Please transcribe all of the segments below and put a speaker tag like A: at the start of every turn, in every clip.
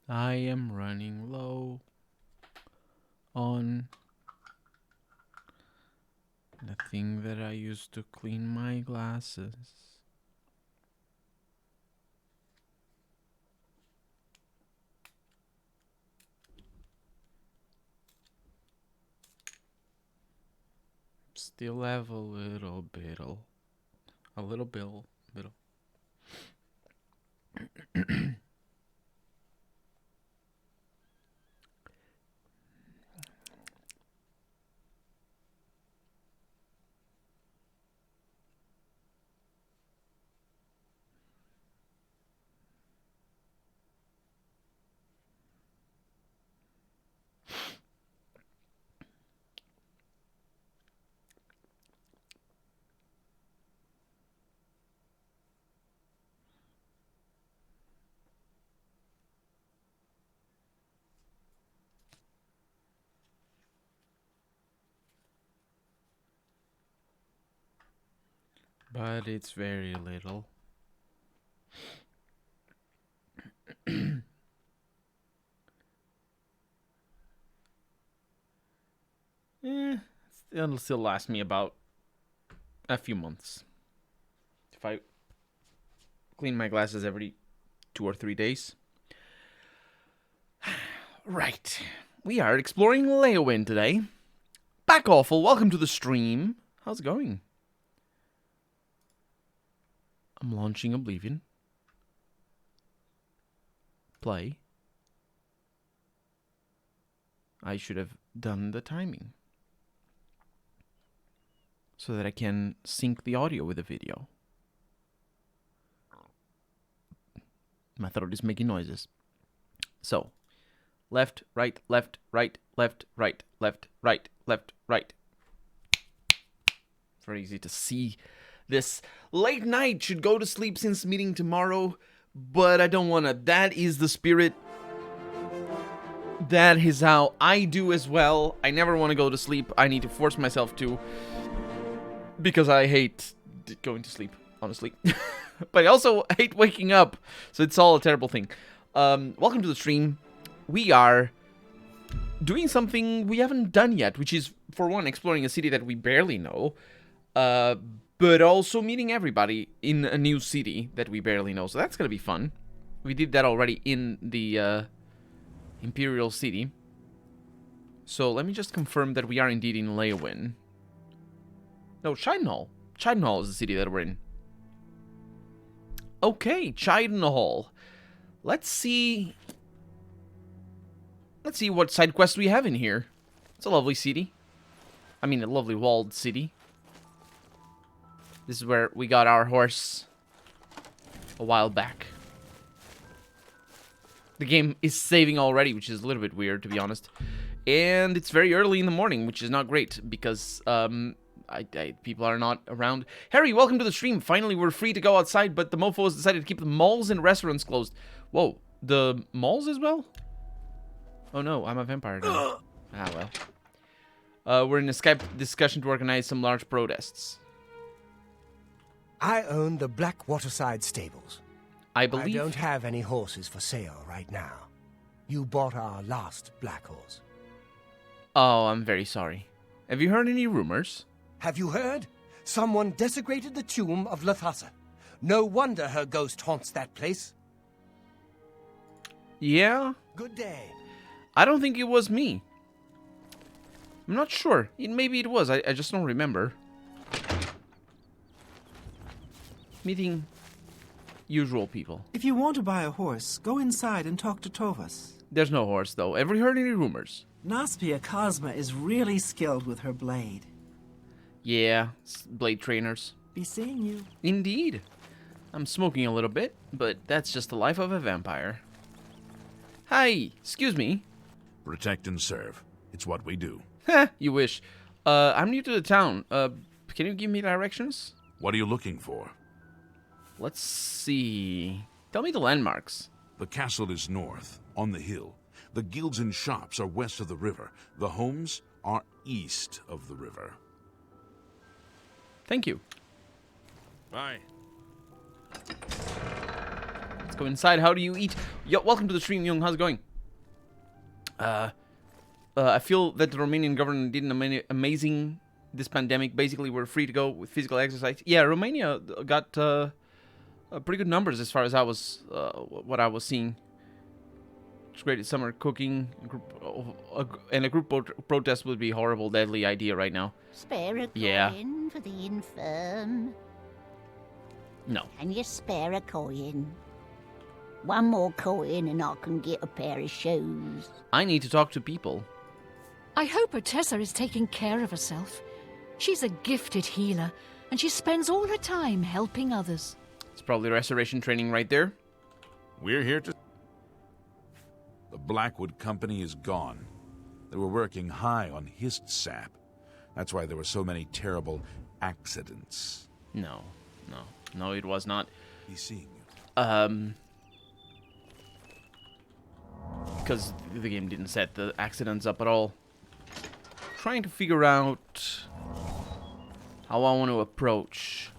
A: I am running low on the thing that I used to clean my glasses. Still have a little bit. But it's very little. It'll still last me about a few months. If I clean my glasses every 2 or 3 days. Right. We are exploring Leowin today. Back awful, welcome to the stream. How's it going? I'm launching Oblivion. Play. I should have done the timing, so that I can sync the audio with the video. My throat is making noises. So, left, right, left, right, left, right, left, right, left, right. It's very easy to see this. Late night, should go to sleep since meeting tomorrow, but I don't want to. That is the spirit. That is how I do as well. I never want to go to sleep. I need to force myself to, because I hate going to sleep, honestly. But I also hate waking up, so it's all a terrible thing. Welcome to the stream. We are doing something we haven't done yet, which is, for one, exploring a city that we barely know, but also meeting everybody in a new city that we barely know, so that's gonna be fun. We did that already in the Imperial City. So let me just confirm that we are indeed in Leowin. No, Chidenhall. Chidenhall is the city that we're in. Okay, Chidenhall. Let's see what side quests we have in here. It's a lovely city. I mean, a lovely walled city. This is where we got our horse a while back. The game is saving already, which is a little bit weird, to be honest. And it's very early in the morning, which is not great, because people are not around. Harry, welcome to the stream. Finally, we're free to go outside, but the mofos decided to keep the malls and restaurants closed. Whoa, the malls as well? Oh no, I'm a vampire now. Ah, well. We're in a Skype discussion to organize some large protests.
B: I own the Black Waterside Stables.
A: I believe...
B: I don't have any horses for sale right now. You bought our last black horse.
A: Oh, I'm very sorry. Have you heard any rumors?
B: Have you heard? Someone desecrated the tomb of Lathassa. No wonder her ghost haunts that place.
A: Yeah?
B: Good day.
A: I don't think it was me. I'm not sure. Maybe it was. I just don't remember. Meeting usual people.
C: If you want to buy a horse, go inside and talk to Tovas.
A: There's no horse, though. Have you heard any rumors?
C: Naspia Cosma is really skilled with her blade.
A: Yeah, blade trainers.
C: Be seeing you.
A: Indeed. I'm smoking a little bit, but that's just the life of a vampire. Hi, excuse me.
D: Protect and serve. It's what we do.
A: Heh, you wish. I'm new to the town. Can you give me directions?
D: What are you looking for?
A: Let's see. Tell me the landmarks.
D: The castle is north, on the hill. The guilds and shops are west of the river. The homes are east of the river.
A: Thank you.
D: Bye.
A: go inside. How do you eat? Yo, welcome to the stream, Young. How's it going? I feel that the Romanian government did an amazing this pandemic. Basically, we're free to go with physical exercise. Yeah, Romania got pretty good numbers as far as I was what I was seeing. It's great. Summer cooking and a group protest would be a horrible, deadly idea right now.
E: Spare a
A: Yeah.
E: coin for the infirm.
A: No.
E: Can you spare a coin? One more coin and I can get a pair of shoes.
A: I need to talk to people.
F: I hope Otessa is taking care of herself. She's a gifted healer, and she spends all her time helping others.
A: It's probably restoration training right there.
D: We're here to... The Blackwood Company is gone. They were working high on hist sap. That's why there were so many terrible accidents.
A: No, it was not.
D: He's seeing you.
A: Because the game didn't set the accidents up at all. Trying to figure out how I want to approach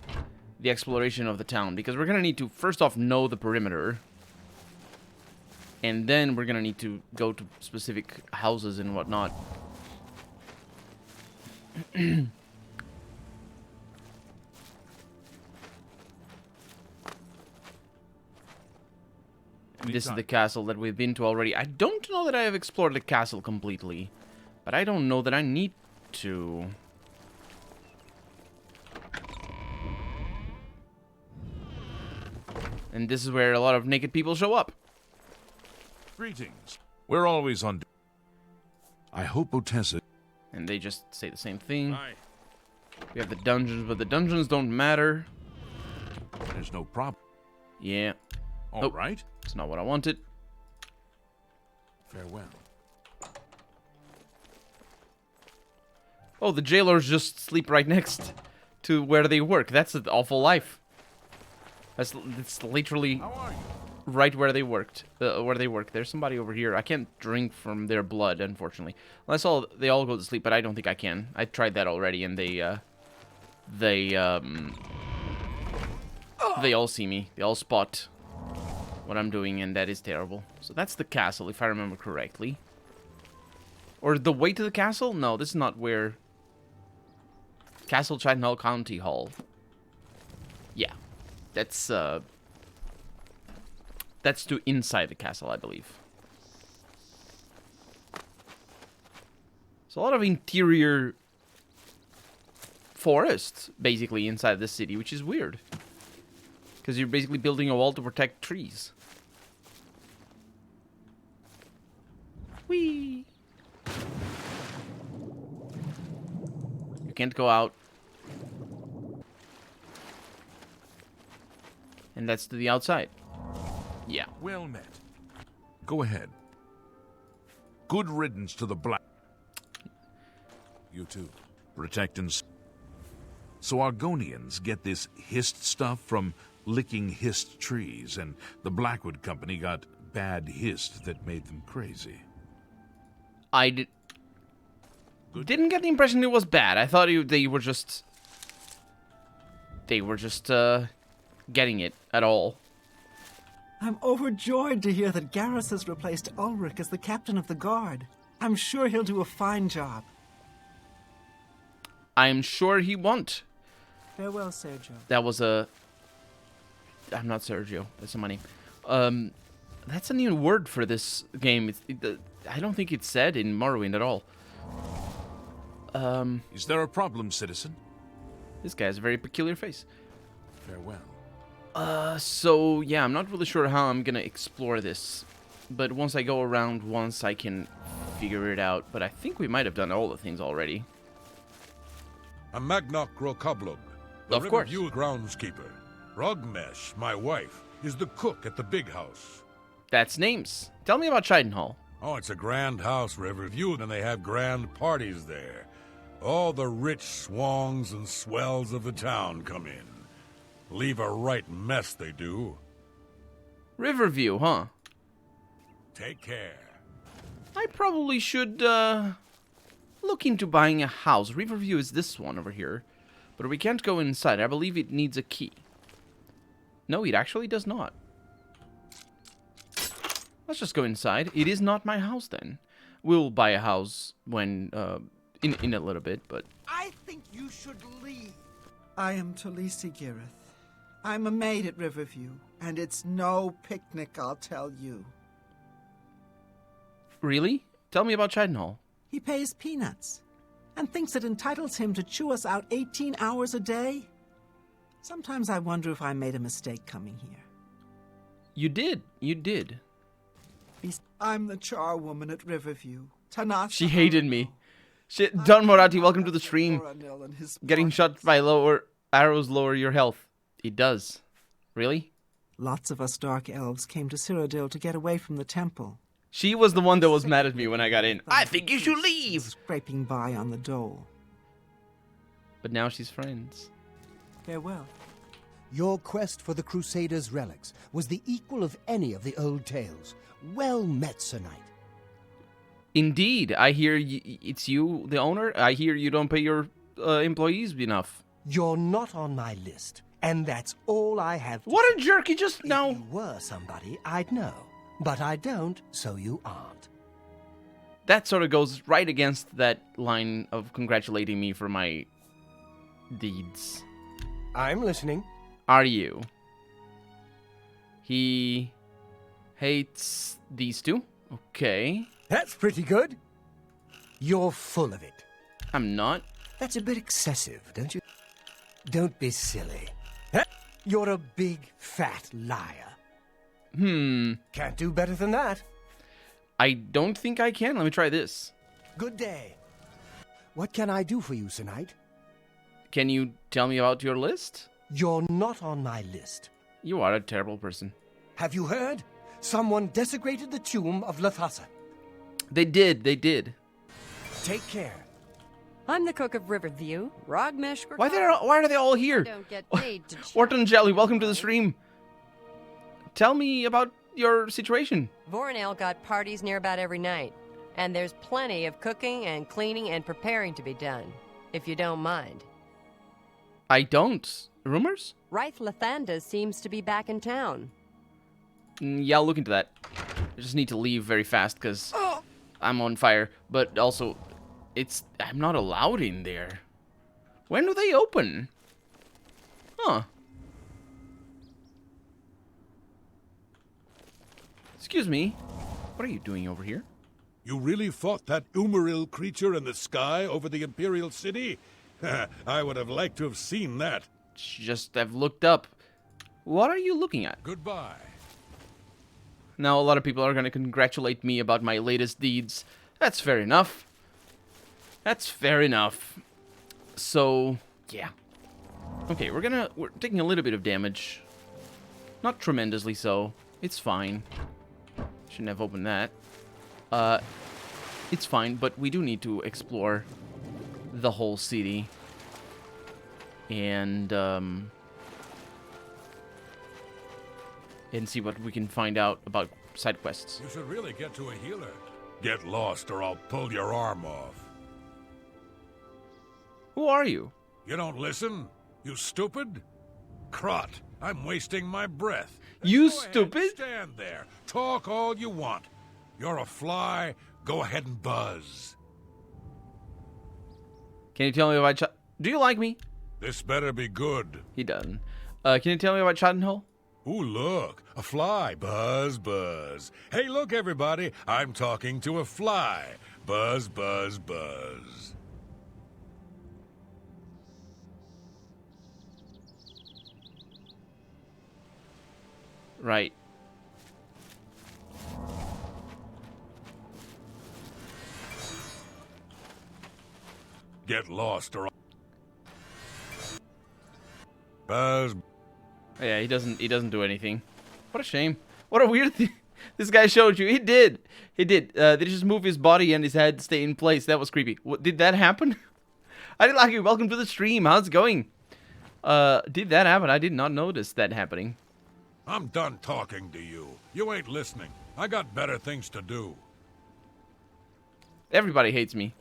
A: the exploration of the town, because we're gonna need to first off know the perimeter, and then we're gonna need to go to specific houses and whatnot. This is the castle that we've been to already. I don't know that I have explored the castle completely, but I don't know that I need to. And this is where a lot of naked people show up.
D: Greetings. We're always on... I hope Otessa...
A: And they just say the same thing.
D: Hi.
A: We have the dungeons, but the dungeons don't matter.
D: There's no problem.
A: Yeah,
D: All right.
A: it's not what I wanted.
D: Farewell.
A: Oh, the jailers just sleep right next to where they work. That's an awful life. It's literally
D: How are you?
A: right where they worked. Where they work. There's somebody over here. I can't drink from their blood, unfortunately. Unless they all go to sleep, but I don't think I can. I tried that already, and they all see me. They all spot what I'm doing, and that is terrible. So that's the castle, if I remember correctly. Or the way to the castle? No, this is not where... Castle Chidenhall County Hall. Yeah. That's to inside the castle, I believe. So a lot of interior forests, basically, inside the city, which is weird. Because you're basically building a wall to protect trees. Whee! You can't go out. And that's to the outside. Yeah.
D: Well met. Go ahead. Good riddance to the black... You too. Protect and... So Argonians get this hist stuff from licking hist trees, and the Blackwood Company got bad hist that made them crazy.
A: I didn't get the impression it was bad. I thought they were just... getting it at all.
C: I'm overjoyed to hear that Garrus has replaced Ulrich as the captain of the guard. I'm sure he'll do a fine job.
A: I'm sure he won't.
C: Farewell, Sergio.
A: That was a... I'm not Sergio. That's not my name. That's a new word for this game. I don't think it's said in Morrowind at all.
D: Is there a problem, citizen?
A: This guy has a very peculiar face.
D: Farewell.
A: So, yeah, I'm not really sure how I'm gonna explore this. But once I go around once, I can figure it out. But I think we might have done all the things already.
G: I'm Magnok Grokablug, the
A: Of course.
G: Riverview groundskeeper. Rogmesh, my wife, is the cook at the big house.
A: That's names. Tell me about Chidenhall.
G: Oh, it's a grand house, Riverview, and they have grand parties there. All the rich swongs and swells of the town come in. Leave a right mess, they do.
A: Riverview, huh?
G: Take care.
A: I probably should, look into buying a house. Riverview is this one over here. But we can't go inside. I believe it needs a key. No, it actually does not. Let's just go inside. It is not my house then. We'll buy a house when, in a little bit, but...
B: I think you should leave.
C: I am Talisi Girith. I'm a maid at Riverview, and it's no picnic, I'll tell you.
A: Really? Tell me about Chidenhall.
C: He pays peanuts, and thinks it entitles him to chew us out 18 hours a day. Sometimes I wonder if I made a mistake coming here.
A: You did.
C: I'm the charwoman at Riverview. Tanasa.
A: She hated me. Don Morati, welcome to the stream. Getting shot by arrows lower your health. It does. Really?
C: Lots of us dark elves came to Cyrodiil to get away from the temple.
A: She was the one that was mad at me when I got in. I think you should leave!
C: Scraping by on the dole.
A: But now she's friends.
C: Farewell.
B: Your quest for the Crusaders' relics was the equal of any of the old tales. Well met, Sir Knight.
A: Indeed. I hear it's you, the owner. I hear you don't pay your employees enough.
B: You're not on my list, and that's all I have to
A: What
B: say.
A: a jerk, he just
B: If
A: now...
B: you were somebody, I'd know. But I don't, so you aren't.
A: That sort of goes right against that line of congratulating me for my deeds.
B: I'm listening.
A: Are you? He hates these two? Okay.
B: That's pretty good. You're full of it.
A: I'm not.
B: That's a bit excessive, don't you? Don't be silly. You're a big, fat liar. Can't do better than that.
A: I don't think I can. Let me try this.
B: Good day. What can I do for you, Sir Knight?
A: Can you tell me about your list?
B: You're not on my list.
A: You are a terrible person.
B: Have you heard? Someone desecrated the tomb of Lathasa.
A: They did.
B: Take care.
H: I'm the cook of Riverview, Rogmesh.
A: Why are they all here?
H: Don't get paid to chat.
A: Orton Jelly, welcome to the stream. Tell me about your situation.
H: Voronel got parties near about every night, and there's plenty of cooking and cleaning and preparing to be done, if you don't mind.
A: I don't. Rumors?
H: Ryth Lathandas seems to be back in town.
A: Yeah, I'll look into that. I just need to leave very fast because I'm on fire. But also, I'm not allowed in there. When do they open? Huh. Excuse me. What are you doing over here?
G: You really fought that Umaril creature in the sky over the Imperial City? I would have liked to have seen that.
A: Just I've looked up. What are you looking at?
G: Goodbye.
A: Now a lot of people are going to congratulate me about my latest deeds. That's fair enough. That's fair enough. So, yeah. Okay, we're taking a little bit of damage. Not tremendously so. It's fine. Shouldn't have opened that. It's fine, but we do need to explore the whole city. And see what we can find out about side quests.
G: You should really get to a healer. Get lost or I'll pull your arm off.
A: Who are you?
G: You don't listen? You stupid? Crot, I'm wasting my breath.
A: You
G: Go ahead,
A: stupid?
G: stand there. Talk all you want. You're a fly. Go ahead and buzz.
A: Can you tell me about do you like me?
G: This better be good.
A: He doesn't. Can you tell me about Chidenhall?
G: Ooh, look, a fly. Buzz, buzz. Hey, look, everybody. I'm talking to a fly. Buzz, buzz, buzz.
A: Right.
G: Get lost or Buzz.
A: Yeah, he doesn't do anything. What a shame. What a weird thing this guy showed you. He did. Did he just move his body and his head stay in place? That was creepy. What, did that happen? I didn't like you. Welcome to the stream. How's it going? Did that happen? I did not notice that happening.
G: I'm done talking to you. You ain't listening. I got better things to do.
A: Everybody hates me.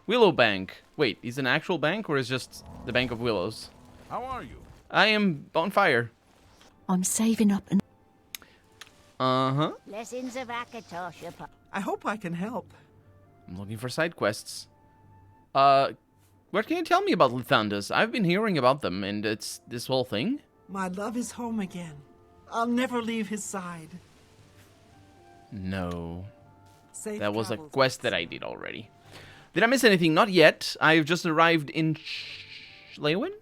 A: Willow Bank. Wait, is it an actual bank or is it just the Bank of Willows?
G: How are you?
A: I am on fire.
F: I'm saving up and
A: Uh-huh.
E: Blessings of Akatosh upon.
C: I hope I can help.
A: I'm looking for side quests. What can you tell me about Lithandas? I've been hearing about them, and it's this whole thing.
C: My love is home again. I'll never leave his side.
A: No.
C: Safe
A: That was a
C: travels.
A: quest that I did already. Did I miss anything? Not yet. I've just arrived in Leowin?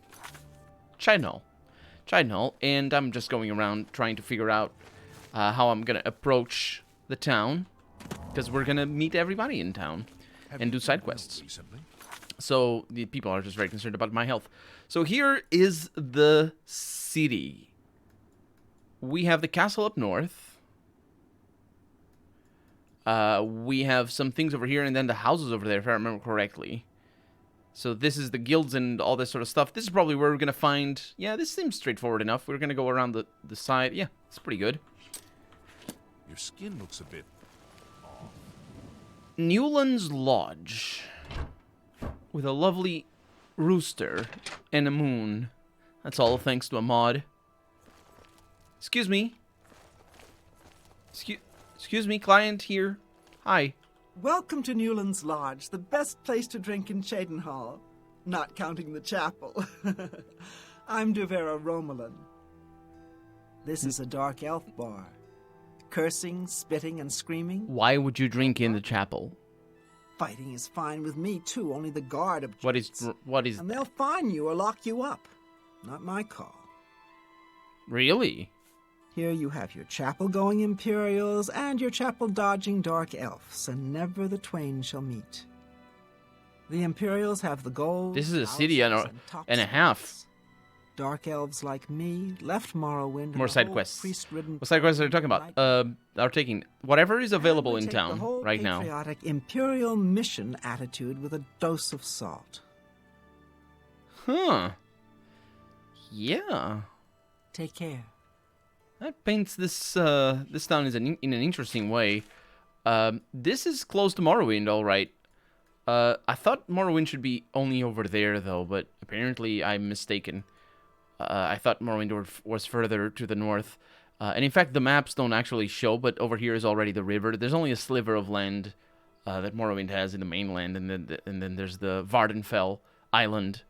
A: Chidenhall, and I'm just going around trying to figure out how I'm gonna approach the town, because we're gonna meet everybody in town and do side quests. So the people are just very concerned about my health. So here is the city. We have the castle up north. We have some things over here, and then the houses over there, if I remember correctly. So this is the guilds and all this sort of stuff. This is probably where we're going to find... Yeah, this seems straightforward enough. We're going to go around the side. Yeah, it's pretty good.
D: Your skin looks a bit...
A: Newland's Lodge. With a lovely rooster and a moon. That's all thanks to a mod. Excuse me. Excuse me, client here. Hi.
C: Welcome to Newland's Lodge, the best place to drink in Cheydinhall. Not counting the chapel. I'm Duvera Romulan. This is a dark elf bar. Cursing, spitting, and screaming.
A: Why would you drink in the chapel?
C: Fighting is fine with me, too. Only the guard objects.
A: What is...
C: And they'll fine you or lock you up. Not my call.
A: Really?
C: Here you have your chapel-going Imperials and your chapel-dodging Dark Elves, and never the twain shall meet. The Imperials have the gold.
A: This is a city and a half.
C: Dark Elves like me left Morrowind.
A: More side quests. What side quests are you talking about? Are taking whatever is available in town right now.
C: Patriotic Imperial mission attitude with a dose of salt.
A: Huh. Yeah.
C: Take care.
A: That paints this this town in an interesting way. This is close to Morrowind, all right. I thought Morrowind should be only over there, though, but apparently I'm mistaken. I thought Morrowind was further to the north. And in fact, the maps don't actually show, but over here is already the river. There's only a sliver of land that Morrowind has in the mainland, and then there's the Vardenfell Island.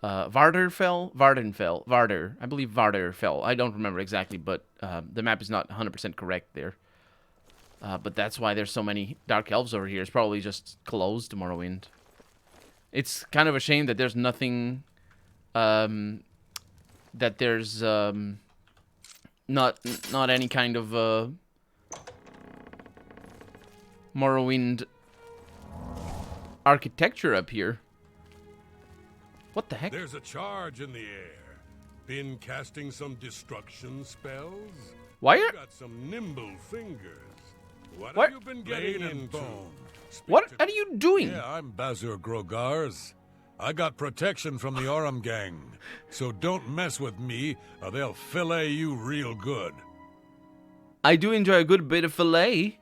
A: Varderfell? Varder. I believe Varderfell. I don't remember exactly, but the map is not 100% correct there. But that's why there's so many Dark Elves over here. It's probably just closed to Morrowind. It's kind of a shame that there's nothing... that there's not any kind of Morrowind architecture up here. What the heck?
G: There's a charge in the air. Been casting some destruction spells?
A: Why
G: You
A: are...
G: got some nimble fingers. What
A: What?
G: have you been getting into?
A: What are you doing?
G: Yeah, I'm Bazur Grogars. I got protection from the Aurum gang, so don't mess with me, or they'll fillet you real good.
A: I do enjoy a good bit of fillet.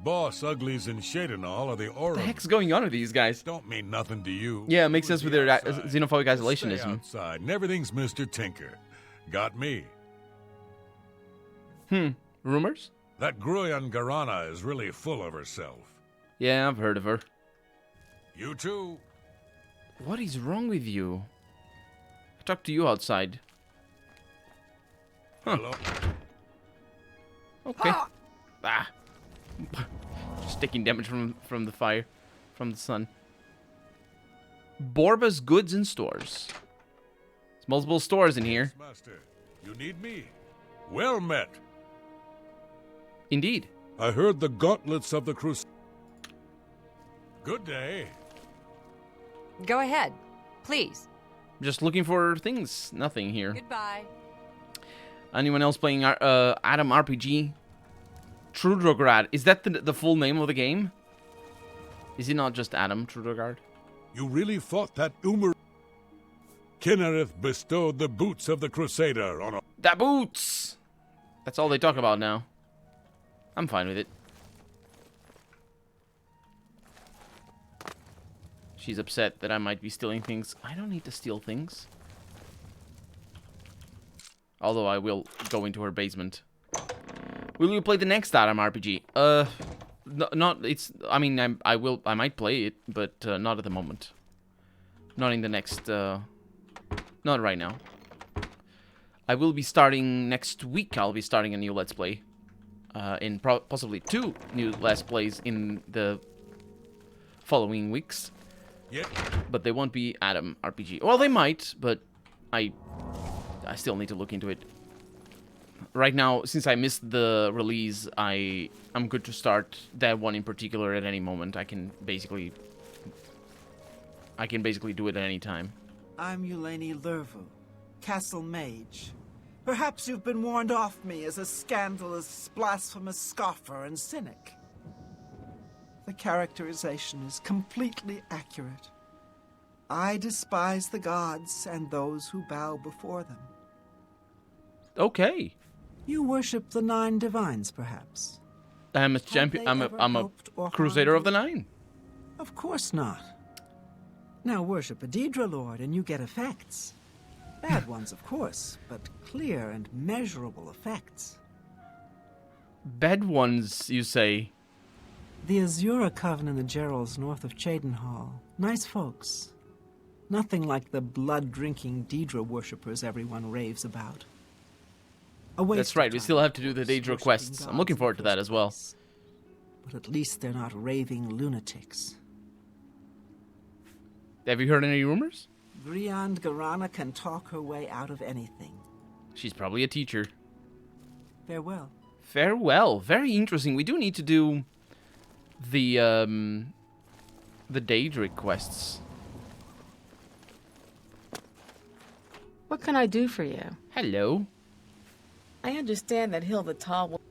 G: Boss uglies in Cheydinhall are the
A: What
G: Aurum.
A: the heck's going on with these guys?
G: Don't mean nothing to you.
A: Yeah, it makes
G: Who's
A: sense with
G: the
A: their
G: outside?
A: xenophobic
G: Stay
A: isolationism.
G: outside, and everything's Mr. Tinker. Got me.
A: Rumors?
G: That Gruyan Garana is really full of herself.
A: Yeah, I've heard of her.
G: You too.
A: What is wrong with you? I talked to you outside.
G: Hello.
A: Okay. Ah. Just taking damage from the fire, from the sun. Borba's Goods and Stores. There's multiple stores in here.
G: Master, you need me? Well met.
A: Indeed.
G: I heard the gauntlets of the Crusade. Good day.
H: Go ahead, please.
A: Just looking for things. Nothing here.
H: Goodbye.
A: Anyone else playing Adam RPG? Trudrograd. Is that the full name of the game? Is it not just Adam Trudrograd?
G: You really thought that Umar... Kinnereth bestowed the boots of the Crusader on a...
A: The boots! That's all they talk about now. I'm fine with it. She's upset that I might be stealing things. I don't need to steal things. Although I will go into her basement. Will you play the next Adam RPG? Not. It's. I mean, I will. I might play it, but not at the moment. Not in the next. Not right now. I will be starting next week. I'll be starting a new Let's Play. In possibly 2 new Let's Plays in the following weeks.
G: Yep.
A: But they won't be Adam RPG. Well, they might, but I still need to look into it. Right now, since I missed the release, I'm good to start that one in particular at any moment. I can basically do it at any time.
C: I'm Eulaine Lervu, Castle Mage. Perhaps you've been warned off me as a scandalous, blasphemous scoffer and cynic. The characterization is completely accurate. I despise the gods and those who bow before them.
A: Okay.
C: You worship the 9 divines, perhaps?
A: I'm a champion. I'm a crusader of the 9.
C: Of course not. Now worship a Daedra Lord and you get effects. Bad ones, of course, but clear and measurable effects.
A: Bad ones, you say?
C: The Azura Coven and the Gerals north of Cheydinhal. Nice folks. Nothing like the blood-drinking Daedra worshippers everyone raves about.
A: That's right, we still have to do the Daedra quests. I'm looking forward to that as well.
C: But at least they're not raving lunatics.
A: Have you heard any rumors?
C: Griand Garana can talk her way out of anything.
A: She's probably a teacher.
C: Farewell.
A: Farewell. Very interesting. We do need to do the Daedric quests.
I: What can I do for you?
A: Hello.
I: I understand that Hilda Tall will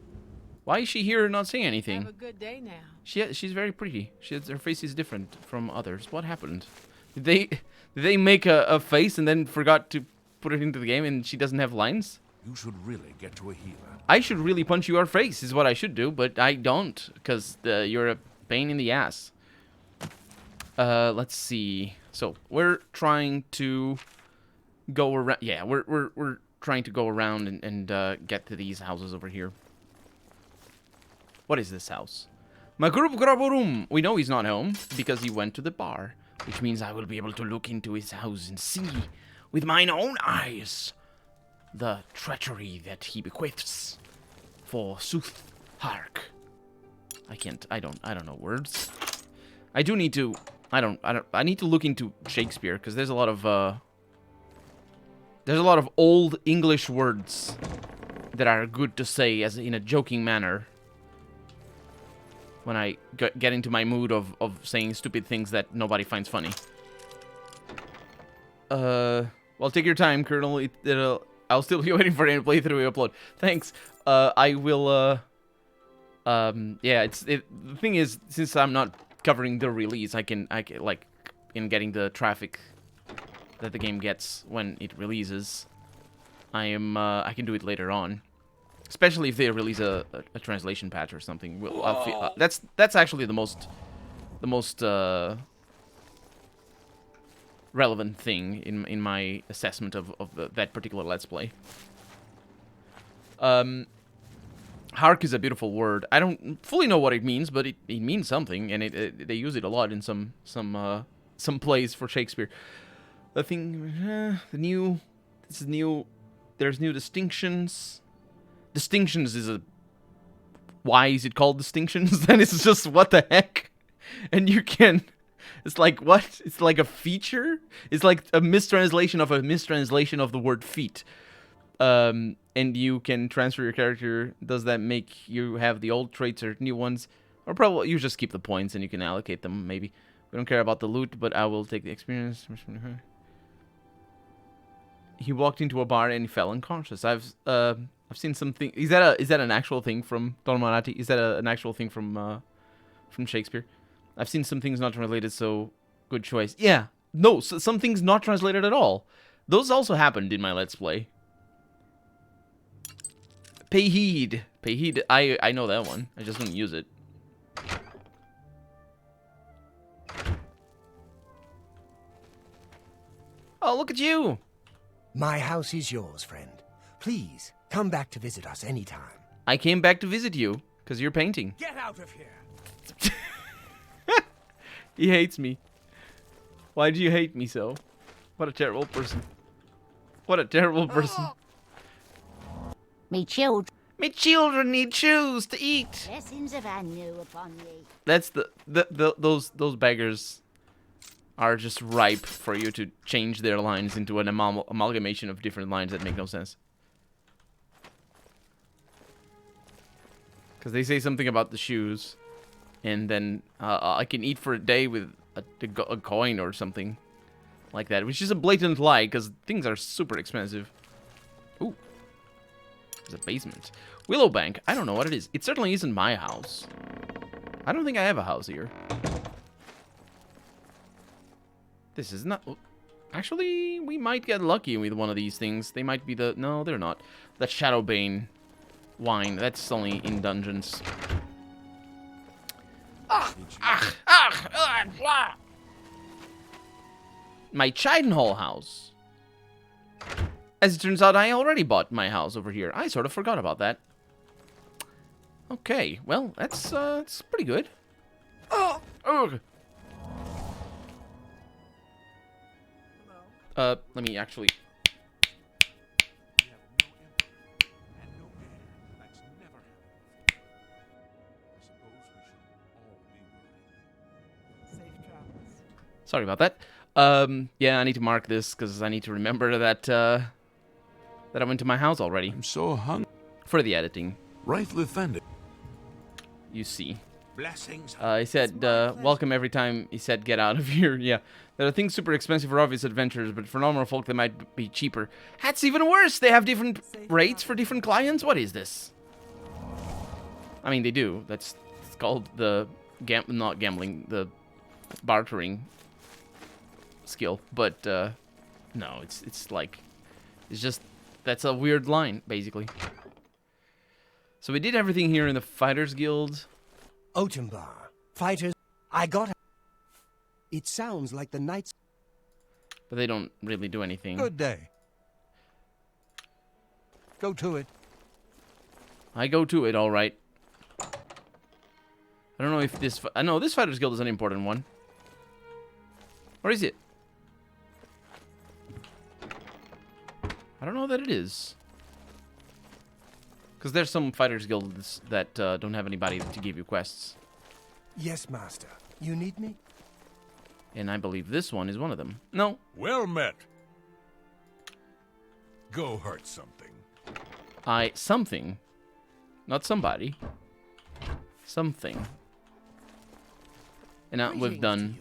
A: Why is she here and not saying anything?
I: have a good day now.
A: She's very pretty. Her face is different from others. What happened? Did they make a face and then forgot to put it into the game and she doesn't have lines?
D: You should really get to a healer.
A: I should really punch your face is what I should do, but I don't because you're a pain in the ass. Let's see. So we're trying to go around. Yeah, we're trying to go around and get to these houses over here. What is this house? Magurup Graborum. We know he's not home because he went to the bar, which means I will be able to look into his house and see with mine own eyes the treachery that he bequeaths for sooth hark. I don't know words. I do need to. I need to look into Shakespeare because there's a lot of old English words that are good to say as in a joking manner when I get into my mood of saying stupid things that nobody finds funny. Well, take your time, Colonel. I'll still be waiting for any playthrough upload. Thanks. I will. Yeah. The thing is, since I'm not covering the release, I can like in getting the traffic that the game gets when it releases. I can do it later on, especially if they release a translation patch or something. That's actually the most relevant thing in my assessment of that particular Let's Play. Hark is a beautiful word. I don't fully know what it means, but it means something, and they use it a lot in some plays for Shakespeare. The thing, this is new. There's new distinctions. Distinctions is why is it called distinctions? Then it's just what the heck, and you can. It's like what? It's like a feature. It's like a mistranslation of the word feat. And you can transfer your character. Does that make you have the old traits or new ones? Or probably you just keep the points and you can allocate them. Maybe we don't care about the loot, but I will take the experience. He walked into a bar and he fell unconscious. I've seen something. Is that an actual thing from Dolmarati? Is that an actual thing from Shakespeare? I've seen some things not translated, so good choice. Yeah, no, some things not translated at all. Those also happened in my Let's Play. Pay heed. Pay heed. I know that one. I just don't use it. Oh, look at you.
B: My house is yours, friend. Please, come back to visit us anytime.
A: I came back to visit you, because you're painting.
B: Get out of here!
A: He hates me. Why do you hate me so? What a terrible person. What a terrible person.
E: Me children.
A: Me children need shoes to eat.
E: Blessings of Anu upon ye.
A: That's those beggars are just ripe for you to change their lines into an amalgamation of different lines that make no sense. Because they say something about the shoes, and then I can eat for a day with a coin or something like that, which is a blatant lie, because things are super expensive. Ooh. There's a basement. Willowbank. I don't know what it is. It certainly isn't my house. I don't think I have a house here. This is not... Actually, we might get lucky with one of these things. They might be the... No, they're not. The Shadowbane wine. That's only in dungeons. My Chidenhall house. As it turns out, I already bought my house over here. I sort of forgot about that. Okay, well, that's pretty good. Oh, ugh. Let me actually... Sorry about that. Yeah, I need to mark this because I need to remember that that I went to my house already.
D: I'm so hungry.
A: For the editing.
D: Rightly offended.
A: You see.
B: Blessings.
A: He said, welcome every time he said get out of here. Yeah. There are things super expensive for obvious adventures, but for normal folk they might be cheaper. That's even worse! They have different rates for different clients? What is this? I mean, they do. It's called the... not gambling, the bartering skill. But, no, it's like... It's just... That's a weird line, basically. So we did everything here in the Fighters Guild.
B: Otembar. Fighters. I got... It sounds like the knights...
A: But they don't really do anything.
B: Good day. Go to it.
A: I go to it, all right. I don't know if this... I know this Fighters Guild is an important one. Or is it? I don't know that it is. Because there's some Fighters Guilds that don't have anybody to give you quests.
B: Yes, master. You need me?
A: And I believe this one is one of them. No.
G: Well met. Go hurt something.
A: Something. Not somebody. Something. And we've done...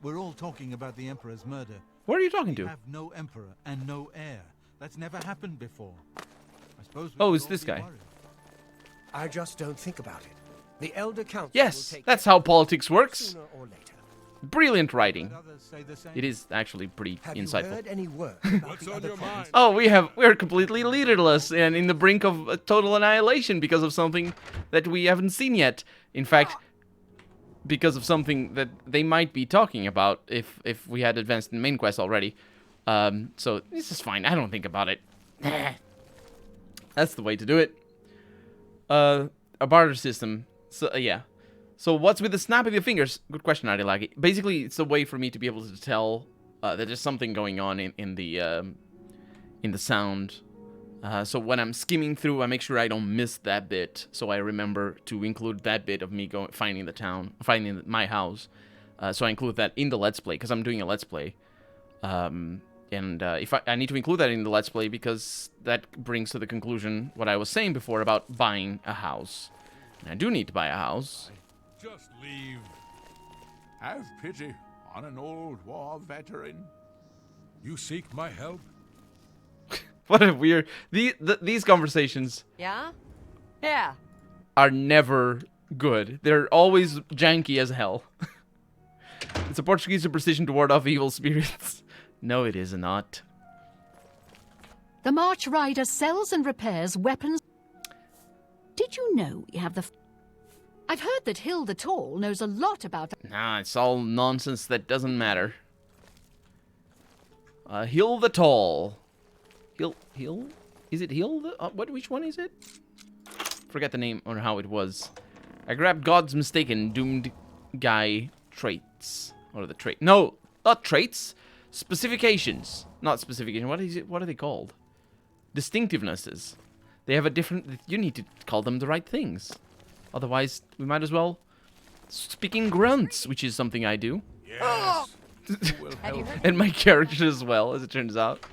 J: We're all talking about the Emperor's murder.
A: What are you talking to?
J: We have no Emperor and no heir. That's never happened before. I suppose
A: Oh, it's this guy.
J: Worried.
B: I just don't think about it. The Elder Council
A: Yes,
B: will take
A: that's how politics works.
B: sooner or later.
A: Brilliant writing.
J: Others say the same.
A: It is actually pretty
B: Have you
A: insightful.
B: heard any word about
G: What's
B: the
G: on
B: other
G: your
B: provinces?
A: Oh, we're completely leaderless and in the brink of a total annihilation because of something that we haven't seen yet. In fact, because of something that they might be talking about if we had advanced in the main quest already. So this is fine. I don't think about it. That's the way to do it. A barter system. So yeah. So what's with the snap of your fingers? Good question, Arilagi. Basically, it's a way for me to be able to tell that there's something going on in the sound. So when I'm skimming through, I make sure I don't miss that bit. So I remember to include that bit of me finding my house. So I include that in the Let's Play because I'm doing a Let's Play. If I need to include that in the Let's Play because that brings to the conclusion what I was saying before about buying a house. And I do need to buy a house.
G: Just leave.
D: Have pity on an old war veteran.
G: You seek my help?
A: What a weird... These conversations
H: Yeah? Yeah.
A: are never good. They're always janky as hell. It's a Portuguese superstition to ward off evil spirits. No, it is not.
F: The March Rider sells and repairs weapons. Did you know you have the... I've heard that Hill the Tall knows a lot about...
A: Nah, it's all nonsense that doesn't matter. Hill the Tall. Hill? Is it Hill? Which one is it? Forget the name or how it was. I grabbed God's Mistaken Doomed Guy traits. What are the traits? No, not traits. Specifications. Not specification. What is it? What are they called? Distinctivenesses. They have a different... You need to call them the right things. Otherwise, we might as well speak in grunts, which is something I do.
G: Yes.
A: And my character as well, as it turns out.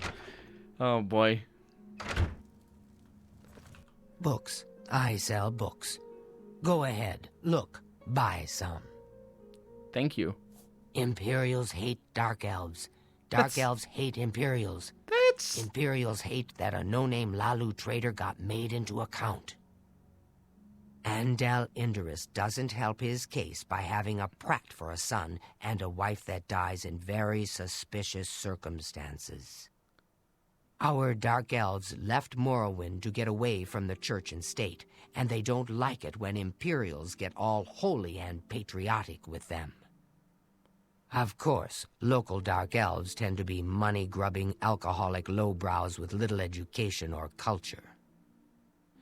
A: Oh, boy.
B: Books. I sell books. Go ahead. Look. Buy some.
A: Thank you.
B: Imperials hate Dark Elves. Dark Elves hate Imperials.
A: That's...
B: Imperials hate that a no-name Lalu trader got made into a count. Andal Indorus doesn't help his case by having a prat for a son and a wife that dies in very suspicious circumstances. Our Dark Elves left Morrowind to get away from the church and state, and they don't like it when Imperials get all holy and patriotic with them. Of course, local Dark Elves tend to be money-grubbing, alcoholic lowbrows with little education or culture.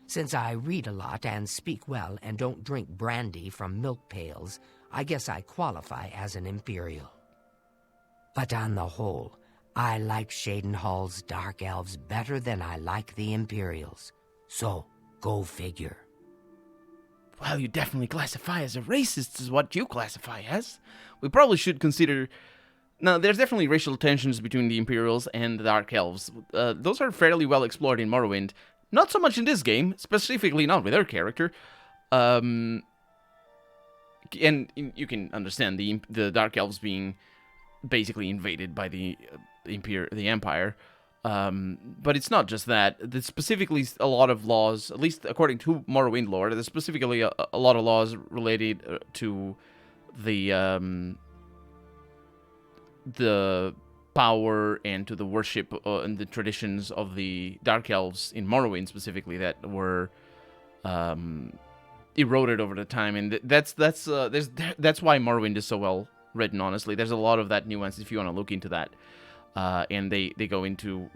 B: Since I read a lot and speak well and don't drink brandy from milk pails, I guess I qualify as an Imperial. But on the whole, I like Shadenhall's Dark Elves better than I like the Imperials. So, go figure.
A: Well, you definitely classify as a racist, is what you classify as. We probably should consider... Now, there's definitely racial tensions between the Imperials and the Dark Elves. Those are fairly well explored in Morrowind. Not so much in this game, specifically not with her character. And you can understand the Dark Elves being basically invaded by the Empire. But it's not just that. There's specifically a lot of laws, at least according to Morrowind lore, there's specifically a lot of laws related to the power and to the worship and the traditions of the Dark Elves in Morrowind specifically that were eroded over the time, and that's why Morrowind is so well written. Honestly, there's a lot of that nuance if you want to look into that, and they go into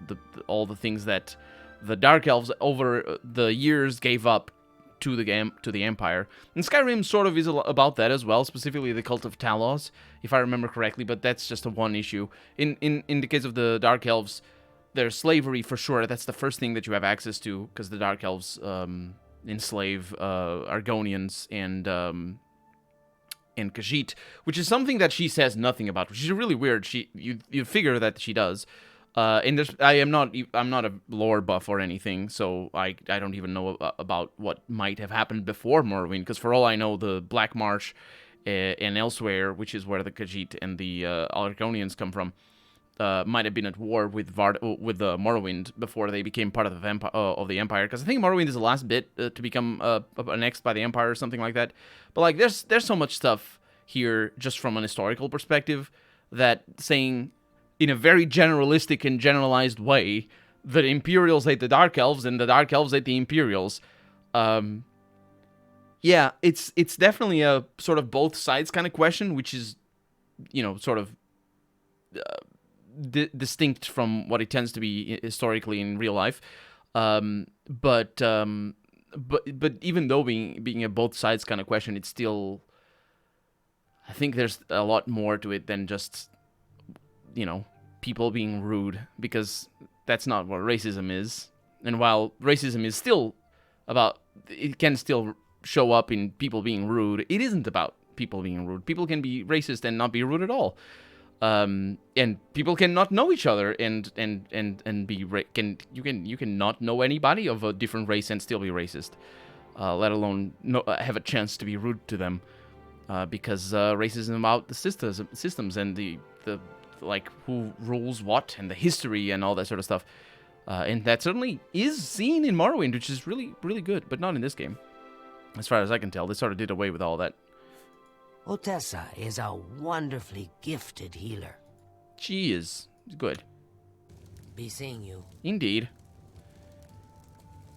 A: all the things that the Dark Elves over the years gave up to the Empire. And Skyrim sort of is about that as well, specifically the Cult of Talos, if I remember correctly, but that's just a one issue. In the case of the Dark Elves, there's slavery for sure. That's the first thing that you have access to, because the Dark Elves enslave Argonians and Khajiit, which is something that she says nothing about, which is really weird. You figure that she does. And I'm not a lore buff or anything, so I don't even know about what might have happened before Morrowind, because for all I know, the Black Marsh and elsewhere, which is where the Khajiit and the Argonians come from, might have been at war with Morrowind before they became part of the Empire. Because I think Morrowind is the last bit to become annexed by the Empire or something like that. But like, there's so much stuff here just from an historical perspective that saying, in a very generalistic and generalized way, the Imperials hate the Dark Elves and the Dark Elves hate the Imperials. Yeah, it's definitely a sort of both sides kind of question, which is, sort of distinct from what it tends to be historically in real life. But even though being a both sides kind of question, it's still, I think there's a lot more to it than just, people being rude, because that's not what racism is. And while racism is still about, it can still show up in people being rude, it isn't about people being rude. People can be racist and not be rude at all. And people can not know each other and be you can not know anybody of a different race and still be racist, let alone have a chance to be rude to them, because racism is about the systems and the like who rules what and the history and all that sort of stuff, and that certainly is seen in Morrowind, which is really, really good, but not in this game, as far as I can tell. They sort of did away with all that.
B: Otessa is a wonderfully gifted healer.
A: She is good.
B: Be seeing you.
A: Indeed.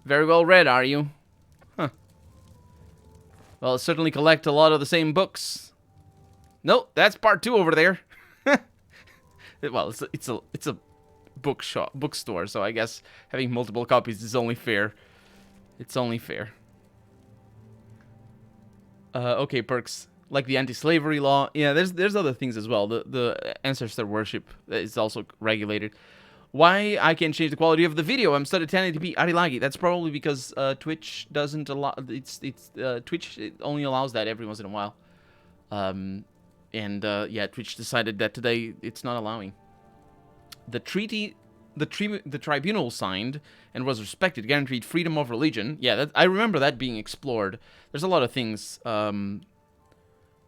A: Very well read, are you? Huh. Well, certainly collect a lot of the same books. Nope, that's part 2 over there. Well, it's a bookstore, so I guess having multiple copies is only fair. It's only fair. Okay, perks like the anti-slavery law. Yeah, there's other things as well. The ancestor worship is also regulated. Why I can't change the quality of the video? I'm set at 1080p. Arilagi. That's probably because Twitch doesn't allow. Twitch only allows that every once in a while. Yeah, Twitch decided that today it's not allowing. The treaty, the tribunal signed and was respected, guaranteed freedom of religion. Yeah, I remember that being explored. There's a lot of things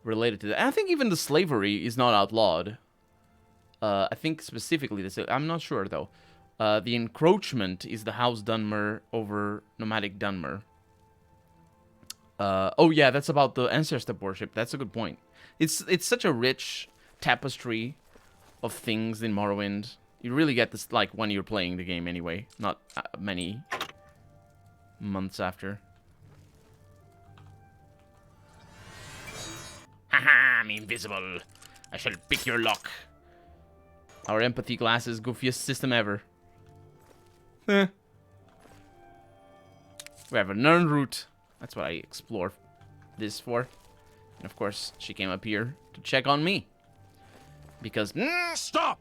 A: related to that. And I think even the slavery is not outlawed. I think specifically this. I'm not sure though. The encroachment is the House Dunmer over nomadic Dunmer. Oh yeah, that's about the ancestor worship. That's a good point. It's such a rich tapestry of things in Morrowind. You really get this like when you're playing the game anyway, not many months after. Haha, I'm invisible. I shall pick your lock. Our empathy glasses, goofiest system ever. We have a Nern route. That's what I explore this for. And of course, she came up here to check on me. Because...
D: Stop!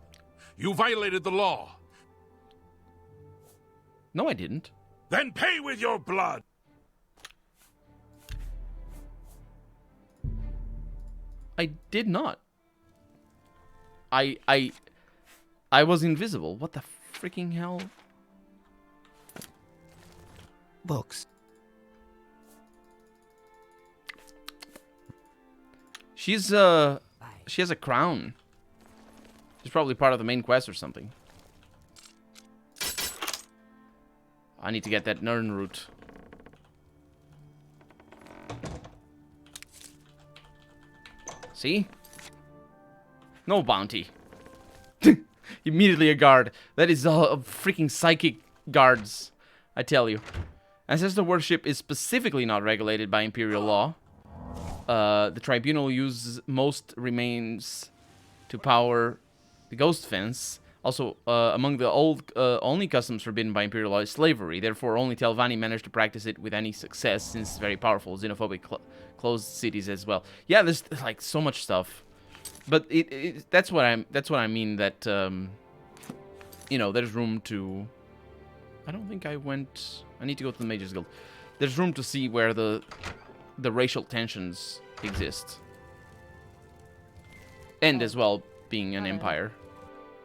D: You violated the law.
A: No, I didn't.
D: Then pay with your blood.
A: I did not. I was invisible. What the freaking hell?
B: Books.
A: She has a crown. She's probably part of the main quest or something. I need to get that Nern route. See? No bounty. Immediately a guard. That is all freaking psychic guards, I tell you. Ancestor worship is specifically not regulated by Imperial law. The tribunal uses most remains to power the ghost fence. Also, among the only customs forbidden by Imperial law is slavery. Therefore, only Telvanni managed to practice it with any success, since it's very powerful. Xenophobic closed cities as well. Yeah, there's like so much stuff. But that's what I mean. That you know, there's room to. I don't think I went. I need to go to the Mages Guild. There's room to see where the racial tensions exist, and as well being an empire.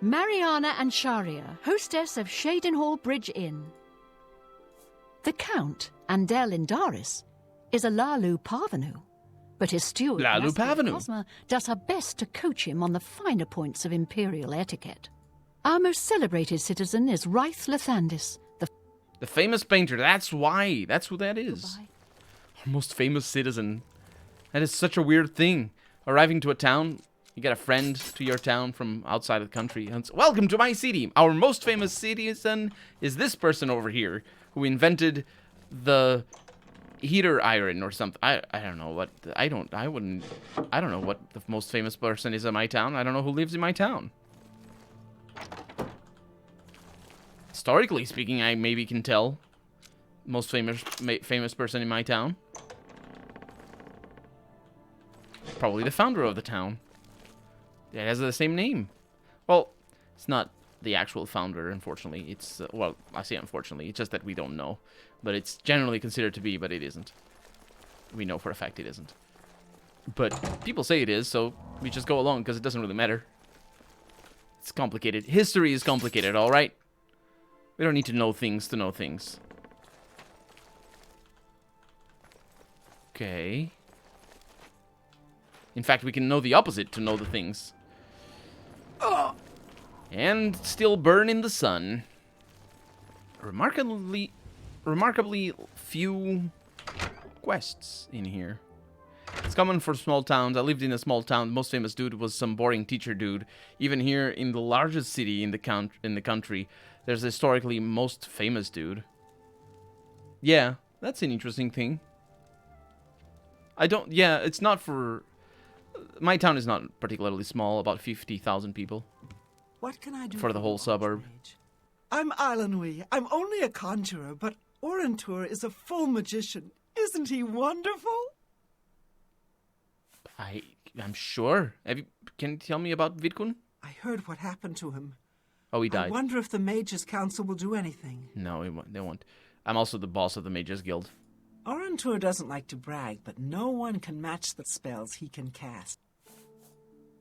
F: Mariana and Sharia, hostess of Shadenhall Bridge Inn. The Count, Andel Indaris, is a Lalu Parvenu, but his steward,
A: Lalu Parvenu,
F: Cosma, does her best to coach him on the finer points of imperial etiquette. Our most celebrated citizen is Raith Lathandis,
A: the famous painter. That's why. That's who that is.
F: Goodbye.
A: Our most famous citizen. That is such a weird thing. Arriving to a town, you get a friend to your town from outside of the country. And welcome to my city. Our most famous citizen is this person over here who invented the heater iron or something. I don't know what. I don't know what the most famous person is in my town. I don't know who lives in my town. Historically speaking, I maybe can tell. Most famous person in my town. Probably the founder of the town. It has the same name. Well, it's not the actual founder, unfortunately. It's, well, I say unfortunately. It's just that we don't know. But it's generally considered to be, but it isn't. We know for a fact it isn't. But people say it is, so we just go along because it doesn't really matter. It's complicated. History is complicated, alright? We don't need to know things to know things. Okay. In fact, we can know the opposite to know the things. And still burn in the sun. Remarkably few quests in here. It's common for small towns. I lived in a small town. The most famous dude was some boring teacher dude. Even here in the largest city in the country, there's historically most famous dude. Yeah, that's an interesting thing. Yeah, it's not for... My town is not particularly small, about 50,000 people.
C: What can I do
A: for the whole suburb?
C: I'm Ilanui. I'm only a conjurer, but Orentur is a full magician. Isn't he wonderful?
A: I'm sure. Can you tell me about Vidkun?
C: I heard what happened to him.
A: Oh, he
C: I
A: died.
C: wonder if the Mages Council will do anything.
A: No, they won't. I'm also the boss of the Mages Guild.
C: Orentur doesn't like to brag, but no one can match the spells he can cast.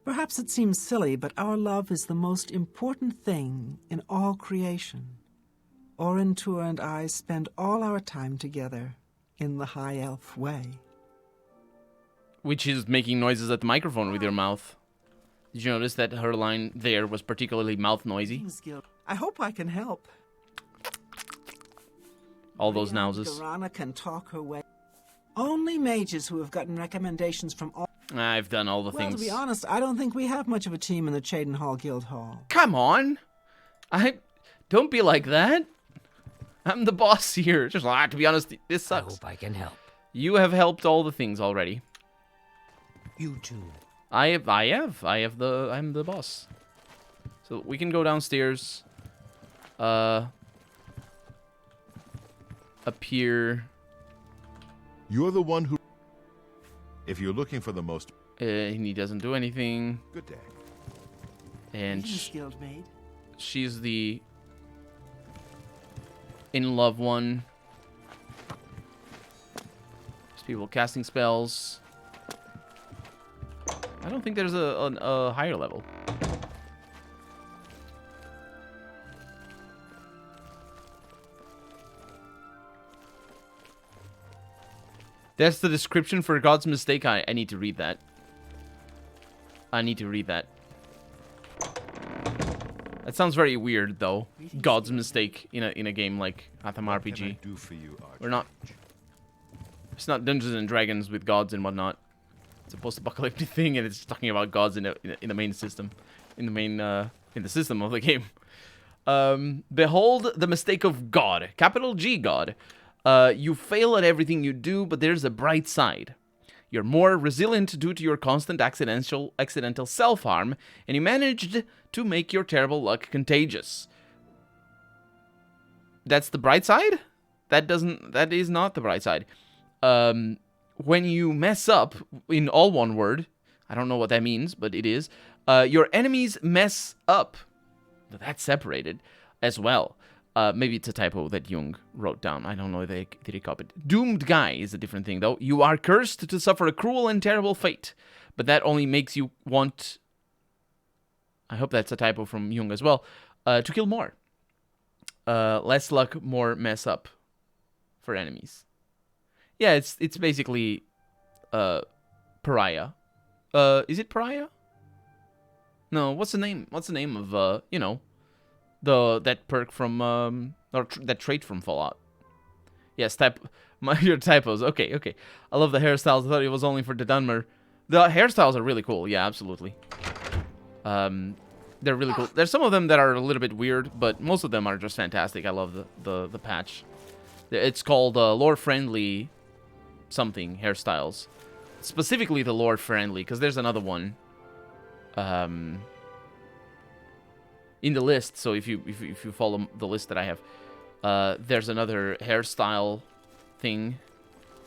C: Perhaps it seems silly, but our love is the most important thing in all creation. Orentur and I spend all our time together in the High Elf way.
A: Which is making noises at the microphone with your mouth. Did you notice that her line there was particularly mouth noisy?
C: I hope I can help.
A: All those
C: Brianne
A: nouses.
C: Garana can talk her way. Only mages who have gotten recommendations from all...
A: I've done all the
C: Well,
A: things.
C: to be honest, I don't think we have much of a team in the Cheydinhal Guild Hall.
A: Come on! Don't be like that. I'm the boss here. Just to be honest, this
B: I
A: sucks.
B: hope I can help.
A: You have helped all the things already.
B: You too.
A: I'm the boss. So we can go downstairs. Up here.
K: You're the one who... If you're looking for the most...
A: He doesn't do anything.
K: Good day.
A: And
C: Greetings, Guildmaid.
A: she's the in love one. There's people casting spells. I don't think there's a higher level. That's the description for God's Mistake. I need to read that. I need to read that. That sounds very weird, though. God's Mistake in a game like Atham RPG.
K: Do for you,
A: We're not. It's not Dungeons and Dragons with gods and whatnot. It's a post-apocalyptic thing, and it's talking about gods in the main system, in the system of the game. Behold the mistake of God, capital G God. You fail at everything you do, but there's a bright side. You're more resilient due to your constant accidental self-harm, and you managed to make your terrible luck contagious. That's the bright side? That is not the bright side. When you mess up, in all one word, I don't know what that means, but it is, your enemies mess up. That's separated as well. Maybe it's a typo that Jung wrote down. I don't know if did he copy it. Doomed guy is a different thing, though. You are cursed to suffer a cruel and terrible fate, but that only makes you want... I hope that's a typo from Jung as well. To kill more. Less luck, more mess up for enemies. Yeah, it's basically pariah. Is it pariah? No, what's the name? What's the name of that perk from that trait from Fallout? Yes, your typos. Okay. I love the hairstyles. I thought it was only for the Dunmer. The hairstyles are really cool. Yeah, absolutely. They're really cool. There's some of them that are a little bit weird, but most of them are just fantastic. I love the patch. It's called lore-friendly something hairstyles. Specifically the lore-friendly, because there's another one in the list. So if you follow the list that I have, there's another hairstyle thing.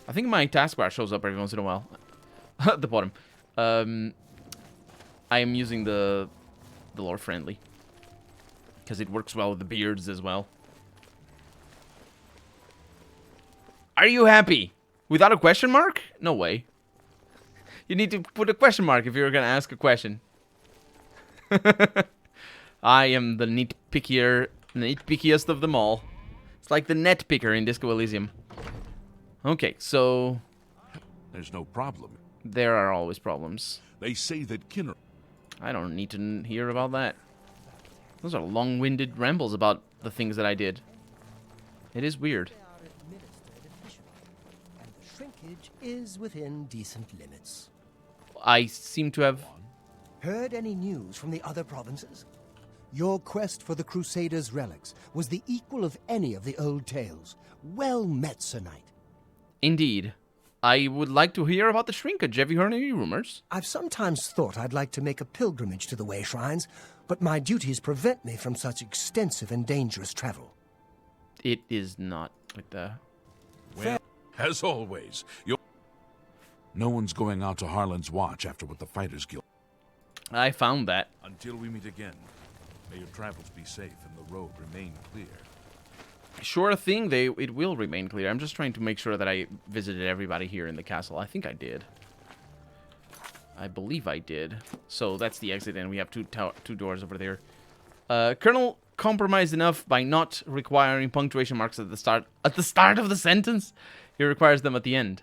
A: I think my taskbar shows up every once in a while at the bottom. I am using the lore-friendly because it works well with the beards as well. Are you happy? Without a question mark? No way. You need to put a question mark if you're going to ask a question. I am the nitpickiest of them all. It's like the net picker in Disco Elysium. Okay, so...
D: There's no problem.
A: There are always problems.
D: They say that Kinner...
A: I don't need to hear about that. Those are long-winded rambles about the things that I did. It is weird.
L: Shrinkage is within decent limits.
A: I seem to have...
L: Heard any news from the other provinces? Your quest for the Crusaders' relics was the equal of any of the old tales. Well met, Sir Knight.
A: Indeed. I would like to hear about the shrinkage. Have you heard any rumors?
L: I've sometimes thought I'd like to make a pilgrimage to the Way Shrines, but my duties prevent me from such extensive and dangerous travel.
A: It is not like that.
D: Well, as always, No one's going out to Harlan's Watch after what the Fighters Guild...
A: I found that.
D: Until we meet again, may your travels be safe and the road remain clear.
A: Sure thing, it will remain clear. I'm just trying to make sure that I visited everybody here in the castle. I think I did. I believe I did. So that's the exit, and we have two doors over there. Colonel compromised enough by not requiring punctuation marks at the start of the sentence. He requires them at the end.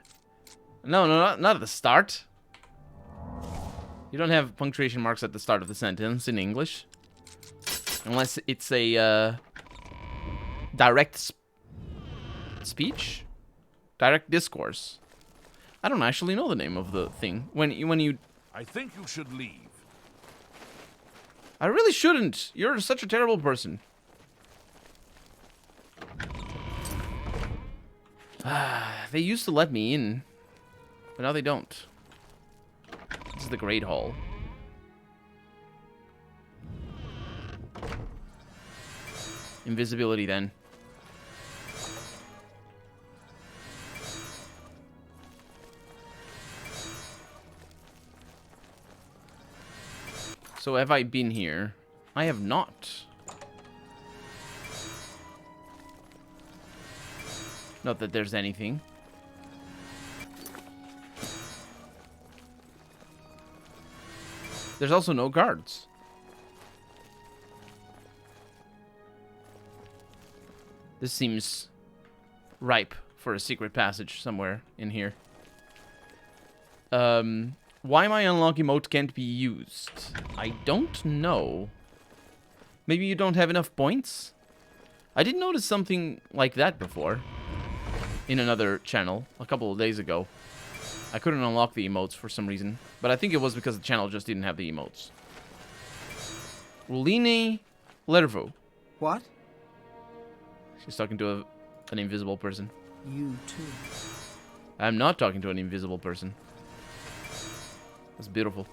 A: No, not at the start. You don't have punctuation marks at the start of the sentence in English. Unless it's a direct speech? Direct discourse. I don't actually know the name of the thing. When you...
D: I think you should leave.
A: I really shouldn't. You're such a terrible person. They used to let me in, but now they don't. This is the Great Hall. Invisibility, then. So have I been here? I have not. Not that there's anything. There's also no guards. This seems ripe for a secret passage somewhere in here. Why my unlock emote can't be used? I don't know. Maybe you don't have enough points? I did notice something like that before. In another channel, a couple of days ago. I couldn't unlock the emotes for some reason. But I think it was because the channel just didn't have the emotes. Line Lervo.
C: What?
A: She's talking to an invisible person.
C: You too.
A: I'm not talking to an invisible person. That's beautiful.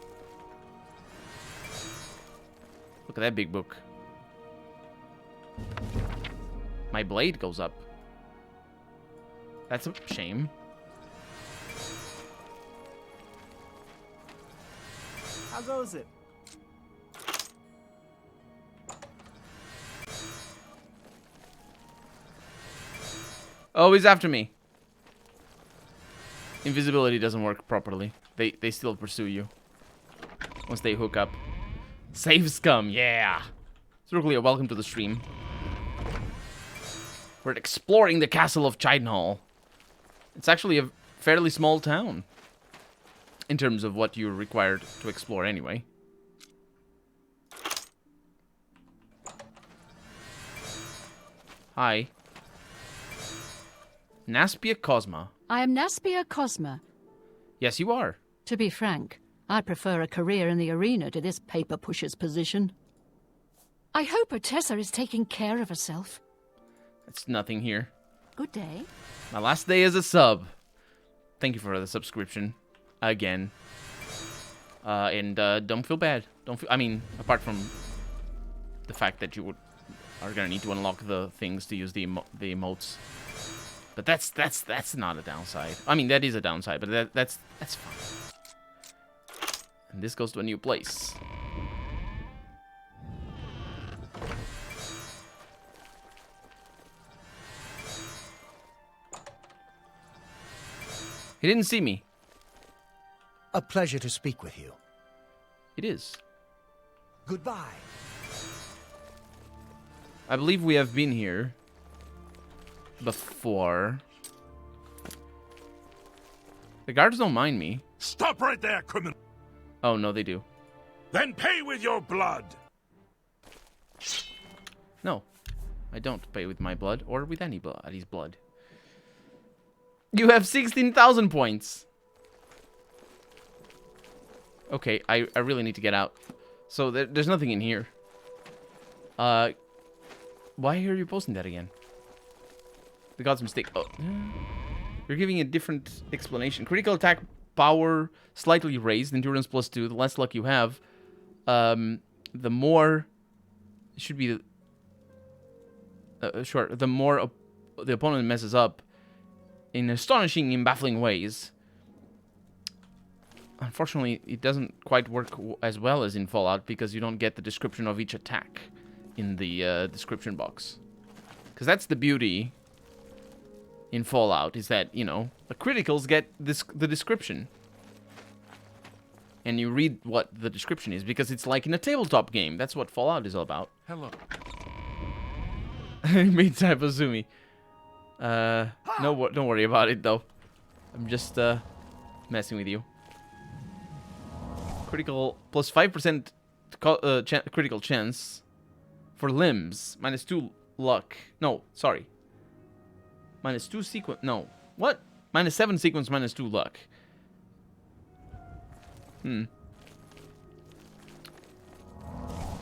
A: Look at that big book. My blade goes up. That's a shame.
C: How goes it?
A: Oh, he's after me. Invisibility doesn't work properly. They still pursue you. Once they hook up. Save scum, yeah! Circlia, welcome to the stream. We're exploring the castle of Chidenhall. It's actually a fairly small town. In terms of what you're required to explore anyway. Hi. Naspia Cosma.
F: I am Naspia Cosma.
A: Yes, you are.
F: To be frank, I prefer a career in the arena to this paper pusher's position. I hope Otessa is taking care of herself.
A: It's nothing here.
F: Good day.
A: My last day as a sub. Thank you for the subscription. Again. And don't feel bad. Don't feel... I mean, apart from the fact that you are gonna need to unlock the things to use the emotes. But that's not a downside. I mean, that is a downside, but that's fine. And this goes to a new place. He didn't see me.
L: A pleasure to speak with you.
A: It is.
L: Goodbye.
A: I believe we have been here before. The guards don't mind me.
D: Stop right there, criminal!
A: Oh, no, they do.
D: Then pay with your blood!
A: No, I don't pay with my blood or with anybody's blood. You have 16,000 points. Okay, I really need to get out. So there's nothing in here. Why are you posting that again? The god's mistake. Oh, you're giving a different explanation. Critical attack power slightly raised. Endurance +2. The less luck you have, the more... It should be... sure. The more the opponent messes up in astonishing and baffling ways, unfortunately, it doesn't quite work as well as in Fallout because you don't get the description of each attack in the description box. Because that's the beauty in Fallout, is that, you know, the criticals get the description. And you read what the description is, because it's like in a tabletop game. That's what Fallout is all about.
D: Hello.
A: Meet Type Azumi. No, don't worry about it, though. I'm just, messing with you. Critical, plus 5% critical chance for limbs. -2 luck. No, sorry. -2 sequence. No. What? -7 sequence, -2 luck.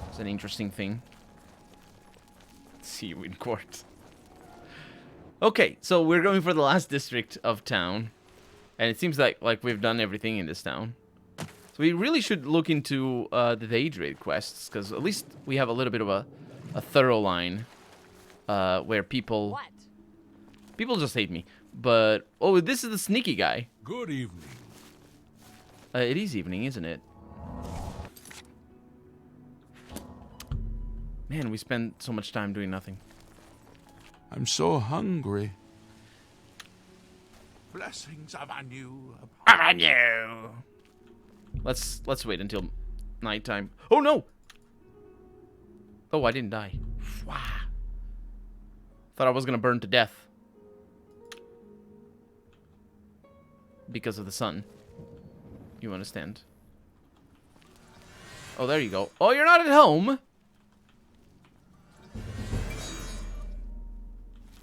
A: It's an interesting thing. See you in court. Okay, so we're going for the last district of town. And it seems like we've done everything in this town. So we really should look into the Age Raid quests, because at least we have a little bit of a thorough line where people...
H: What?
A: People just hate me. But, oh, this is the sneaky guy.
G: Good evening.
A: It is evening, isn't it? Man, we spend so much time doing nothing.
D: I'm so hungry. Blessings of Anu.
A: Let's wait until nighttime. Oh no! Oh, I didn't die. Thought I was gonna burn to death because of the sun. You understand? Oh, there you go. Oh, you're not at home.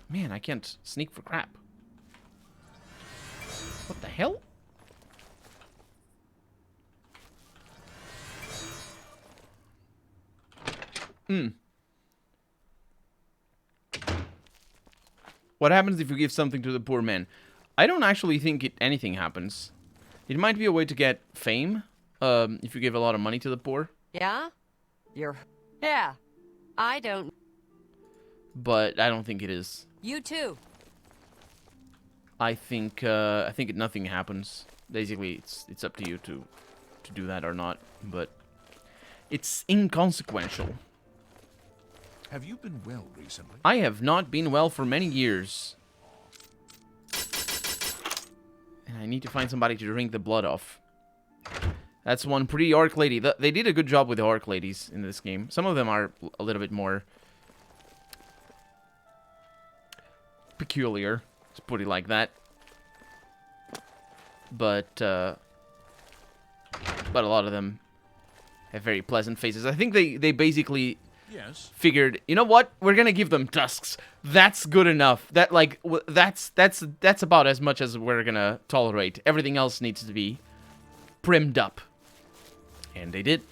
A: Man, I can't sneak for crap. What the hell? What happens if you give something to the poor man? I don't actually think anything happens. It might be a way to get fame, if you give a lot of money to the poor.
H: Yeah? Yeah. I don't...
A: But I don't think it is.
H: You too.
A: I think nothing happens. Basically, it's up to you to do that or not. But it's inconsequential.
D: Have you been well recently?
A: I have not been well for many years. And I need to find somebody to drink the blood off. That's one pretty orc lady. They did a good job with the orc ladies in this game. Some of them are a little bit more peculiar, to put it like that. But a lot of them have very pleasant faces. I think they basically figured, you know what? We're gonna give them tusks. That's good enough. That that's about as much as we're gonna tolerate. Everything else needs to be primmed up. And they did.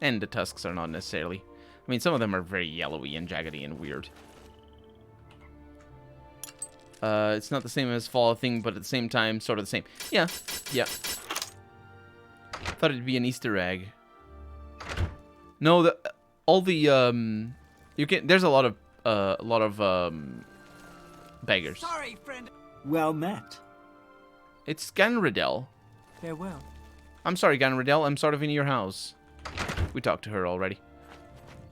A: And the tusks are not necessarily. I mean, some of them are very yellowy and jaggedy and weird. It's not the same as Fallout thing, but at the same time, sort of the same. Yeah. Thought it'd be an Easter egg. No, there's a lot of beggars.
C: Sorry, friend. Well met.
A: It's Ganradel.
C: Farewell.
A: I'm sorry, Ganradel. I'm sort of in your house. We talked to her already.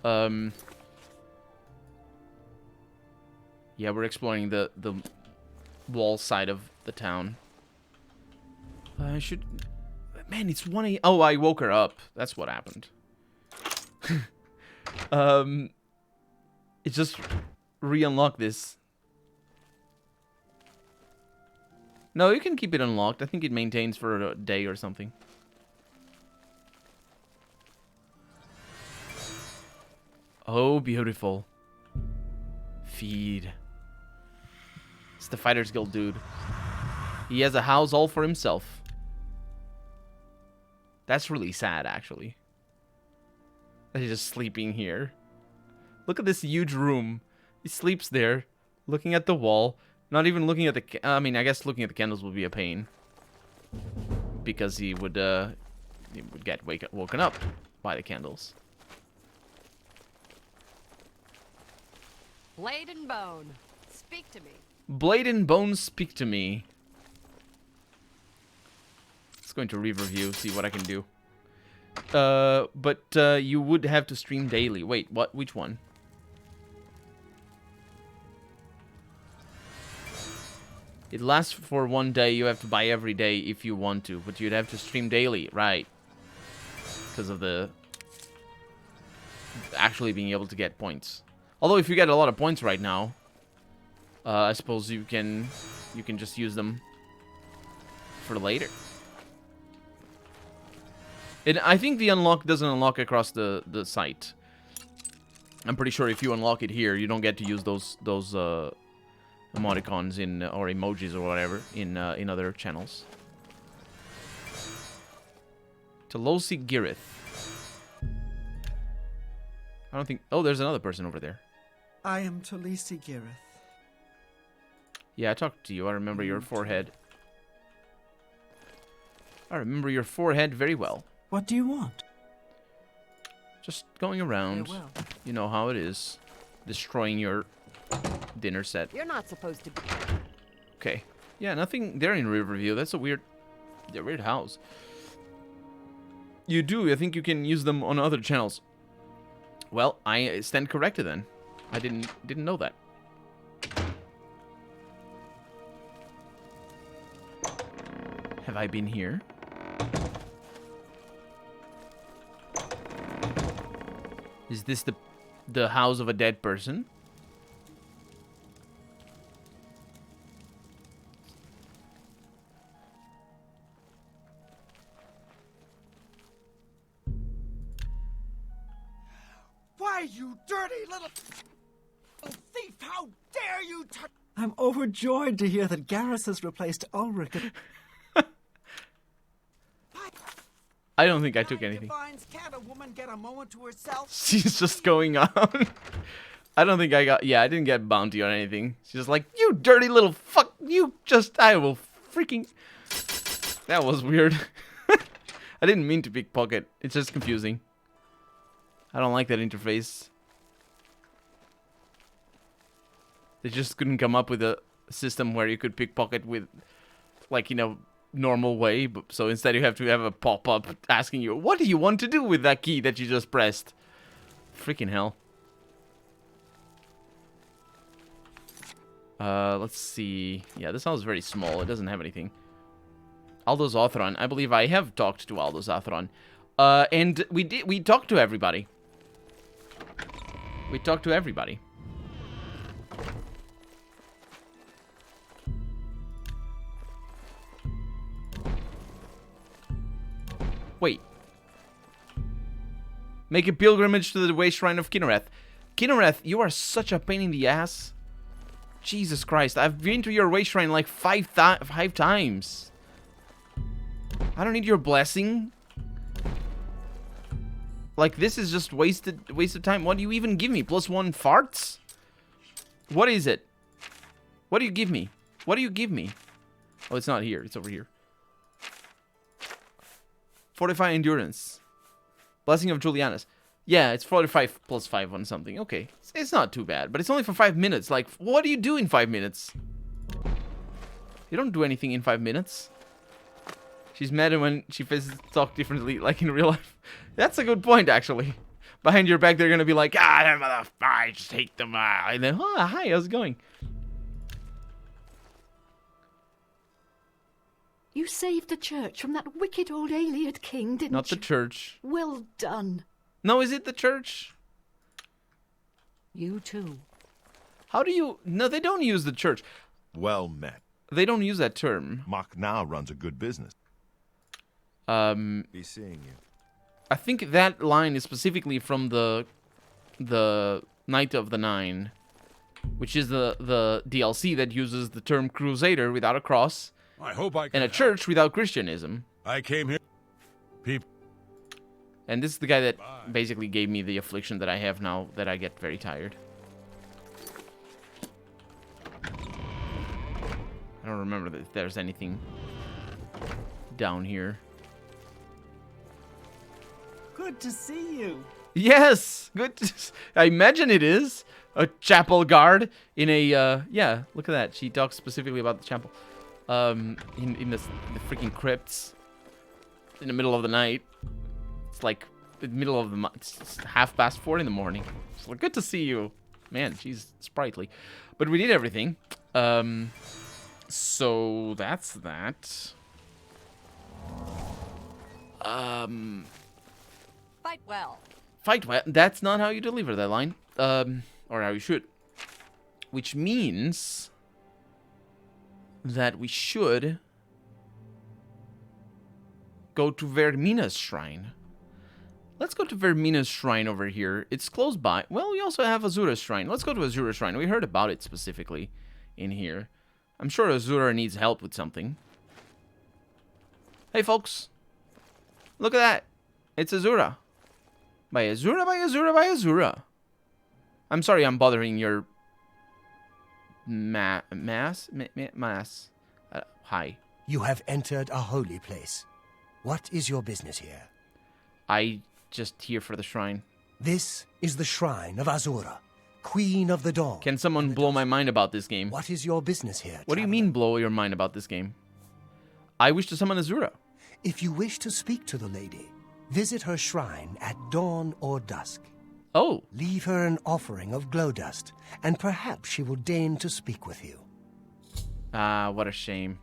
A: Yeah, we're exploring the wall side of the town. I should... Man, it's 1 a.m. Oh, I woke her up. That's what happened. It just re-unlocked this. No, you can keep it unlocked. I think it maintains for a day or something. Oh, beautiful. Feed. It's the Fighters Guild dude. He has a house all for himself. That's really sad, actually. That he's just sleeping here. Look at this huge room. He sleeps there, looking at the wall. Not even looking at the... I mean, I guess looking at the candles would be a pain. Because he would get woken up by the candles.
H: Blade and bone, speak to me.
A: Blade and bone, speak to me. go into Riverview, see what I can do. But you would have to stream daily. Wait, what? Which one? It lasts for 1 day. You have to buy every day if you want to, but you'd have to stream daily, right? Because of the actually being able to get points. Although if you get a lot of points right now, I suppose you can just use them for later. And I think the unlock doesn't unlock across the site. I'm pretty sure if you unlock it here, you don't get to use those emoticons in or emojis or whatever in other channels. Tolosi Girith. I don't think... Oh, there's another person over there.
C: I am Tolisi Girith.
A: Yeah, I talked to you. I remember your forehead. I remember your forehead very well.
C: What do you want?
A: Just going around.
C: Very well.
A: You know how it is. Destroying your dinner set.
H: You're not supposed to be.
A: Okay. Yeah, nothing there in Riverview. That's a weird house. You do. I think you can use them on other channels. Well, I stand corrected then. I didn't know that. Have I been here? Is this the house of a dead person?
C: Why, you dirty little thief! How dare you touch... I'm overjoyed to hear that Garrus has replaced Ulrich.
A: I don't think I took anything.
C: Can't a woman get a moment to herself?
A: She's just going on. I don't think I got... Yeah, I didn't get bounty on anything. She's just like, you dirty little fuck. You just... I will freaking... That was weird. I didn't mean to pickpocket. It's just confusing. I don't like that interface. They just couldn't come up with a system where you could pickpocket with... Like, you know... normal way, but so instead you have to have a pop-up asking you, what do you want to do with that key that you just pressed? Freaking hell. Let's see. Yeah, this house is very small. It doesn't have anything. Aldous Atheron. I believe I have talked to Aldous Atheron. And we talked to everybody. We talked to everybody. Wait. Make a pilgrimage to the Way Shrine of Kinnereth. Kinnereth, you are such a pain in the ass. Jesus Christ, I've been to your Way Shrine like five times. I don't need your blessing. Like, this is just waste of time. What do you even give me? +1 farts? What is it? What do you give me? What do you give me? Oh, it's not here. It's over here. Fortify endurance. Blessing of Julianus. Yeah, it's 45 +5 on something. Okay. It's not too bad, but it's only for 5 minutes. Like, what do you do in 5 minutes? You don't do anything in 5 minutes. She's mad when she faces talk differently, like in real life. That's a good point, actually. Behind your back, they're gonna be like, I just hate them. And then, hi, how's it going?
F: You saved the church from that wicked old Ayleid king, didn't you?
A: Not the church.
F: Well done.
A: No, is it the church?
B: You too.
A: How do you... No, they don't use the church.
K: Well met.
A: They don't use that term.
K: Mock now runs a good business. Be seeing you.
A: I think that line is specifically from the Night of the Nine, which is the DLC that uses the term Crusader without a cross.
G: I hope I can
A: and a church without Christianism.
G: I came here. People.
A: And this is the guy that basically gave me the affliction that I have now, that I get very tired. I don't remember if there's anything down here.
C: Good to see you.
A: Yes! Good to I imagine it is. A chapel guard in a, yeah, look at that. She talks specifically about the chapel. In the freaking crypts. in the middle of the night. It's like the middle of the month. It's 4:30 in the morning. It's like, good to see you. Man, she's sprightly. But we did everything. So that's that.
H: Fight well.
A: Fight well. That's not how you deliver that line. Or how you should. Which means that we should go to Vermina's shrine. Let's go to Vermina's shrine over here. It's close by. Well, we also have Azura's shrine. Let's go to Azura's shrine. We heard about it specifically in here. I'm sure Azura needs help with something. Hey, folks. Look at that. It's Azura. By Azura, by Azura, by Azura. I'm sorry I'm bothering your mass. Hi.
L: You have entered a holy place. What is your business here?
A: I just here for the shrine.
L: This is the shrine of Azura, Queen of the Dawn.
A: Can someone blow my mind about this game?
L: What is your business here,
A: What do you mean blow your mind about this game? I wish to summon Azura.
L: If you wish to speak to the lady, visit her shrine at dawn or dusk.
A: Oh.
L: Leave her an offering of glow dust, and perhaps she will deign to speak with you.
A: Ah, what a shame.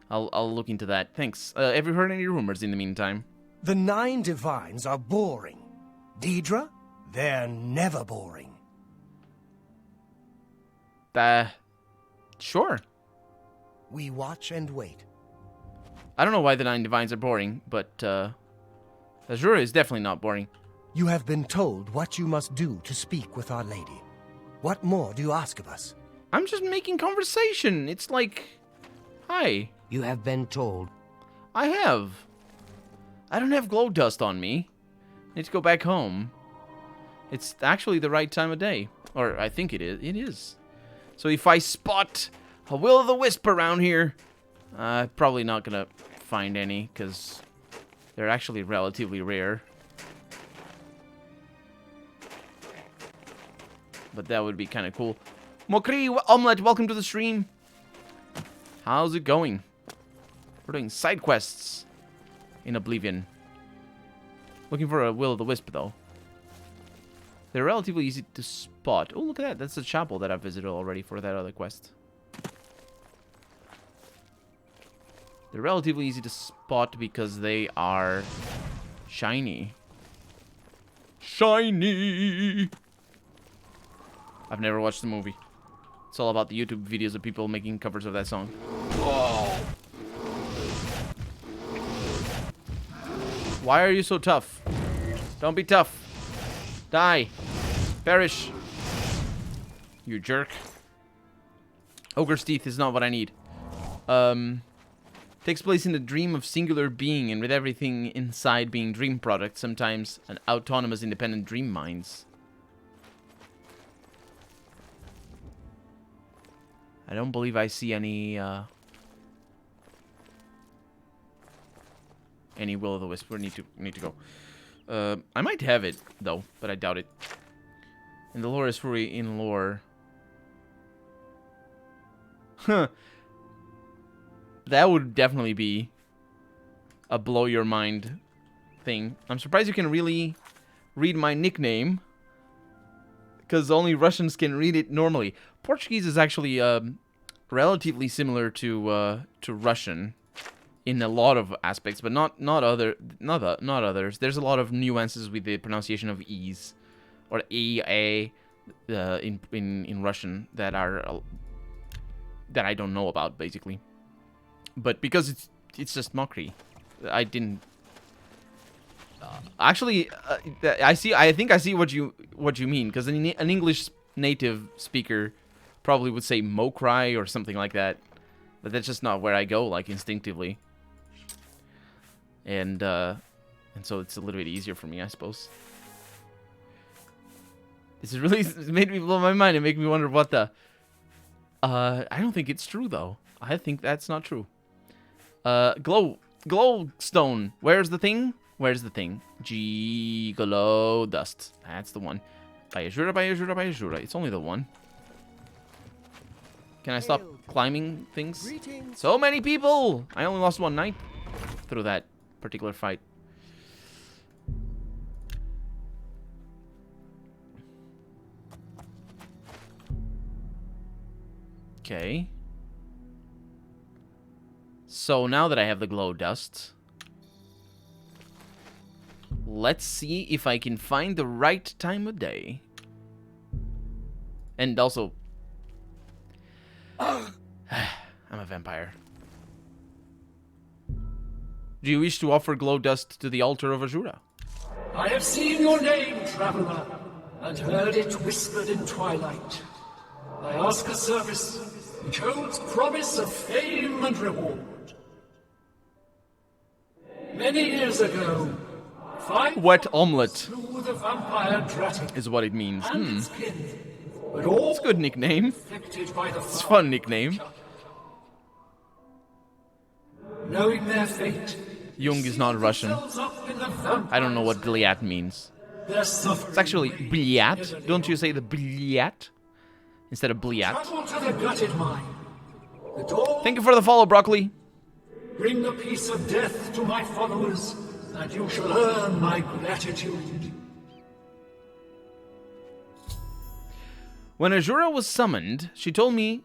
A: I'll look into that. Thanks. Have you heard any rumors in the meantime?
L: The 9 divines are boring. Deidre, they're never boring.
A: Sure.
L: We watch and wait.
A: I don't know why the 9 divines are boring, but Azura is definitely not boring.
L: You have been told what you must do to speak with Our Lady. What more do you ask of us?
A: I'm just making conversation. It's like, hi.
B: You have been told.
A: I have. I don't have glow dust on me. I need to go back home. It's actually the right time of day. Or I think it is. It is. So if I spot a will-o'-the-wisp around here, probably not going to find any, because they're actually relatively rare. But that would be kind of cool. Mokri Omelette, welcome to the stream. How's it going? We're doing side quests in Oblivion. Looking for a will-o'-the-wisp, though. They're relatively easy to spot. Oh, look at that. That's the chapel that I visited already for that other quest. They're relatively easy to spot because they are shiny. Shiny! I've never watched the movie. It's all about the YouTube videos of people making covers of that song. Oh. Why are you so tough? Don't be tough. Die. Perish. You jerk. Ogre's teeth is not what I need. Takes place in the dream of singular being, and with everything inside being dream products, sometimes an autonomous independent dream minds. I don't believe I see any will-o'-the-wisp. We need to go. I might have it though, but I doubt it. And the lore is free in lore. Huh. That would definitely be a blow your mind thing. I'm surprised you can really read my nickname, because only Russians can read it normally. Portuguese is actually relatively similar to Russian in a lot of aspects, but not others. There's a lot of nuances with the pronunciation of e's or a in Russian that I don't know about, basically. But because it's just mockery, I didn't. Actually, I think I see what you mean, because an English native speaker probably would say "mocry" or something like that, but that's just not where I go, like, instinctively. And so it's a little bit easier for me, I suppose. This is really it made me blow my mind and make me wonder what the. I don't think it's true though. I think that's not true. Glowstone. Where's the thing? Where's the thing? Glow dust. That's the one. By Azura, by Azura, by Azura. It's only the one. Can I stop climbing things?
L: Greetings.
A: So many people! I only lost one knight through that particular fight. Okay. So now that I have the glow dust, let's see if I can find the right time of day. And also, I'm a vampire. Do you wish to offer glow dust to the altar of Azura?
M: I have seen your name, traveler, and heard it whispered in twilight. I ask a service which holds promise of fame and reward. Many years ago,
A: wet omelet
M: slew the vampire Dratic
A: is what it means.
M: and its kin, but all
A: It's a good nickname.
M: affected by the
A: It's a fun nickname.
M: knowing their fate.
A: Jung is not Russian. I don't know what Bliat means.
M: Their suffering.
A: It's actually Bliat. Don't you say the Bliat instead of Bliat?
M: Travel to the gutted mine. The door
A: Thank you for the follow, Broccoli.
M: bring the peace of death to my followers, and you shall earn my gratitude.
A: When Azura was summoned, she told me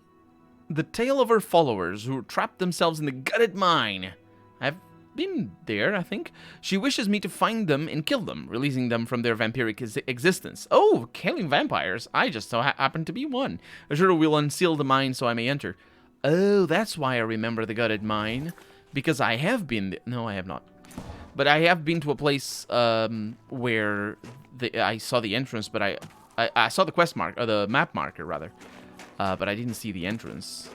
A: the tale of her followers who trapped themselves in the gutted mine. I've been there, I think. She wishes me to find them and kill them, releasing them from their vampiric existence. Oh, killing vampires. I just so happen to be one. Azura will unseal the mine so I may enter. Oh, that's why I remember the gutted mine. Because I have been... No, I have not. But I have been to a place where I saw the entrance, but I saw the quest mark, or the map marker, rather. But I didn't see the entrance.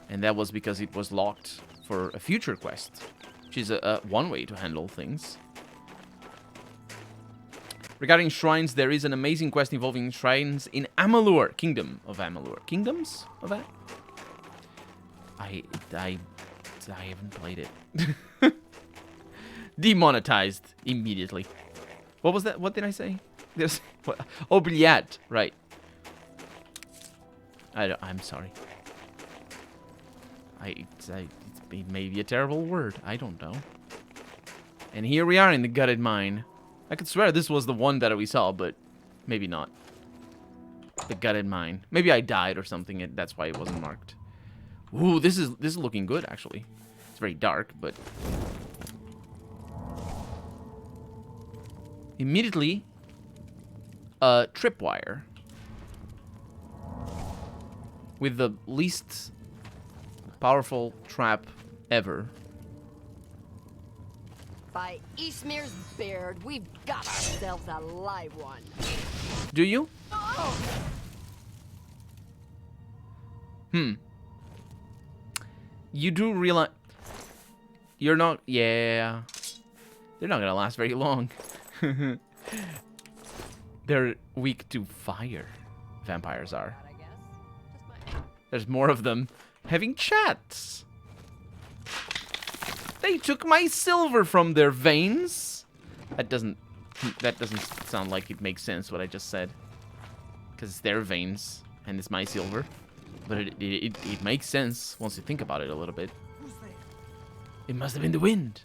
A: And that was because it was locked for a future quest. Which is one way to handle things. Regarding shrines, there is an amazing quest involving shrines in Amalur, Kingdom of Amalur. Kingdoms of that? I haven't played it. Demonetized immediately. What was that? What did I say? There's Oblivion, right? I'm sorry. It may be a terrible word. I don't know. And here we are in the gutted mine. I could swear this was the one that we saw, but maybe not. The gutted mine. Maybe I died or something, and that's why it wasn't marked. Ooh, this is looking good, actually. It's very dark, but... Immediately, tripwire. With the least powerful trap ever.
H: By Eastmere's beard, we've got ourselves a live one.
A: Do you? You do realize... You're not... Yeah. They're not gonna last very long. They're weak to fire. Vampires are. There's more of them having chats. They took my silver from their veins. That doesn't sound like it makes sense what I just said. Because it's their veins and it's my silver. But it makes sense once you think about it a little bit. It must have been the wind.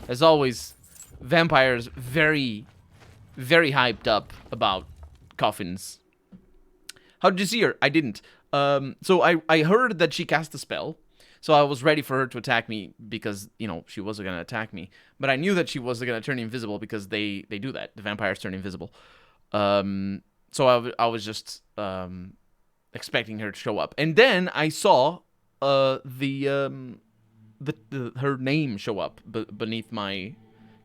A: As always, vampires very, very hyped up about coffins. How did you see her? I didn't. So I heard that she cast a spell. So I was ready for her to attack me because, you know, she was going to attack me. But I knew that she was going to turn invisible because they do that. The vampires turn invisible. So I was just expecting her to show up. And then I saw her name show up beneath my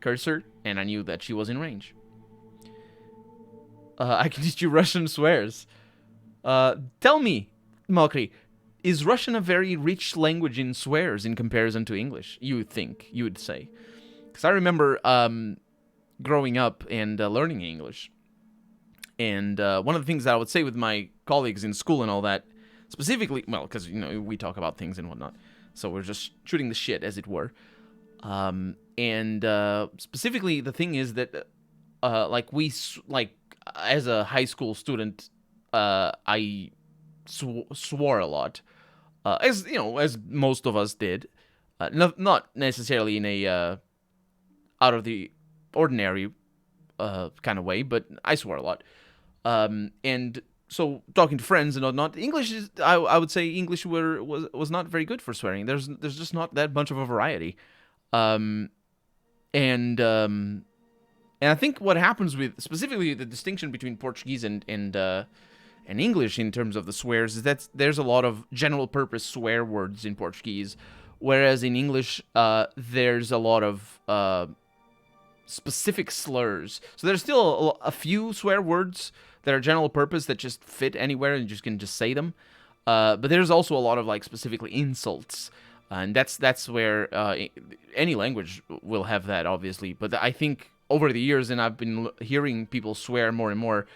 A: cursor. And I knew that she was in range. I can teach you Russian swears. Tell me, Malkri, is Russian a very rich language in swears in comparison to English? You would say. Because I remember growing up and learning English. And one of the things that I would say with my colleagues in school and all that, specifically, well, because, you know, we talk about things and whatnot. So we're just shooting the shit, as it were. And specifically, the thing is that, as a high school student, I swore a lot. as you know, as most of us did. Not necessarily in a out of the ordinary kind of way, but I swear a lot. And so talking to friends and whatnot, English is I would say English was not very good for swearing. There's just not that much of a variety. And I think what happens with specifically the distinction between Portuguese and English in terms of the swears is that there's a lot of general purpose swear words in Portuguese, whereas in English there's a lot of specific slurs. So there's still a few swear words that are general purpose that just fit anywhere and you just can just say them. But there's also a lot of like specifically insults. And that's where any language will have that, obviously. But I think over the years, and I've been hearing people swear more and more,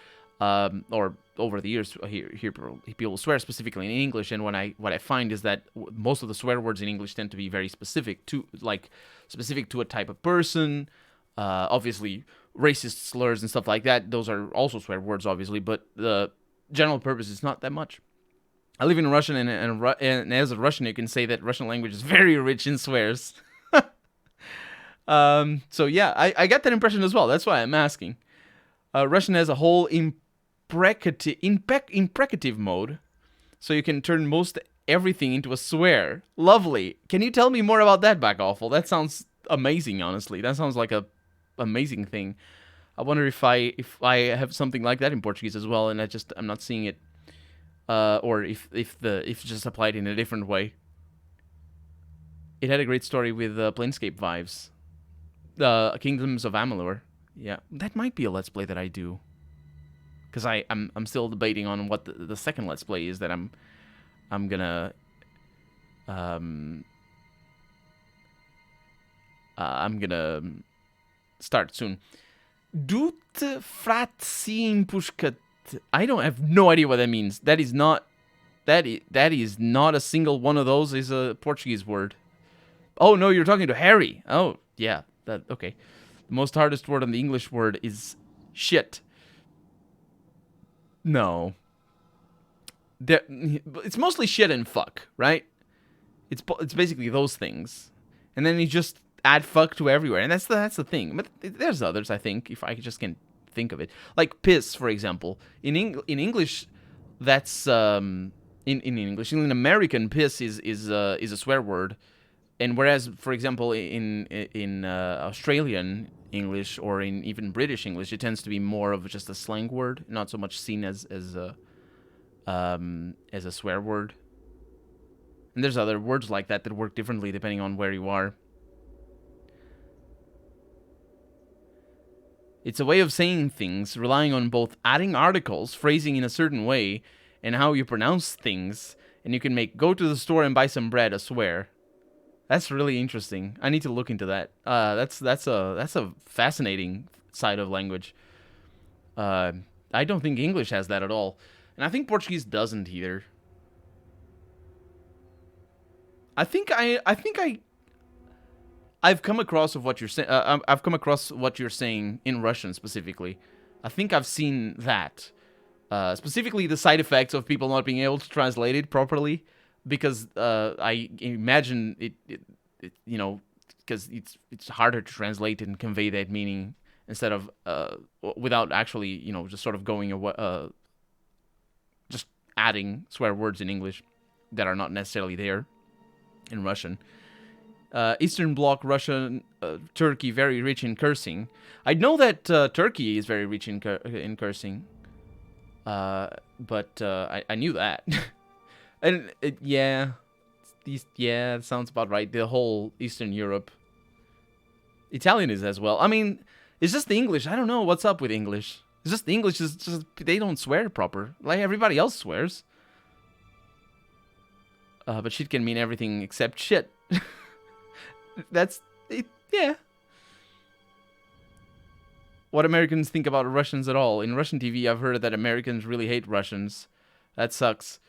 A: or over the years, hear people swear specifically in English. And what I find is that most of the swear words in English tend to be very specific to a type of person. Obviously, racist slurs and stuff like that. Those are also swear words, obviously. But the general purpose is not that much. I live in Russian, and as a Russian, you can say that Russian language is very rich in swears. So yeah, I got that impression as well. That's why I'm asking. Russian has a whole imprecative mode, so you can turn most everything into a swear. Lovely. Can you tell me more about that, Back Awful? That sounds amazing, honestly. That sounds like a amazing thing. I wonder if I have something like that in Portuguese as well, and I'm not seeing it. Or if it's just applied in a different way. It had a great story with Planescape vibes. Kingdoms of Amalur. Yeah, that might be a Let's Play that I do. Because I'm still debating on what the second Let's Play is that I'm gonna start soon. Dut fratsim pushkat. I have no idea what that means. That is not a single one of those is a Portuguese word. Oh no, you're talking to Harry. Oh yeah, okay. The most hardest word on the English word is shit. No. It's mostly shit and fuck, right? It's basically those things, and then you just add fuck to everywhere, and that's the thing. But there's others, I think, if I just can think of it, like piss, for example. In English, that's in English. In American, piss is a swear word, and whereas, for example, in Australian English or in even British English, it tends to be more of just a slang word, not so much seen as a swear word. And there's other words like that work differently depending on where you are. It's a way of saying things, relying on both adding articles, phrasing in a certain way, and how you pronounce things. And you can make "go to the store and buy some bread" a swear. That's really interesting. I need to look into that. That's a fascinating side of language. I don't think English has that at all, and I think Portuguese doesn't either. I've come across what you're saying. I've come across what you're saying in Russian specifically. I think I've seen that. Specifically, the side effects of people not being able to translate it properly, because I imagine it you know, because it's harder to translate and convey that meaning instead of without actually, you know, just sort of going away, just adding swear words in English that are not necessarily there in Russian. Eastern Bloc Russia, Turkey, very rich in cursing. I know that Turkey is very rich in cursing, but I knew that. And yeah, it sounds about right. The whole Eastern Europe. Italian is as well. I mean, it's just the English. I don't know what's up with English. It's just the English is just they don't swear proper. Like everybody else swears. But shit can mean everything except shit. That's it, yeah. What Americans think about Russians at all. In Russian TV, I've heard that Americans really hate Russians. That sucks.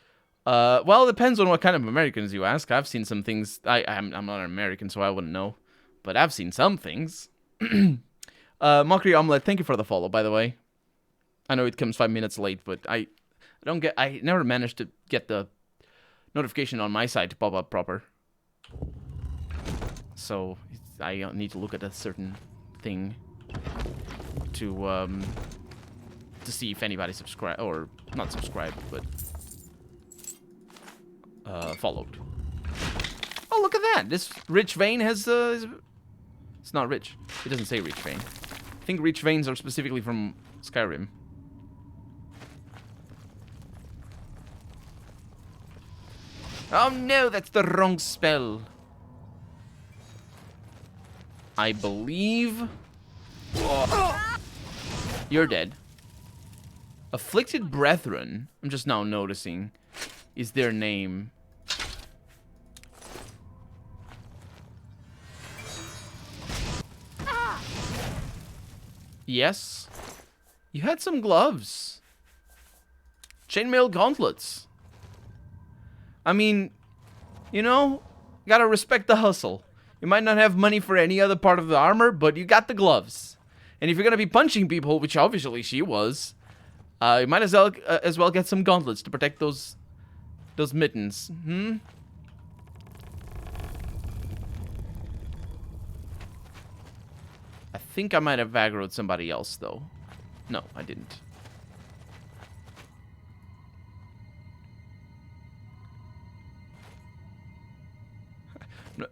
A: Well, it depends on what kind of Americans you ask. I've seen some things. I'm not an American, so I wouldn't know. But I've seen some things. Mockery Omelette, thank you for the follow, by the way. I know it comes 5 minutes late, but I never managed to get the notification on my side to pop up proper. So I need to look at a certain thing to see if anybody subscribed, or not subscribed, but followed. Oh, look at that! This rich vein has it's not rich. It doesn't say rich vein. I think rich veins are specifically from Skyrim. Oh no, that's the wrong spell. I believe... Oh. You're dead. Afflicted Brethren, I'm just now noticing, is their name. Yes. You had some gloves. Chainmail gauntlets. I mean, you know, gotta respect the hustle. You might not have money for any other part of the armor, but you got the gloves. And if you're gonna be punching people, which obviously she was, you might as well get some gauntlets to protect those mittens. I think I might have aggroed somebody else, though. No, I didn't.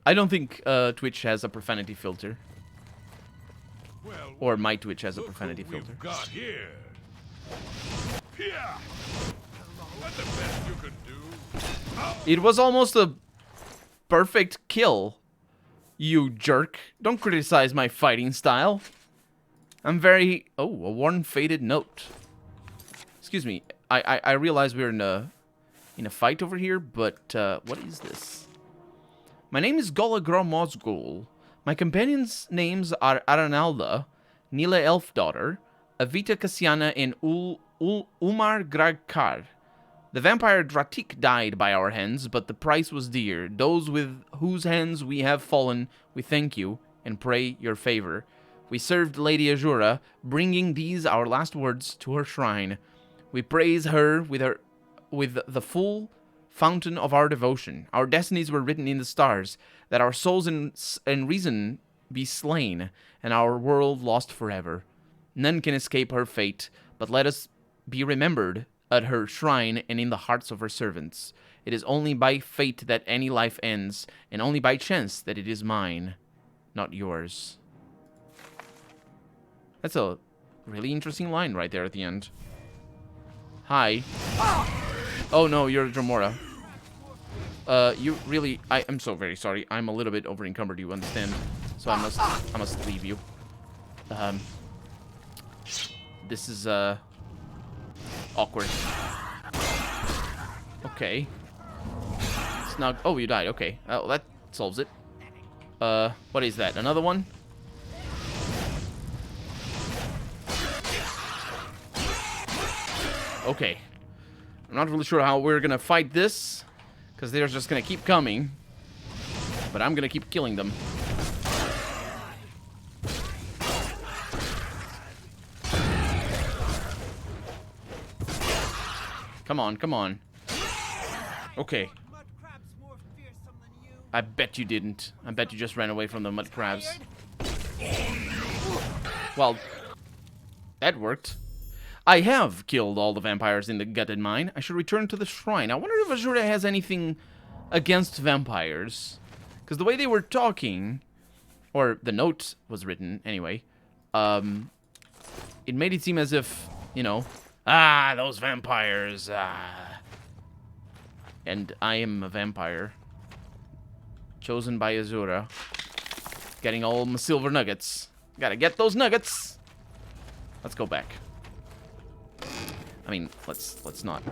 A: I don't think Twitch has a profanity filter. Or my Twitch has a profanity filter.
G: Got here. Yeah. What the best you could do?
A: It was almost a perfect kill, you jerk. Don't criticize my fighting style. I'm very... Oh, a worn, faded note. Excuse me. I realize we're in a fight over here, but what is this? My name is Golagra Mozgul. My companions' names are Aranalda, Nila Elfdaughter, Avita Cassiana, and Umar Gragkar. The vampire Dratik died by our hands, but the price was dear. Those with whose hands we have fallen, we thank you and pray your favor. We served Lady Azura, bringing these our last words to her shrine. We praise her with the full fountain of our devotion. Our destinies were written in the stars, that our souls and reason be slain, and our world lost forever. None can escape her fate, but let us be remembered at her shrine and in the hearts of her servants. It is only by fate that any life ends, and only by chance that it is mine, not yours. That's a really interesting line right there at the end. Hi. Oh no, you're Dromora. You really... I'm so very sorry. I'm a little bit over-encumbered, you understand? So I must leave you. This is, awkward. Okay. Snug. Oh, you died. Okay. Well, that solves it. What is that? Another one? Okay. I'm not really sure how we're gonna fight this, because they're just gonna keep coming. But I'm gonna keep killing them. Come on, come on. Okay. I bet you didn't. I bet you just ran away from the mud crabs. Well, that worked. I have killed all the vampires in the gutted mine. I should return to the shrine. I wonder if Azura has anything against vampires. Because the way they were talking, or the note was written anyway, it made it seem as if, you know, those vampires, And I am a vampire. Chosen by Azura. Getting all my silver nuggets. Gotta get those nuggets. Let's go back. I mean, let's not.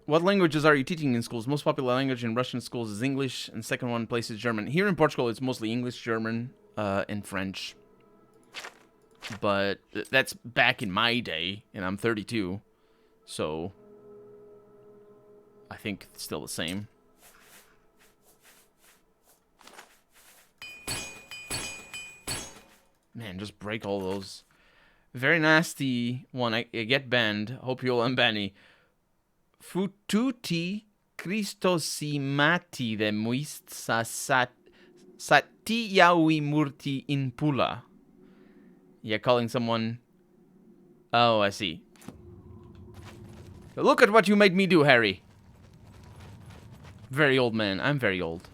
A: What languages are you teaching in schools? Most popular language in Russian schools is English, and second one place is German. Here in Portugal, it's mostly English, German, and French. But that's back in my day, and I'm 32, so I think it's still the same. Man, just break all those. Very nasty one. I get banned. Hope you'll unban me. Fututi Christosimati de muist sati yawi murti in pula. Yeah, calling someone. Oh, I see. Look at what you made me do, Harry. Very old man. I'm very old.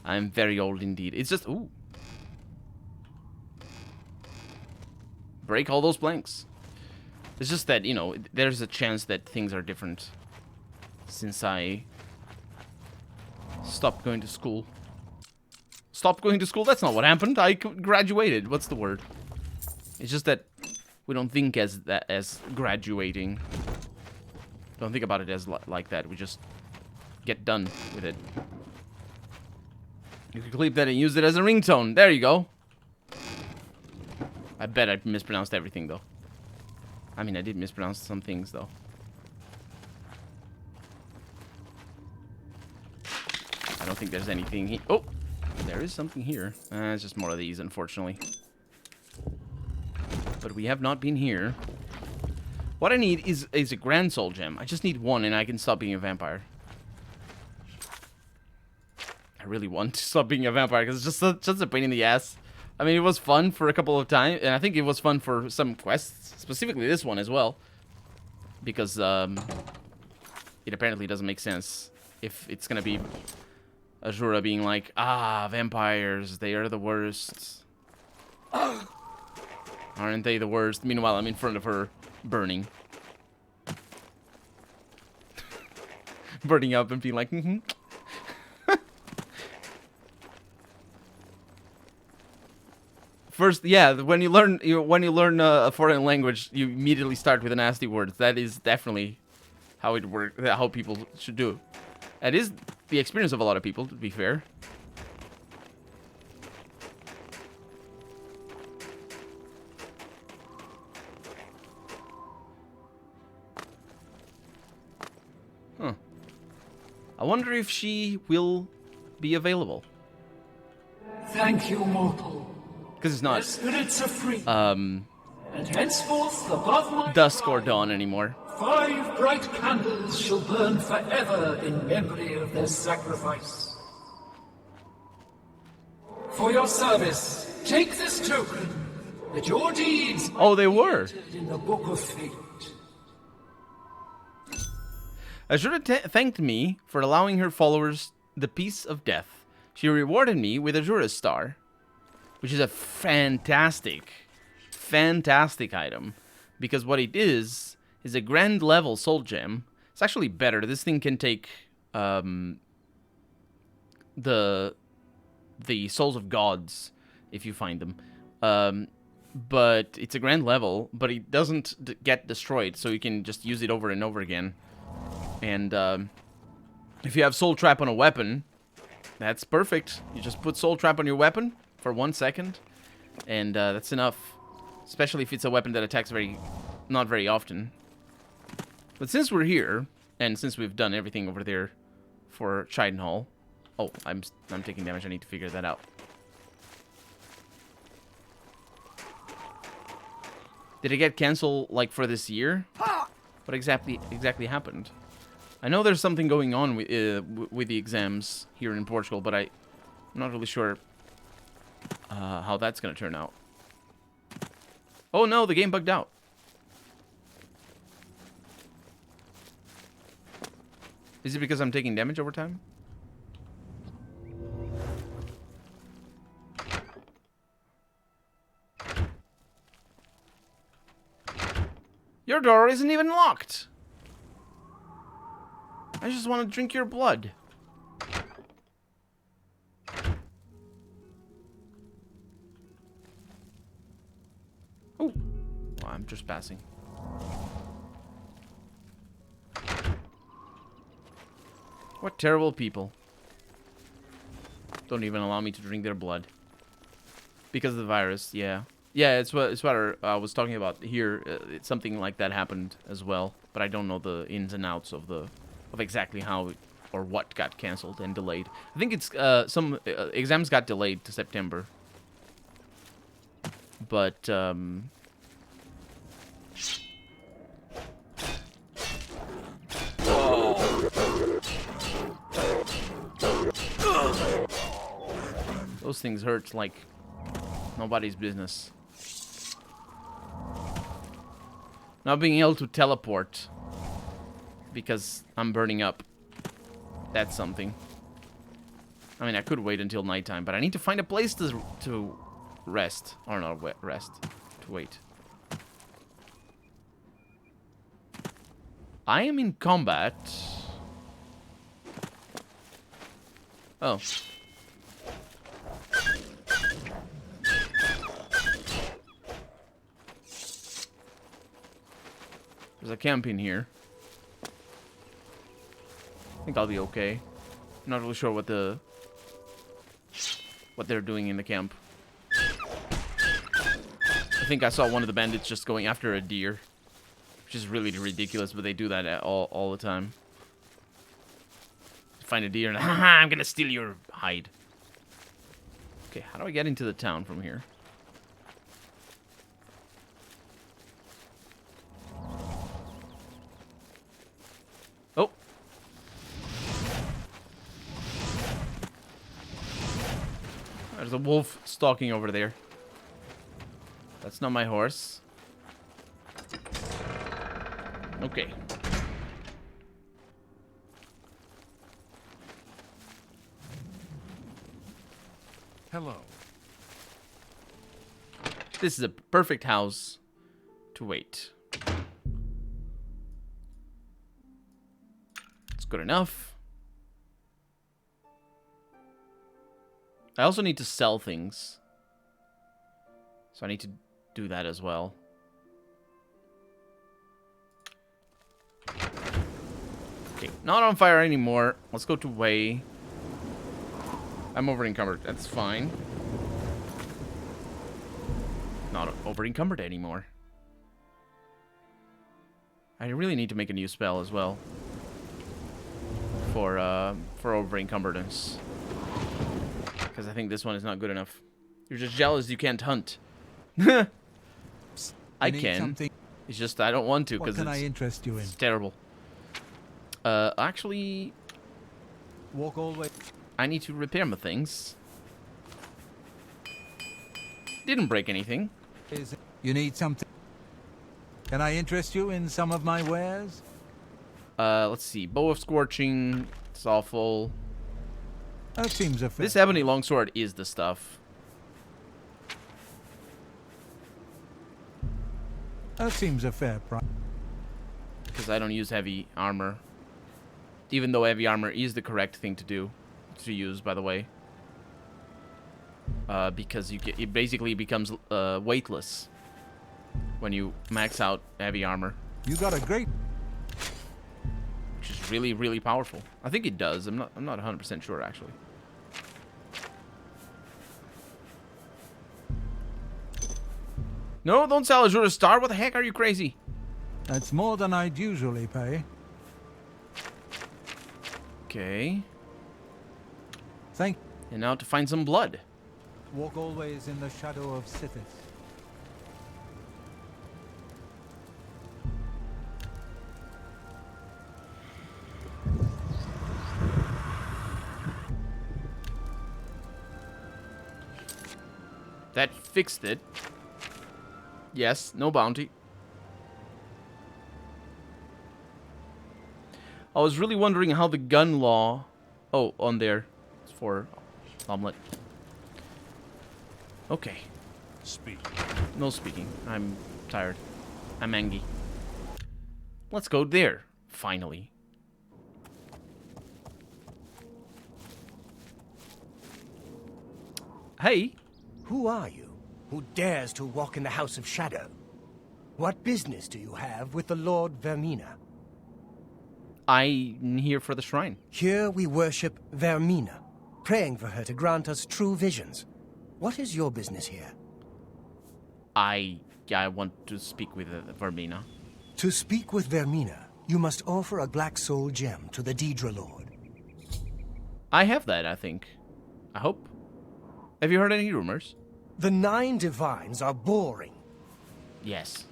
A: I'm very old indeed. It's just... Ooh. Break all those blanks. It's just that, you know, there's a chance that things are different since I stopped going to school. Stopped going to school? That's not what happened. I graduated. What's the word? It's just that we don't think as graduating. Don't think about it as like that. We just get done with it. You could clip that and use it as a ringtone. There you go. I bet I mispronounced everything, though. I mean, I did mispronounce some things, though. I don't think there's anything here. Oh! There is something here. It's just more of these, unfortunately. But we have not been here. What I need is a Grand Soul Gem. I just need one, and I can stop being a vampire. I really want to stop being a vampire, because it's just a pain in the ass. I mean, it was fun for a couple of times, and I think it was fun for some quests. Specifically this one as well. Because, it apparently doesn't make sense if it's gonna be Azura being like, ah, vampires, they are the worst. Aren't they the worst? Meanwhile, I'm in front of her, burning. Burning up and being like, mm-hmm. First, yeah, when you learn a foreign language, you immediately start with a nasty word. That is definitely how it works, how people should do. That is the experience of a lot of people, to be fair. Huh. I wonder if she will be available.
M: Thank you, mortal.
A: Because it's not
M: Their spirits are free. And henceforth above my
A: dusk or dawn anymore.
M: 5 bright candles shall burn forever in memory of their sacrifice. For your service, take this token that your deeds
A: oh, they were
M: in the book of fate.
A: Azura thanked me for allowing her followers the peace of death. She rewarded me with Azura's star, which is a fantastic item, because what it is a grand level soul gem. It's actually better. This thing can take the souls of gods if you find them, but it's a grand level, but it doesn't get destroyed, so you can just use it over and over again. And if you have soul trap on a weapon, that's perfect. You just put soul trap on your weapon for 1 second, and that's enough, especially if it's a weapon that attacks not very often. But since we're here, and since we've done everything over there for Chidenhall... Oh, I'm taking damage. I need to figure that out. Did it get canceled, like, for this year? What exactly happened? I know there's something going on with the exams here in Portugal, but I'm not really sure how that's going to turn out. Oh no, the game bugged out. Is it because I'm taking damage over time? Your door isn't even locked. I just want to drink your blood. Oh, well, I'm just passing. What terrible people. Don't even allow me to drink their blood. Because of the virus, yeah. Yeah, it's what I was talking about here. It's something like that happened as well, but I don't know the ins and outs of exactly how or what got cancelled and delayed. I think it's some exams got delayed to September. But those things hurt like nobody's business. Not being able to teleport because I'm burning up. That's something. I mean, I could wait until nighttime, but I need to find a place to rest. Or not rest. To wait. I am in combat. Oh. There's a camp in here. I think I'll be okay. I'm not really sure what they're doing in the camp. I think I saw one of the bandits just going after a deer, which is really ridiculous, but they do that all the time. Find a deer and haha, I'm gonna steal your hide. Okay, how do I get into the town from here? Oh. There's a wolf stalking over there. That's not my horse. Okay.
D: Hello.
A: This is a perfect house to wait. It's good enough. I also need to sell things. So I need to do that as well. Okay, not on fire anymore. Let's go to Way. I'm over encumbered. That's fine. Not over encumbered anymore. I really need to make a new spell as well. For over encumberness. Because I think this one is not good enough. You're just jealous you can't hunt. I can. Something. It's just I don't want to because it's terrible. Actually,
J: walk all the way.
A: I need to repair my things. Didn't break anything.
J: You need something? Can I interest you in some of my wares?
A: Let's see. Bow of Scorching. It's all full.
J: That seems a fair.
A: This ebony longsword is the stuff.
J: That seems a fair price.
A: Because I don't use heavy armor. Even though heavy armor is the correct thing to use, by the way. Because it basically becomes weightless when you max out heavy armor.
J: You got a great...
A: Which is really, really powerful. I think it does. I'm not 100% sure, actually. No, don't sell Azure Star. What the heck? Are you crazy?
J: That's more than I'd usually pay.
A: Okay.
J: Thank.
A: And now to find some blood.
J: Walk always in the shadow of Sithis.
A: That fixed it. Yes, no bounty. I was really wondering how the gun law... Oh, on there. It's for omelet. Okay.
D: Speak.
A: No speaking. I'm tired. I'm angry. Let's go there, finally. Hey.
L: Who are you? Who dares to walk in the House of Shadow? What business do you have with the Lord Vermina?
A: I'm here for the shrine.
L: Here we worship Vermina, praying for her to grant us true visions. What is your business here?
A: I want to speak with Vermina.
L: To speak with Vermina, you must offer a black soul gem to the Daedra Lord.
A: I have that, I think. I hope. Have you heard any rumors?
L: The 9 divines are boring.
A: Yes.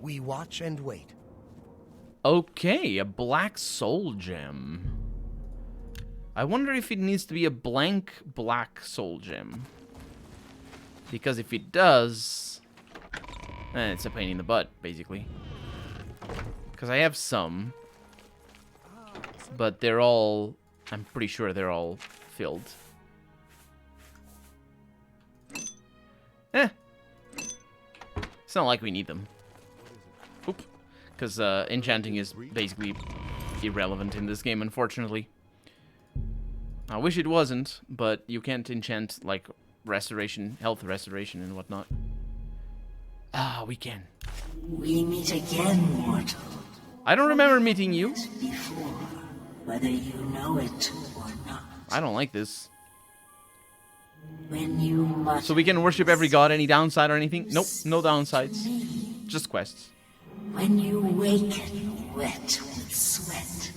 L: We watch and wait.
A: Okay, a black soul gem. I wonder if it needs to be a blank black soul gem. Because if it does... it's a pain in the butt, basically. Because I have some. But they're all... I'm pretty sure they're all filled. It's not like we need them. Oop. Because enchanting is basically irrelevant in this game, unfortunately. I wish it wasn't, but you can't enchant, like, restoration, health restoration and whatnot. Ah, we can.
N: We meet again, mortal.
A: I don't remember meeting you.
N: Before, whether you know it or not.
A: I don't like this.
N: When you must.
A: So we can worship every god, any downside or anything? Nope, no downsides. Just quests.
N: When you waken wet with sweat,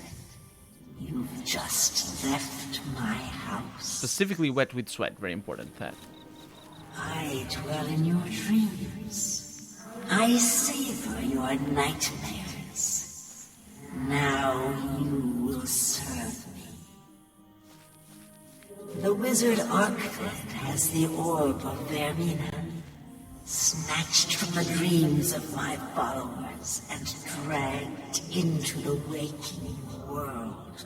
N: you've just left my house.
A: Specifically wet with sweat, very important that.
N: I dwell in your dreams. I savor your nightmares. Now you will serve me. The wizard Arkfed has the orb of Vermina, snatched from the dreams of my followers and dragged into the waking world.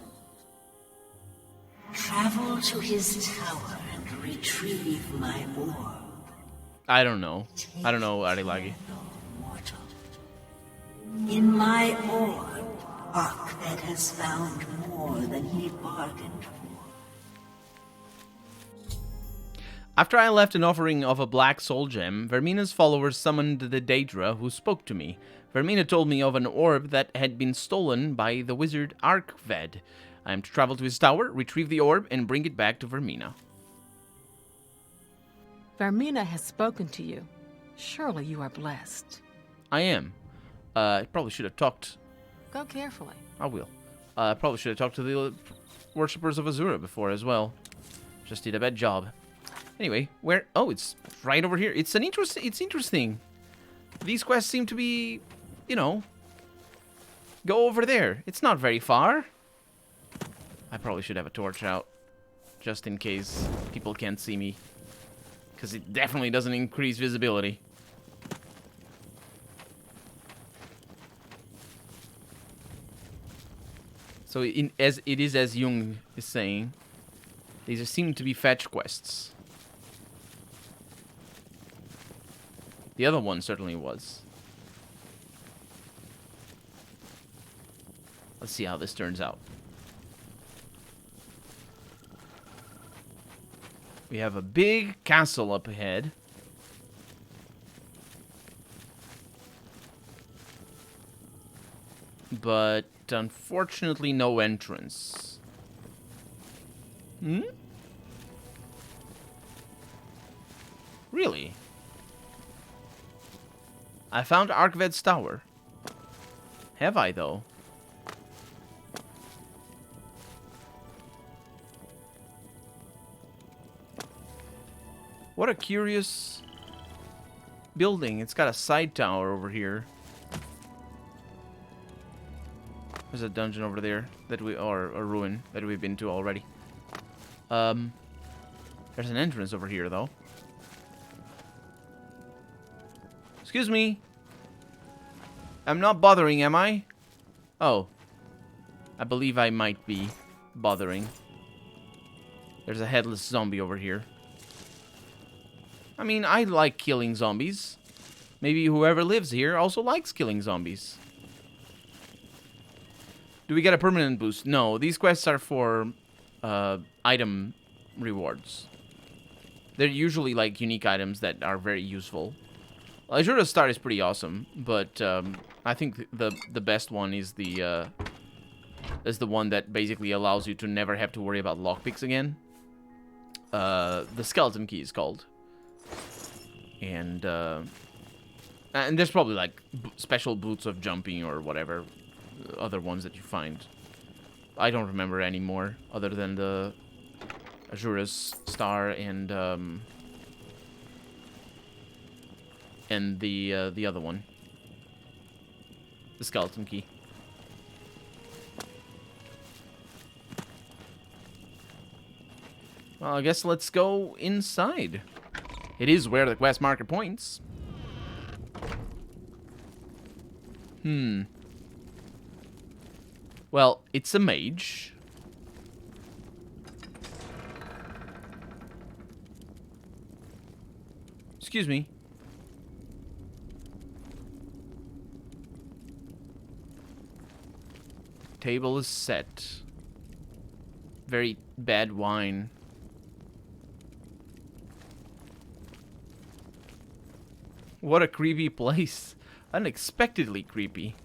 N: Travel to his tower and retrieve my orb.
A: I don't know, Arilagi.
N: In my orb, Arkfed has found more than he bargained for.
A: After I left an offering of a black soul gem, Vermina's followers summoned the Daedra who spoke to me. Vermina told me of an orb that had been stolen by the wizard Arkved. I am to travel to his tower, retrieve the orb, and bring it back to Vermina.
I: Vermina has spoken to you. Surely you are blessed.
A: I am. I probably should have talked...
I: Go carefully.
A: I will. I probably should have talked to the worshippers of Azura before as well. Just did a bad job. Anyway, where... Oh, it's right over here. It's interesting. These quests seem to be, you know... Go over there. It's not very far. I probably should have a torch out. Just in case people can't see me. Because it definitely doesn't increase visibility. So as Jung is saying, these seem to be fetch quests. The other one certainly was. Let's see how this turns out. We have a big castle up ahead. But unfortunately no entrance. Hmm? Really? I found Arkved's tower. Have I, though? What a curious building. It's got a side tower over here. There's a dungeon over there that or a ruin that we've been to already. There's an entrance over here, though. Excuse me. I'm not bothering, am I? Oh. I believe I might be bothering. There's a headless zombie over here. I mean, I like killing zombies. Maybe whoever lives here also likes killing zombies. Do we get a permanent boost? No, these quests are for item rewards. They're usually like unique items that are very useful. Azura's Star is pretty awesome, but I think the best one is the one that basically allows you to never have to worry about lockpicks again. The skeleton key is called. And there's probably like special boots of jumping or whatever other ones that you find. I don't remember anymore, other than the Azura's Star and the other one. The Skeleton Key. Well, I guess let's go inside. It is where the quest marker points. Well, it's a mage. Excuse me. Table is set. Very bad wine. What a creepy place. Unexpectedly creepy.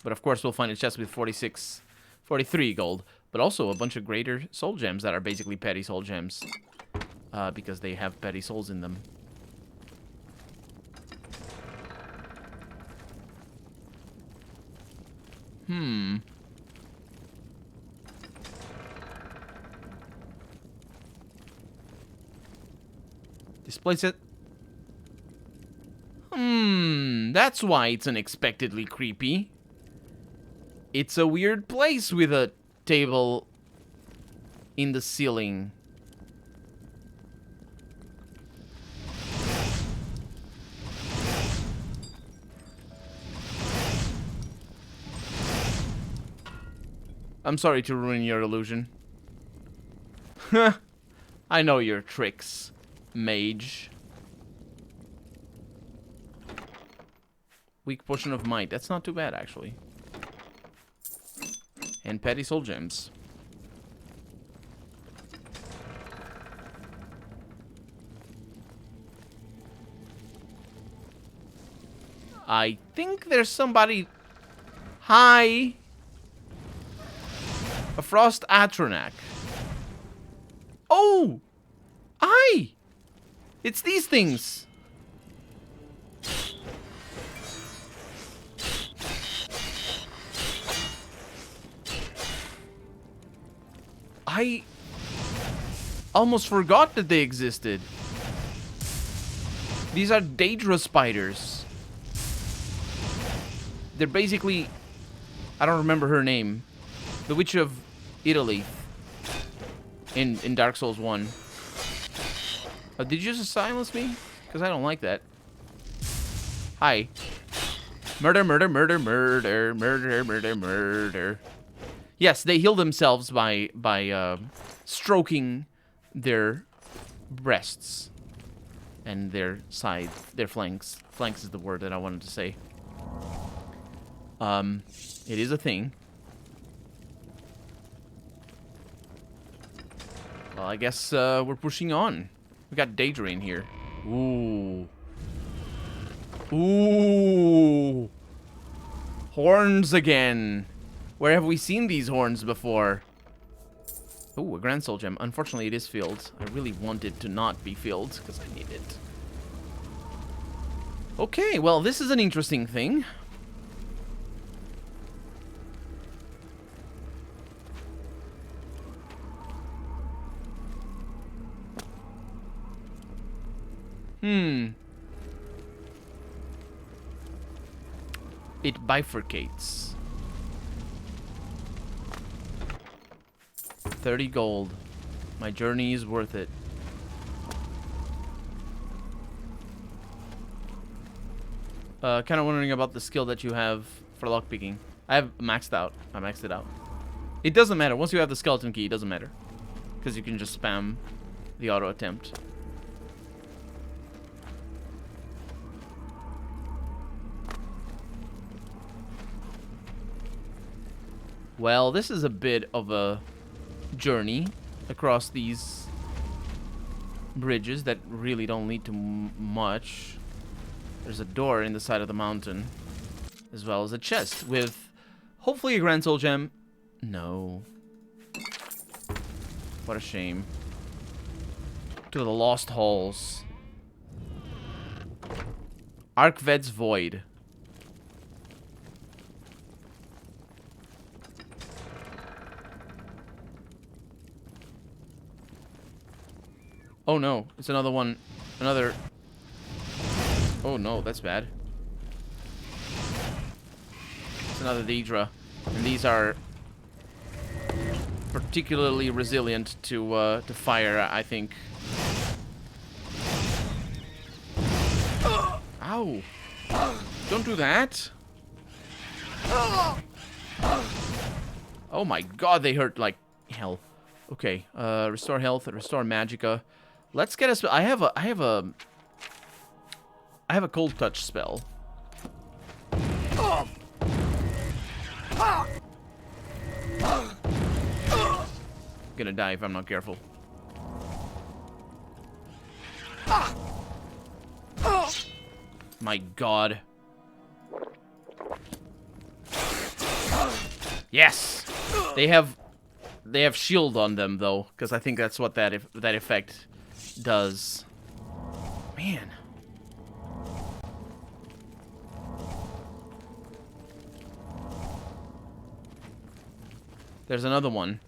A: But of course we'll find a chest with 43 gold. But also a bunch of greater soul gems that are basically petty soul gems. Because they have petty souls in them. This place it. That's why it's unexpectedly creepy. It's a weird place with a table in the ceiling. I'm sorry to ruin your illusion. I know your tricks, mage. Weak potion of might. That's not too bad, actually. And petty soul gems. I think there's somebody... Hi! A Frost Atronak. Oh! Hi! It's these things. I almost forgot that they existed. These are Daedra spiders. They're basically... I don't remember her name. The Witch of Italy. In Dark Souls 1. Did you just silence me? Because I don't like that. Hi. Murder, murder, murder, murder, murder, murder, murder. Yes, they heal themselves by stroking their breasts and their side, their flanks. Flanks is the word that I wanted to say. It is a thing. Well, I guess we're pushing on. We got Daedra in here. Ooh. Ooh. Horns again. Where have we seen these horns before? Ooh, a Grand Soul Gem. Unfortunately, it is filled. I really want it to not be filled, because I need it. Okay, well, this is an interesting thing. It bifurcates. 30 gold. My journey is worth it. Kind of wondering about the skill that you have for lockpicking. I have maxed out. I maxed it out. It doesn't matter. Once you have the skeleton key, it doesn't matter. Because you can just spam the auto attempt. Well, this is a bit of a journey across these bridges that really don't lead to much. There's a door in the side of the mountain, as well as a chest with hopefully a Grand Soul Gem. No. What a shame. To the Lost Halls. Arkved's Void. Oh no, it's another one. Another... Oh no, that's bad. It's another Deidre. And these are particularly resilient to fire, I think. Ow! Don't do that! Oh my god, they hurt like hell. Okay, restore health, restore magicka. Let's get a spell. I have a cold touch spell. Gonna die if I'm not careful. My god. Yes! They have shield on them though, because I think that's what that effect does. Man. There's another one.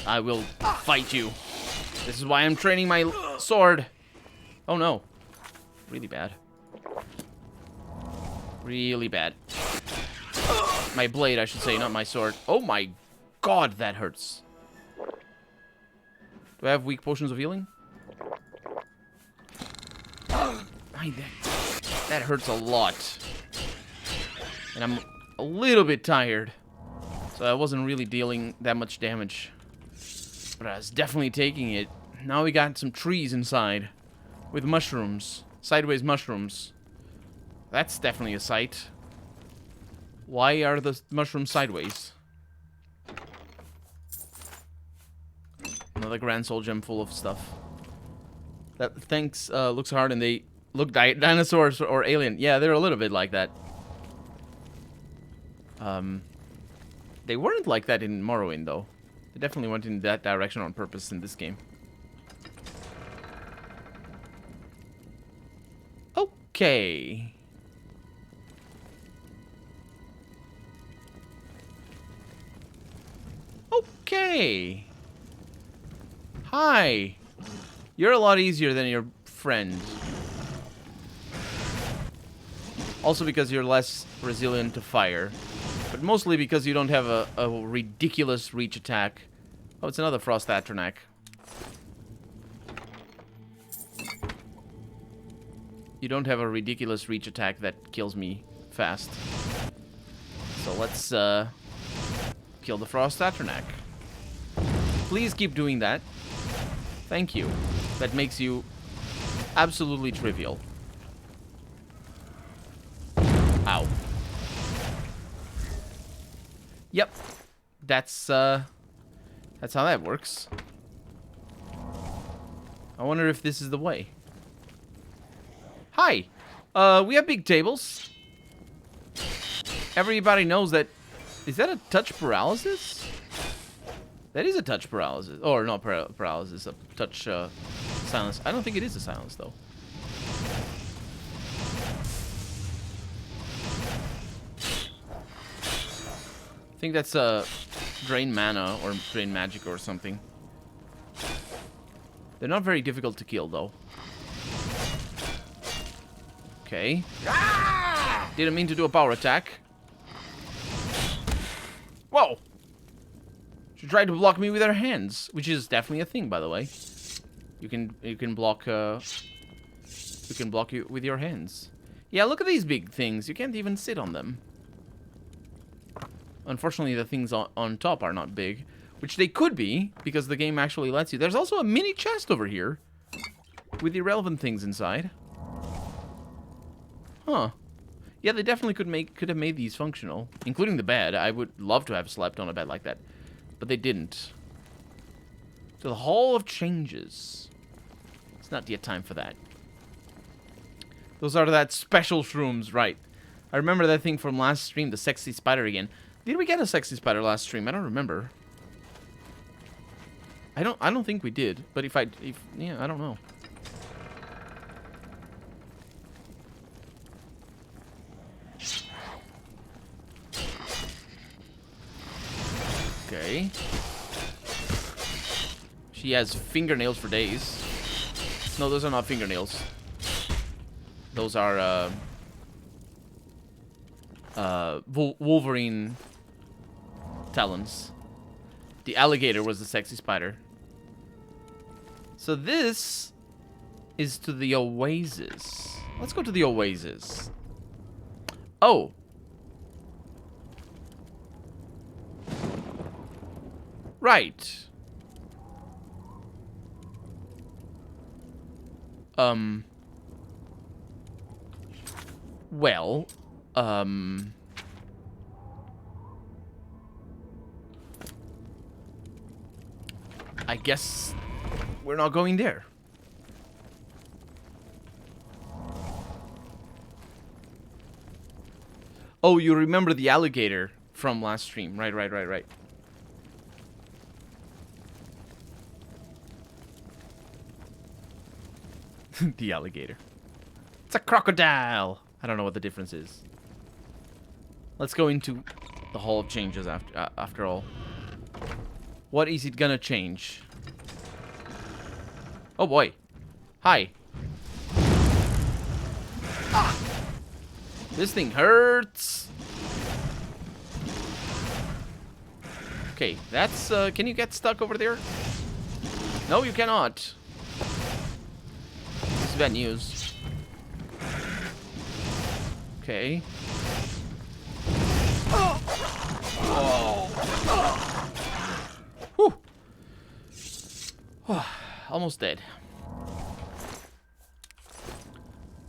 A: I will fight you. This is why I'm training my sword. Oh no. Really bad. Really bad. My blade, I should say, not my sword. Oh my god, that hurts. Do I have weak potions of healing? That hurts a lot. And I'm a little bit tired. So I wasn't really dealing that much damage. But I was definitely taking it. Now we got some trees inside. With mushrooms. Sideways mushrooms. That's definitely a sight. Why are the mushrooms sideways? Another Grand Soul Gem full of stuff. That thanks looks hard and they look dinosaurs or alien. Yeah, they're a little bit like that. They weren't like that in Morrowind though. They definitely went in that direction on purpose in this game. Okay. Okay. Hi. You're a lot easier than your friend. Also because you're less resilient to fire. But mostly because you don't have a ridiculous reach attack. Oh, it's another Frost Atronach. You don't have a ridiculous reach attack that kills me fast. So let's kill the Frost Atronach. Please keep doing that. Thank you. That makes you absolutely trivial. Ow. Yep. That's how that works. I wonder if this is the way. Hi. We have big tables. Everybody knows that. Is that a touch paralysis? That is a touch paralysis. Or not paralysis, a touch silence. I don't think it is a silence though. I think that's drain mana or drain magic or something. They're not very difficult to kill though. Okay. Didn't mean to do a power attack. Whoa! She tried to block me with her hands, which is definitely a thing, by the way. You can block you with your hands. Yeah, look at these big things. You can't even sit on them. Unfortunately, the things on top are not big, which they could be because the game actually lets you. There's also a mini chest over here with irrelevant things inside. Huh. Yeah, they definitely could have made these functional, including the bed. I would love to have slept on a bed like that, but they didn't. So the Hall of Changes. It's not yet time for that. Those are that special shrooms, right? I remember that thing from last stream, the sexy spider again. Did we get a sexy spider last stream? I don't remember. I don't think we did, but if yeah, I don't know. Okay. She has fingernails for days. No, those are not fingernails. Those are, Wolverine talons. The alligator was the sexy spider. So this is to the oasis. Let's go to the oasis. Oh. Right. Well, I guess we're not going there. Oh, you remember the alligator from last stream. Right. The alligator. It's a crocodile. I don't know what the difference is. Let's go into the Hall of Changes after all. What is it gonna change? Oh boy. Hi. Ah. This thing hurts. Okay, that's, can you get stuck over there? No, you cannot. This is bad news. Okay. Whew. Almost dead.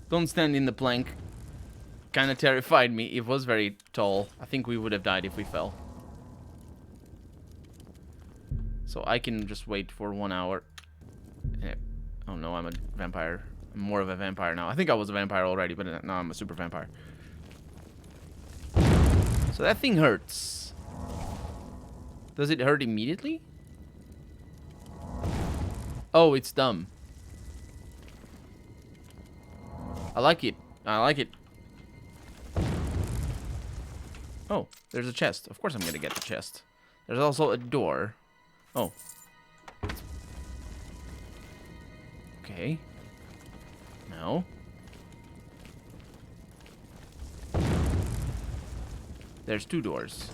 A: Don't stand in the plank. Kind of terrified me. It was very tall. I think we would have died if we fell. So I can just wait for 1 hour. Oh no, I'm a vampire. I'm more of a vampire now. I think I was a vampire already, but now I'm a super vampire. So that thing hurts. Does it hurt immediately? Oh, it's dumb. I like it. I like it. Oh, there's a chest. Of course I'm gonna get the chest. There's also a door. Oh. Okay. No. There's 2 doors.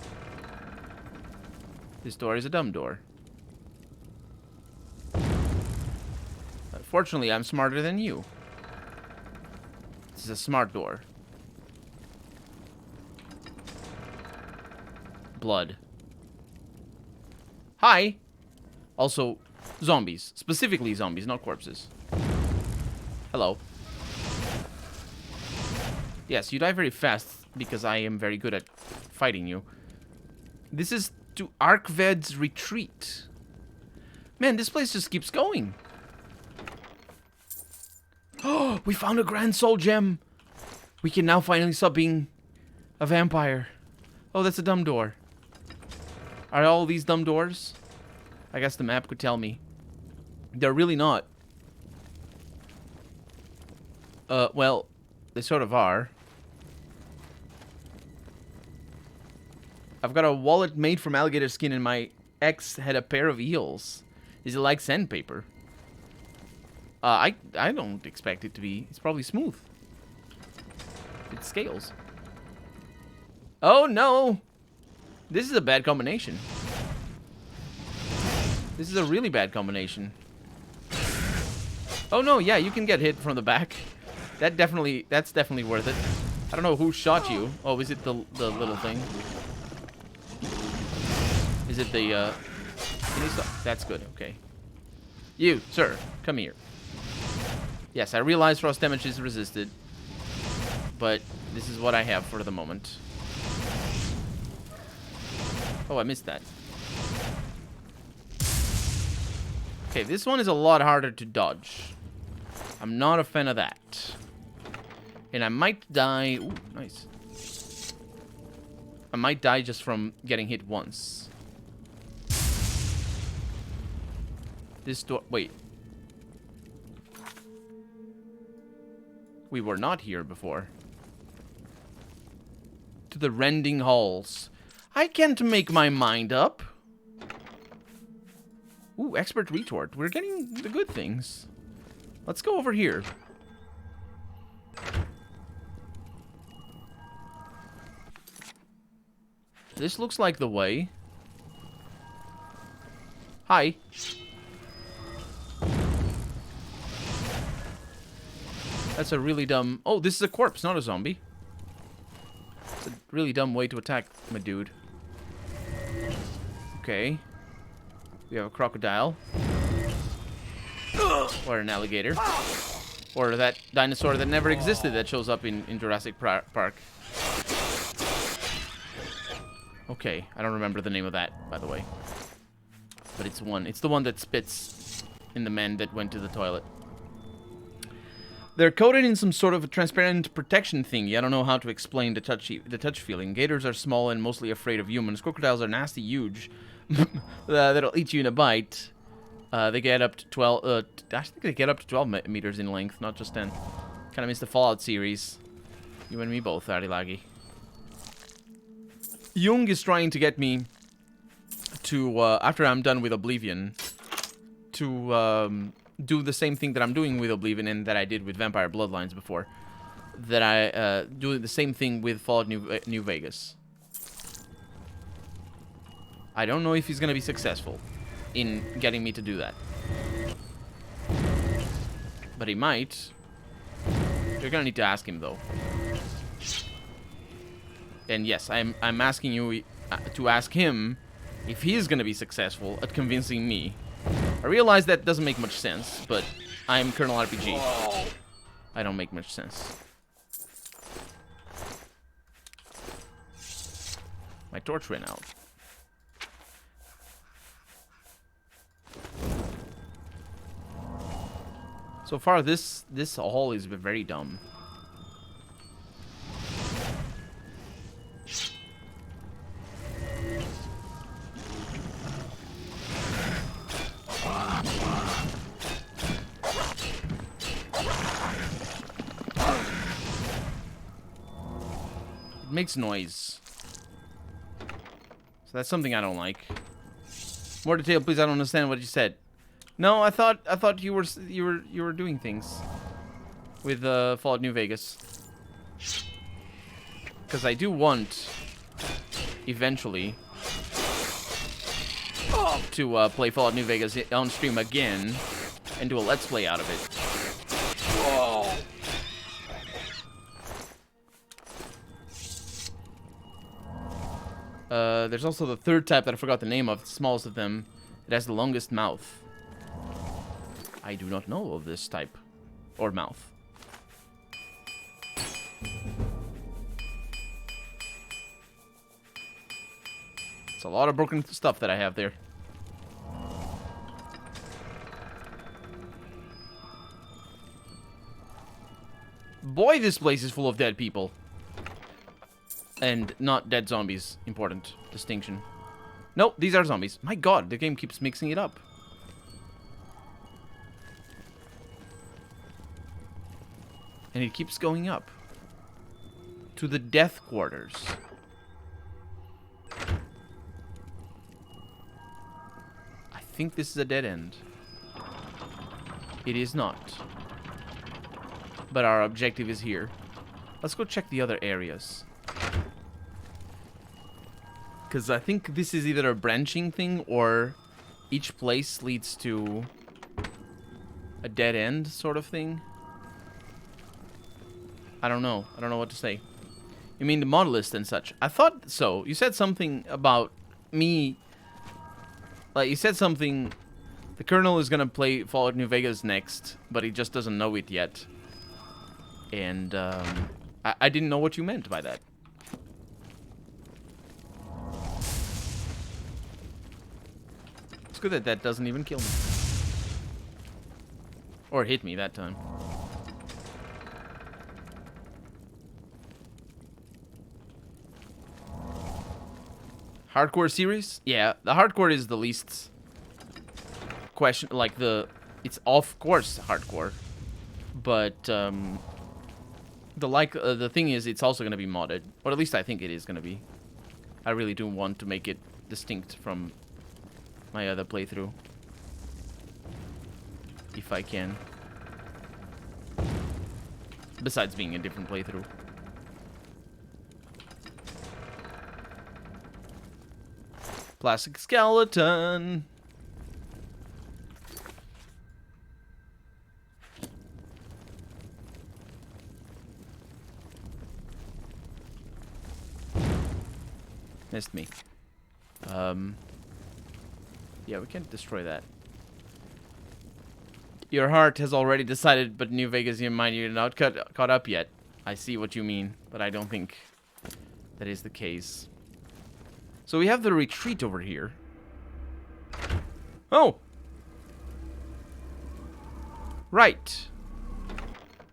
A: This door is a dumb door. Fortunately, I'm smarter than you. This is a smart door. Blood. Hi. Also, zombies. Specifically zombies, not corpses. Hello. Yes, you die very fast because I am very good at fighting you. This is to Arkved's retreat. Man, this place just keeps going. Oh, we found a Grand Soul Gem. We can now finally stop being a vampire. Oh, that's a dumb door. Are all these dumb doors? I guess the map could tell me. They're really not. Well, they sort of are. I've got a wallet made from alligator skin and my ex had a pair of eels. Is it like sandpaper? I don't expect it to be. It's probably smooth. It's scales. Oh no! This is a bad combination. This is a really bad combination. Oh no, yeah, you can get hit from the back. That's definitely worth it. I don't know who shot you. Oh, is it the little thing? Is it the, can you stop? That's good, okay. You, sir, come here. Yes, I realize frost damage is resisted, but this is what I have for the moment. Oh, I missed that. Okay, this one is a lot harder to dodge. I'm not a fan of that. And I might die... Ooh, nice. I might die just from getting hit once. This door... Wait. We were not here before. To the rending halls. I can't make my mind up. Ooh, expert retort. We're getting the good things. Let's go over here. This looks like the way. Hi. That's a really dumb... Oh, this is a corpse, not a zombie. It's a really dumb way to attack my dude. Okay. We have a crocodile. Or an alligator. Or that dinosaur that never existed that shows up in Jurassic Park. Okay, I don't remember the name of that, by the way. But it's the one that spits in the men that went to the toilet. They're coated in some sort of a transparent protection thingy. I don't know how to explain the touch feeling. Gators are small and mostly afraid of humans. Crocodiles are nasty, huge. That'll eat you in a bite. They get up to 12. I think they get up to 12 meters in length, not just 10. Kind of miss the Fallout series. You and me both, Arilagi. Jung is trying to get me to, after I'm done with Oblivion, to do the same thing that I'm doing with Oblivion and that I did with Vampire Bloodlines before. That I do the same thing with Fallout New Vegas. I don't know if he's going to be successful in getting me to do that. But he might. You're going to need to ask him, though. And yes, I'm asking you to ask him if he is going to be successful at convincing me. I realize that doesn't make much sense, but I'm Colonel RPG. I don't make much sense. My torch ran out. So far, this hall is very dumb. It makes noise. So that's something I don't like. More detail, please. I don't understand what you said. No, I thought you were doing things with Fallout New Vegas. Because I do want eventually to play Fallout New Vegas on stream again and do a let's play out of it. There's also the third type that I forgot the name of, the smallest of them. It has the longest mouth. I do not know of this type. Or mouth. It's a lot of broken stuff that I have there. Boy, this place is full of dead people. And not dead zombies. Important distinction. Nope, these are zombies. My god, the game keeps mixing it up. And it keeps going up. To the death quarters. I think this is a dead end. It is not. But our objective is here. Let's go check the other areas. Because I think this is either a branching thing or each place leads to a dead end sort of thing. I don't know. I don't know what to say. You mean the modalist and such? I thought so. You said something about me. Like, you said something. The Colonel is going to play Fallout New Vegas next, but he just doesn't know it yet. And I didn't know what you meant by that. It's good that that doesn't even kill me. Or hit me that time. Hardcore series? Yeah, the hardcore is the least question. Like it's of course hardcore, but the thing is, it's also gonna be modded, or at least I think it is gonna be. I really do want to make it distinct from my other playthrough. if I can. Besides being a different playthrough. Plastic skeleton. Missed me. Yeah, we can't destroy that. Your heart has already decided, but New Vegas, your mind, you're not caught up yet. I see what you mean, but I don't think that is the case. So we have the retreat over here. Oh! Right.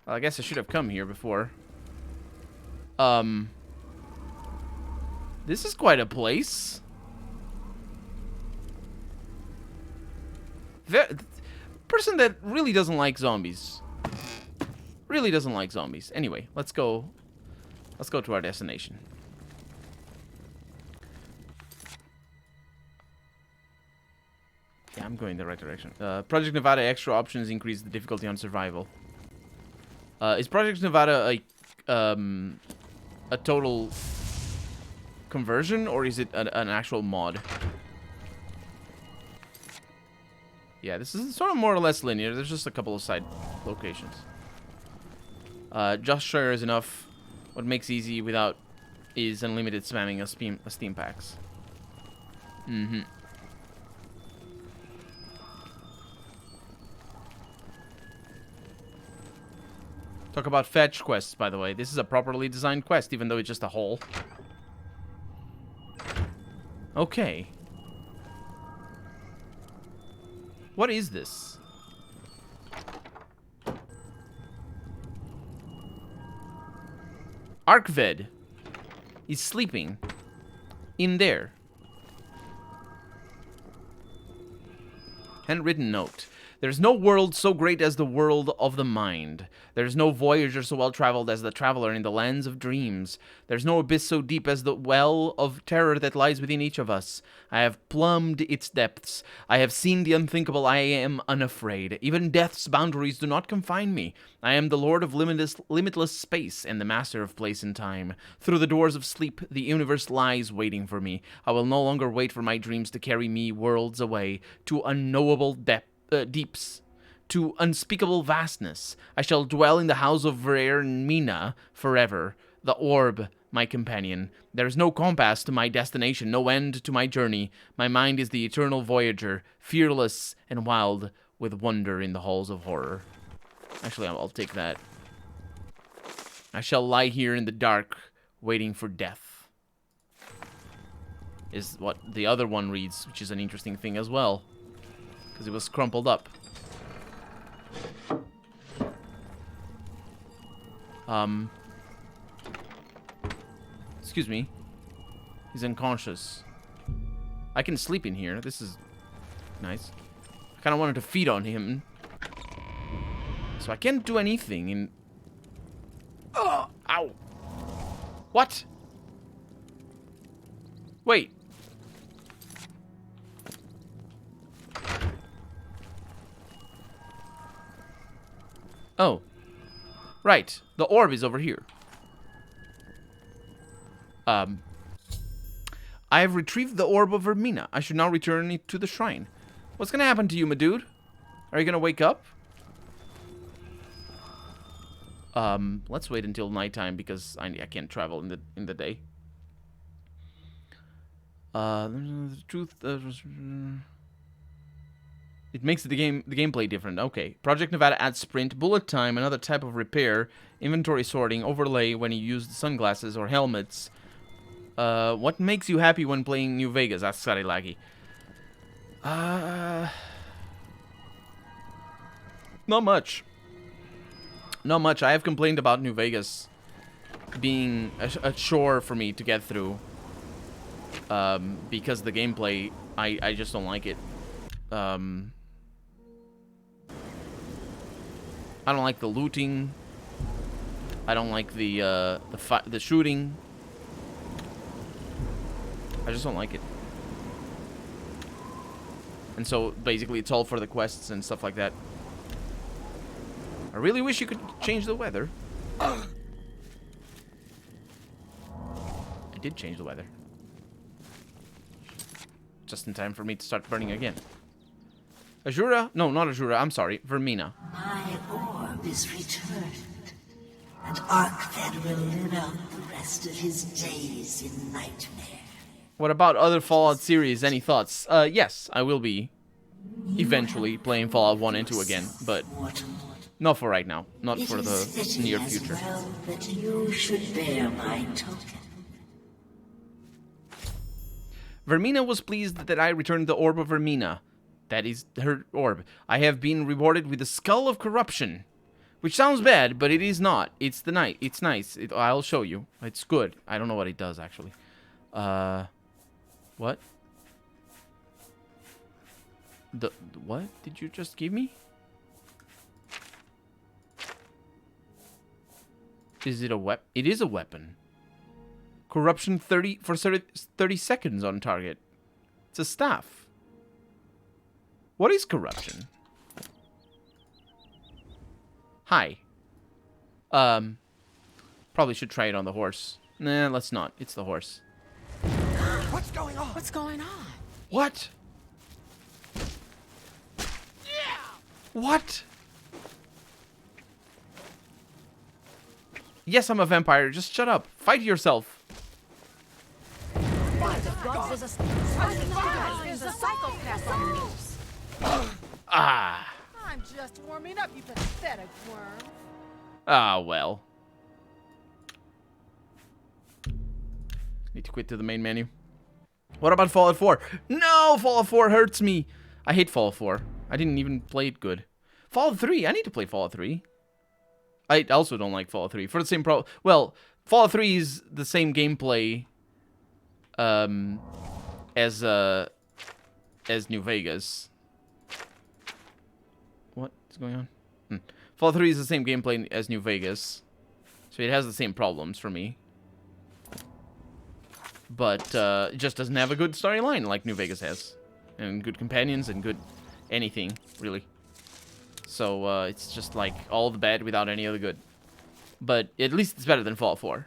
A: Well, I guess I should have come here before. This is quite a place. Person that really doesn't like zombies. Really doesn't like zombies. Anyway, let's go. Let's go to our destination. Yeah, I'm going the right direction. Project Nevada extra options increase the difficulty on survival. Is Project Nevada a total conversion, or is it an actual mod? Yeah, this is sort of more or less linear. There's just a couple of side locations. Just share is enough. What makes easy without is unlimited spamming of Steam packs. Mm-hmm. Talk about fetch quests, by the way. This is a properly designed quest, even though it's just a hole. Okay. What is this? Arkved is sleeping in there. Handwritten note. There's no world so great as the world of the mind. There's no voyager so well-traveled as the traveler in the lands of dreams. There's no abyss so deep as the well of terror that lies within each of us. I have plumbed its depths. I have seen the unthinkable. I am unafraid. Even death's boundaries do not confine me. I am the lord of limitless space and the master of place and time. Through the doors of sleep, the universe lies waiting for me. I will no longer wait for my dreams to carry me worlds away to unknowable deeps, to unspeakable vastness. I shall dwell in the house of Vermina forever. The orb, my companion. There is no compass to my destination, no end to my journey. My mind is the eternal voyager, fearless and wild, with wonder in the halls of horror. Actually, I'll take that. I shall lie here in the dark, waiting for death. Is what the other one reads, which is an interesting thing as well. Because it was crumpled up. Excuse me. He's unconscious. I can sleep in here. This is nice. I kind of wanted to feed on him. So I can't do anything in... Oh! Ow! What? Wait. Oh. Right. The orb is over here. I have retrieved the orb of Vermina. I should now return it to the shrine. What's gonna happen to you, my dude? Are you gonna wake up? Let's wait until nighttime because I can't travel in the day. The truth... It makes the gameplay different. Okay. Project Nevada adds sprint, bullet time, another type of repair, inventory sorting, overlay when you use the sunglasses or helmets. What makes you happy when playing New Vegas? Asks Sarilagi. Not much. Not much. I have complained about New Vegas being a chore for me to get through. Because the gameplay, I just don't like it. I don't like the looting. I don't like the shooting. I just don't like it. And so basically it's all for the quests and stuff like that. I really wish you could change the weather. I did change the weather. Just in time for me to start burning again. Azura? No, not Azura. I'm sorry. Vermina.
N: My orb is returned, and Arkfed will live out the rest of his days in nightmare.
A: What about other Fallout series? Any thoughts? Yes, I will be eventually playing Fallout 1 and 2 again, but not for right now. Not for the near future.
N: Well, that you should bear my token.
A: Vermina was pleased that I returned the Orb of Vermina. That is her orb. I have been rewarded with the Skull of Corruption. Which sounds bad, but it is not. It's the night. It's nice. I'll show you. It's good. I don't know what it does, actually. What? What did you just give me? Is it a weapon? It is a weapon. Corruption 30 for 30 seconds on target. It's a staff. What is corruption? Hi. Probably should try it on the horse. Nah, let's not. It's the horse.
I: What's going on? What's going on?
A: What? What? Yes, I'm a vampire. Just shut up. Fight yourself.
I: There's a psychopath on the news.
A: Ah.
I: I'm just warming up, you pathetic worm.
A: Ah, well. Need to quit to the main menu. What about Fallout 4? No, Fallout 4 hurts me. I hate Fallout 4. I didn't even play it good. Fallout 3, I need to play Fallout 3. I also don't like Fallout 3 for the same problem. Well, Fallout 3 is the same gameplay as New Vegas. What is going on? Fallout 3 is the same gameplay as New Vegas, so it has the same problems for me. But it just doesn't have a good storyline like New Vegas has, and good companions and good anything really. So it's just like all the bad without any of the good. But at least it's better than Fallout 4.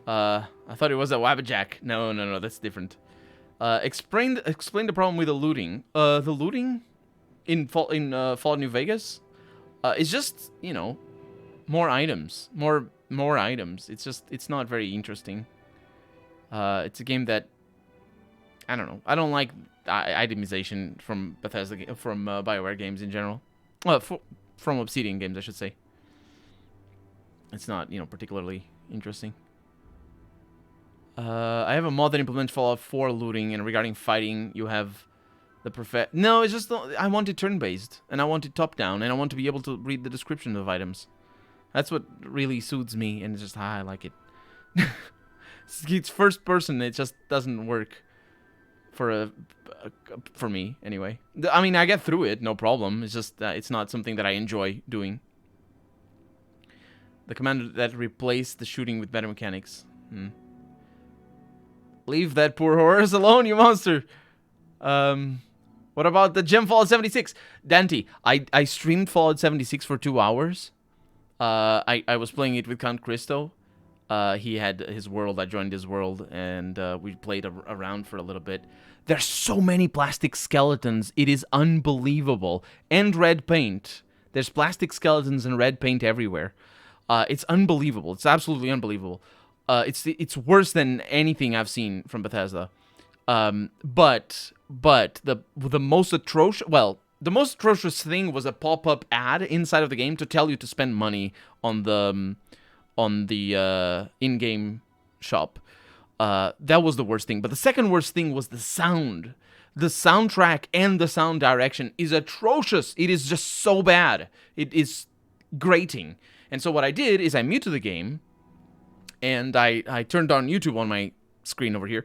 A: I thought it was a Wabbajack. No, that's different. Explain the problem with the looting. The looting in Fallout New Vegas is just, you know, more items, more items. It's not very interesting. It's a game that I don't know. I don't like itemization from Bethesda, from BioWare games in general. Well, from Obsidian games, I should say. It's not, you know, particularly interesting. I have a mod that implements Fallout 4 looting, and regarding fighting, you have the No, it's just I want it turn-based, and I want it top-down, and I want to be able to read the description of items. That's what really suits me, and it's just I like it. It's first person. It just doesn't work for me anyway. I mean, I get through it, no problem. It's just it's not something that I enjoy doing. The command that replaced the shooting with better mechanics. Leave that poor horse alone, you monster. What about the gem Fallout 76? Dante, I streamed Fallout 76 for 2 hours. I was playing it with Count Christo. He had his world, I joined his world, and we played around for a little bit. There's so many plastic skeletons, it is unbelievable. And red paint. There's plastic skeletons and red paint everywhere. It's unbelievable. It's absolutely unbelievable. It's worse than anything I've seen from Bethesda. But the most atrocious, the most atrocious thing was a pop-up ad inside of the game to tell you to spend money on the in-game shop. That was the worst thing. But the second worst thing was the sound. The soundtrack and the sound direction is atrocious. It is just so bad. It is grating. And so what I did is I muted the game, and I turned on YouTube on my screen over here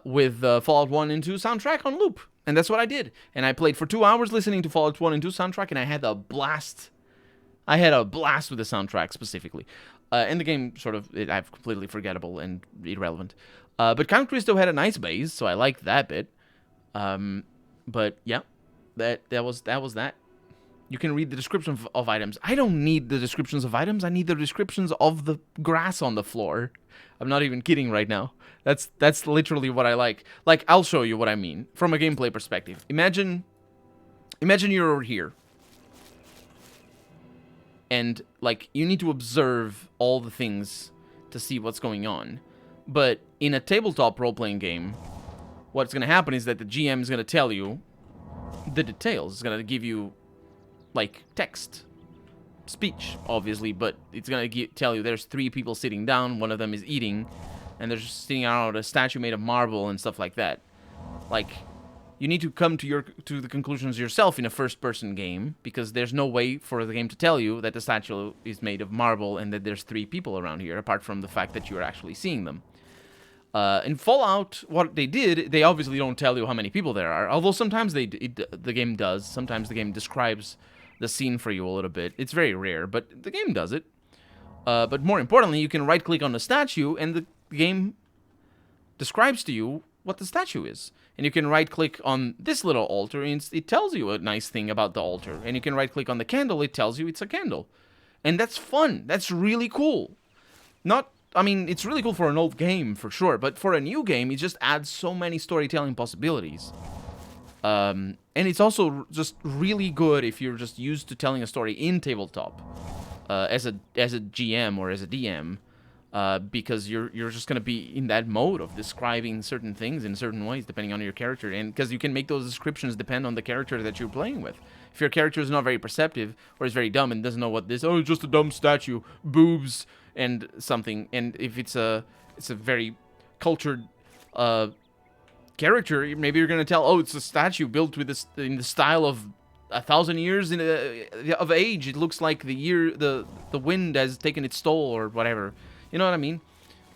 A: with Fallout 1 and 2 soundtrack on loop. And that's what I did. And I played for 2 hours listening to Fallout 1 and 2 soundtrack, and I had a blast. I had a blast with the soundtrack specifically. And the game sort of, I've completely forgettable and irrelevant. But Count Christo had a nice base, so I liked that bit. But yeah, that was that. You can read the description of items. I don't need the descriptions of items. I need the descriptions of the grass on the floor. I'm not even kidding right now. That's literally what I like. Like, I'll show you what I mean from a gameplay perspective. Imagine you're over here. And, like, you need to observe all the things to see what's going on. But in a tabletop role-playing game, what's going to happen is that the GM is going to tell you the details. It's going to give you, like, text. Speech, obviously, but it's going to tell you there's 3 people sitting down, one of them is eating, and there's sitting out a statue made of marble and stuff like that. Like, you need to come to the conclusions yourself in a first-person game, because there's no way for the game to tell you that the statue is made of marble and that there's 3 people around here, apart from the fact that you're actually seeing them. In Fallout, what they did, they obviously don't tell you how many people there are, although sometimes the game does. Sometimes the game describes the scene for you a little bit. It's very rare, but the game does it. But more importantly, you can right-click on the statue, and the game describes to you what the statue is. And you can right-click on this little altar, and it tells you a nice thing about the altar. And you can right-click on the candle, it tells you it's a candle. And that's fun. That's really cool. I mean, it's really cool for an old game, for sure, but for a new game, it just adds so many storytelling possibilities. And it's also just really good if you're just used to telling a story in tabletop, as a GM or as a DM, because you're just gonna be in that mode of describing certain things in certain ways depending on your character, and because you can make those descriptions depend on the character that you're playing with. If your character is not very perceptive or is very dumb and doesn't know what this, oh, it's just a dumb statue, boobs and something, and if it's a very cultured character, maybe you're gonna tell, oh, it's a statue built with this in the style of 1,000 years of age. It looks like the wind has taken its toll or whatever. You know what I mean?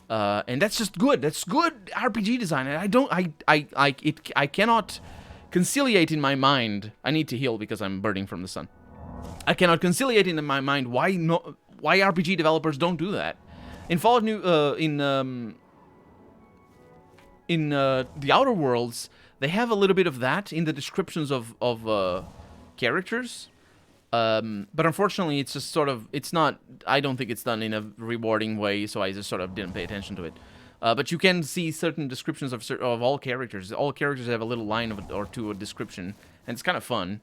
A: And that's just good. That's good RPG design. And I cannot conciliate in my mind. I need to heal because I'm burning from the sun. I cannot conciliate in my mind why RPG developers don't do that. In Fallout in the Outer Worlds, they have a little bit of that in the descriptions of characters. But unfortunately, it's just sort of, it's not, I don't think it's done in a rewarding way, so I just sort of didn't pay attention to it. But you can see certain descriptions of all characters. All characters have a little line or two of description, and it's kind of fun.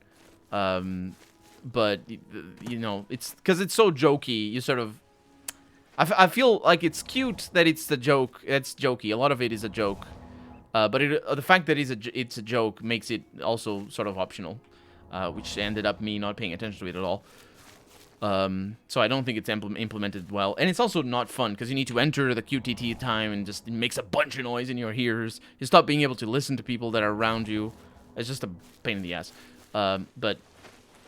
A: But, you know, it's, because it's so jokey, you sort of, I feel like it's cute that it's the joke, it's jokey, a lot of it is a joke. But the fact that it's a joke makes it also sort of optional. Which ended up me not paying attention to it at all. So I don't think it's implemented well. And it's also not fun, because you need to enter the QTT time, and just it makes a bunch of noise in your ears. You stop being able to listen to people that are around you. It's just a pain in the ass. But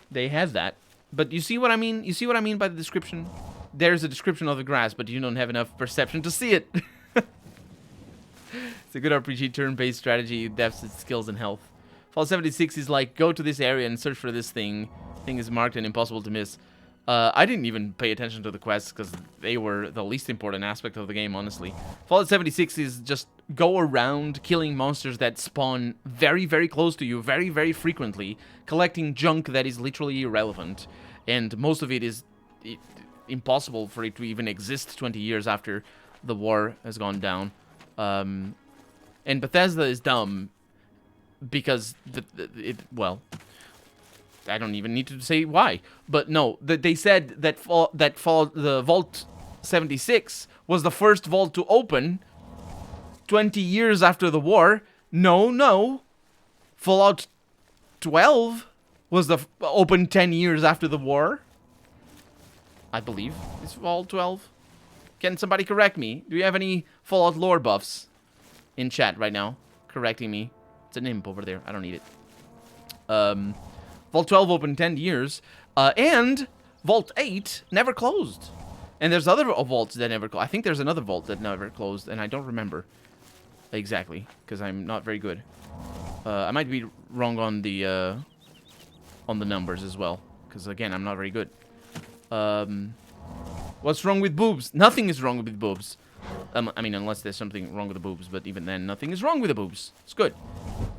A: they have that. But you see what I mean? You see what I mean by the description? There's a description of the grass, but you don't have enough perception to see it. It's a good RPG turn-based strategy, depths its skills and health. Fallout 76 is like, go to this area and search for this thing. Thing is marked and impossible to miss. I didn't even pay attention to the quests because they were the least important aspect of the game, honestly. Fallout 76 is just go around killing monsters that spawn very, very close to you, very, very frequently, collecting junk that is literally irrelevant. And most of it is impossible for it to even exist 20 years after the war has gone down. And Bethesda is dumb. Because well, I don't even need to say why, but no, they said that the Vault 76 was the first vault to open 20 years after the war. No, Fallout 12 was open 10 years after the war. I believe it's Fallout 12. Can somebody correct me? Do you have any Fallout lore buffs in chat right now correcting me? It's an imp over there. I don't need it. Vault 12 opened 10 years. And Vault 8 never closed. And there's other vaults that never closed. I think there's another vault that never closed, and I don't remember exactly, because I'm not very good. I might be wrong on the numbers as well, because, again, I'm not very good. What's wrong with boobs? Nothing is wrong with boobs. I mean, unless there's something wrong with the boobs, but even then, nothing is wrong with the boobs. It's good.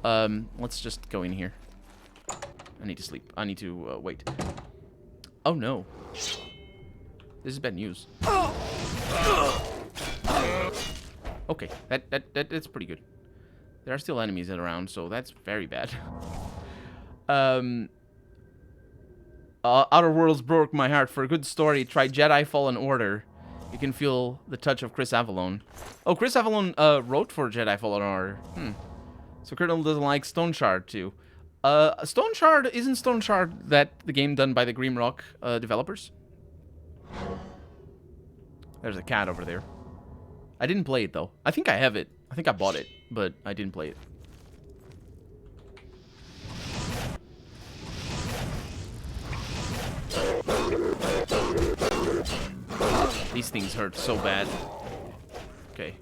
A: Let's just go in here. I need to sleep. I need to wait. Oh no. This is bad news. Okay, that's pretty good. There are still enemies around, so that's very bad. Outer Worlds broke my heart. For a good story, try Jedi Fallen Order. You can feel the touch of Chris Avallone. Oh, Chris Avallone wrote for Jedi Fallen Order. So Colonel doesn't like Stone Shard too. Stone Shard, isn't Stone Shard that the game done by the Grimrock developers? There's a cat over there. I didn't play it though. I think I have it. I think I bought it, but I didn't play it. These things hurt so bad. Okay.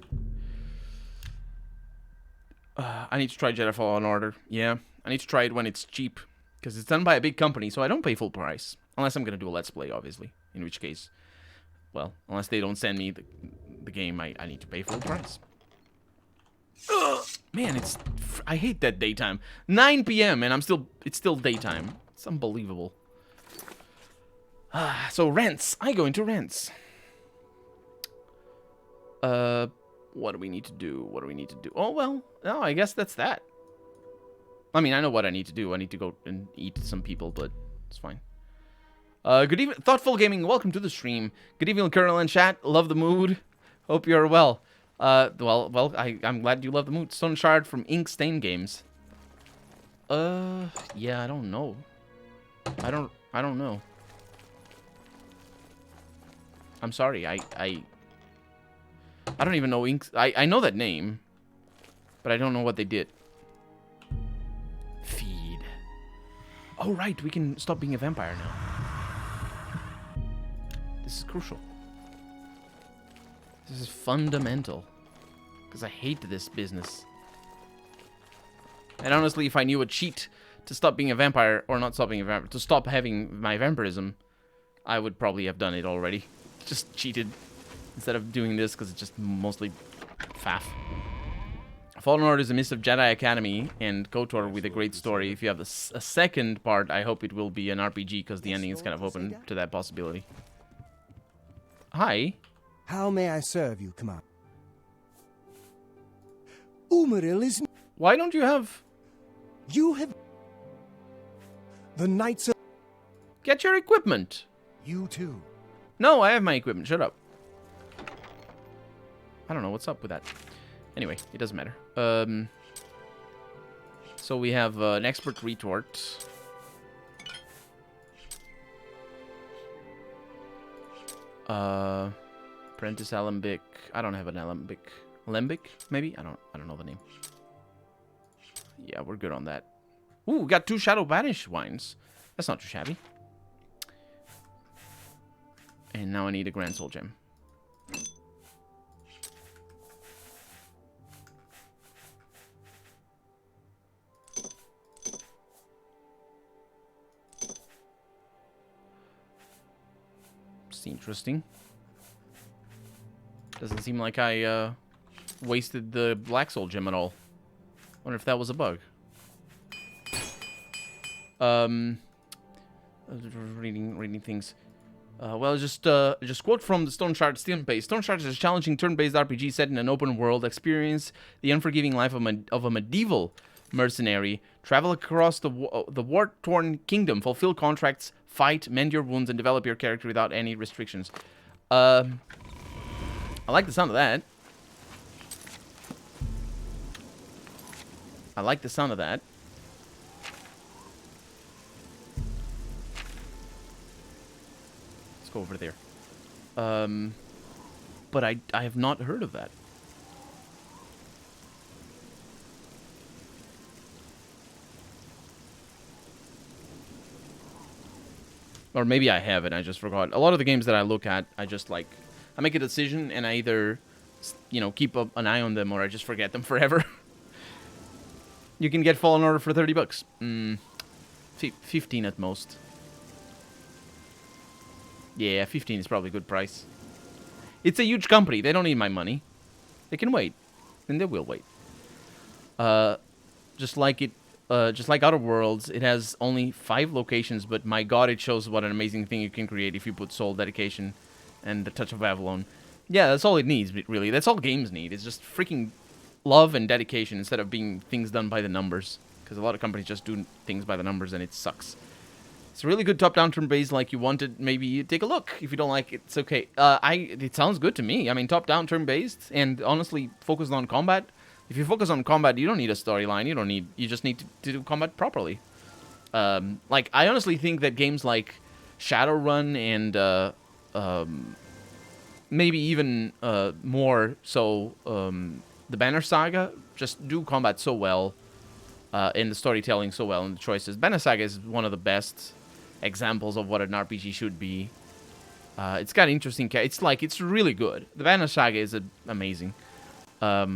A: I need to try Jedi Fallen Order. Yeah, I need to try it when it's cheap. Because it's done by a big company, so I don't pay full price. Unless I'm going to do a Let's Play, obviously. In which case, well, unless they don't send me the game, I need to pay full price. Ugh, man, I hate that daytime. 9 p.m. and it's still daytime. It's unbelievable. So rents. I go into rents. What do we need to do? What do we need to do? Oh, well, no, I guess that's that. I mean, I know what I need to do. I need to go and eat some people, but it's fine. Good evening, Thoughtful Gaming. Welcome to the stream. Good evening, Colonel and chat. Love the mood. Hope you're well. Well, I'm glad you love the mood. Stone Shard from Ink Stain Games. Yeah, I don't know. I don't know. I'm sorry. I don't even know Ink. I know that name, but I don't know what they did. Feed. Oh right, we can stop being a vampire now. This is crucial. This is fundamental. Because I hate this business. And honestly, if I knew a cheat to stop being a vampire, or not stop being a vampire, to stop having my vampirism, I would probably have done it already. Just cheated instead of doing this, because it's just mostly faff. Fallen Order is a mist of Jedi Academy and KOTOR with a great story. If you have a second part, I hope it will be an RPG, because the ending is kind of open to that possibility. Hi.
L: How may I serve you, Commander? Umaril is...
A: Why don't you have...
L: You have... The Knights of...
A: Get your equipment.
L: You too.
A: No, I have my equipment. Shut up. I don't know what's up with that. Anyway, it doesn't matter. So we have an expert retort. Apprentice Alembic. I don't have an Alembic. Lembic, maybe? I don't know the name. Yeah, we're good on that. Ooh, we got 2 Shadow Banish wines. That's not too shabby. And now I need a Grand Soul Gem. It's interesting. Doesn't seem like I wasted the Black Soul Gem at all. Wonder if that was a bug. Reading things. Well, just quote from the Stone Shard Steam Base. Stone Shard is a challenging turn-based RPG set in an open world. Experience the unforgiving life of a medieval mercenary. Travel across the war-torn kingdom. Fulfill contracts. Fight, mend your wounds, and develop your character without any restrictions. I like the sound of that. I like the sound of that. Let's go over there. But I have not heard of that. Or maybe I have it, I just forgot. A lot of the games that I look at, I just like... I make a decision and I either, you know, keep an eye on them or I just forget them forever. You can get Fallen Order for 30 bucks. 15 at most. Yeah, 15 is probably a good price. It's a huge company. They don't need my money. They can wait. And they will wait. Just like it just like Outer Worlds, it has only 5 locations, but my god, it shows what an amazing thing you can create if you put soul, dedication, and the touch of Avalon. Yeah, that's all it needs, really. That's all games need. It's just freaking love and dedication instead of being things done by the numbers. Because a lot of companies just do things by the numbers and it sucks. It's a really good top-down turn-based like you wanted. Maybe you take a look. If you don't like it, it's okay. It sounds good to me. I mean, top-down turn-based and honestly focused on combat. If you focus on combat, you don't need a storyline. You just need to do combat properly. Like, I honestly think that games like Shadowrun and maybe even more so the Banner Saga just do combat so well. And the storytelling so well, and the choices. Banner Saga is one of the best examples of what an RPG should be. It's got interesting... It's really good. The Banner Saga is amazing. But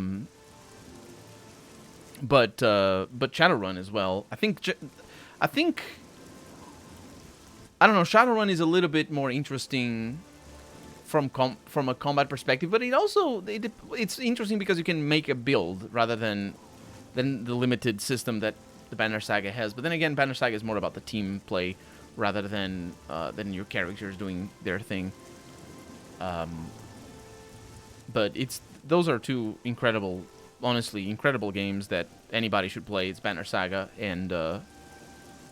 A: Shadowrun as well. I think... I don't know, Shadowrun is a little bit more interesting from a combat perspective, but it's interesting because you can make a build rather than the limited system that the Banner Saga has. But then again, Banner Saga is more about the team play rather than your characters doing their thing. But those are 2 incredible, honestly, incredible games that anybody should play. It's Banner Saga and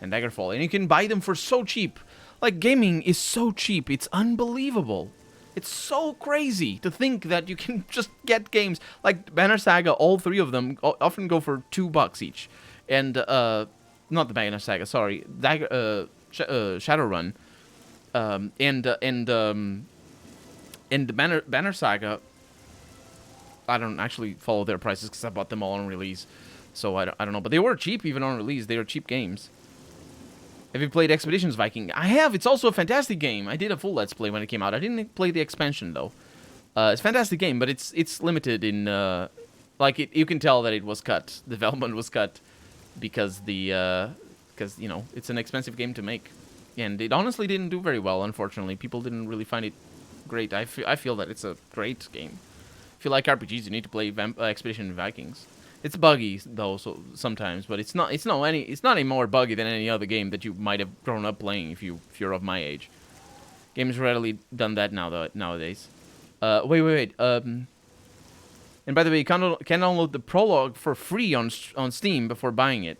A: Daggerfall. And you can buy them for so cheap. Like, gaming is so cheap. It's unbelievable. It's so crazy to think that you can just get games like Banner Saga. All 3 of them often go for $2 each, and not the Banner Saga, sorry, Shadowrun, and the Banner Saga. I don't actually follow their prices because I bought them all on release, so I don't know. But they were cheap even on release. They were cheap games. Have you played Expeditions Viking? I have. It's also a fantastic game. I did a full Let's Play when it came out. I didn't play the expansion, though. It's a fantastic game, but it's limited in... you can tell that it was cut. Development was cut because because, you know, it's an expensive game to make. And it honestly didn't do very well, unfortunately. People didn't really find it great. I feel that it's a great game. If you like RPGs, you need to play Expedition Vikings. It's buggy though, so sometimes, but it's not any more buggy than any other game that you might have grown up playing if you're of my age. Games rarely done that nowadays. Wait. And by the way, you can download the prologue for free on Steam before buying it.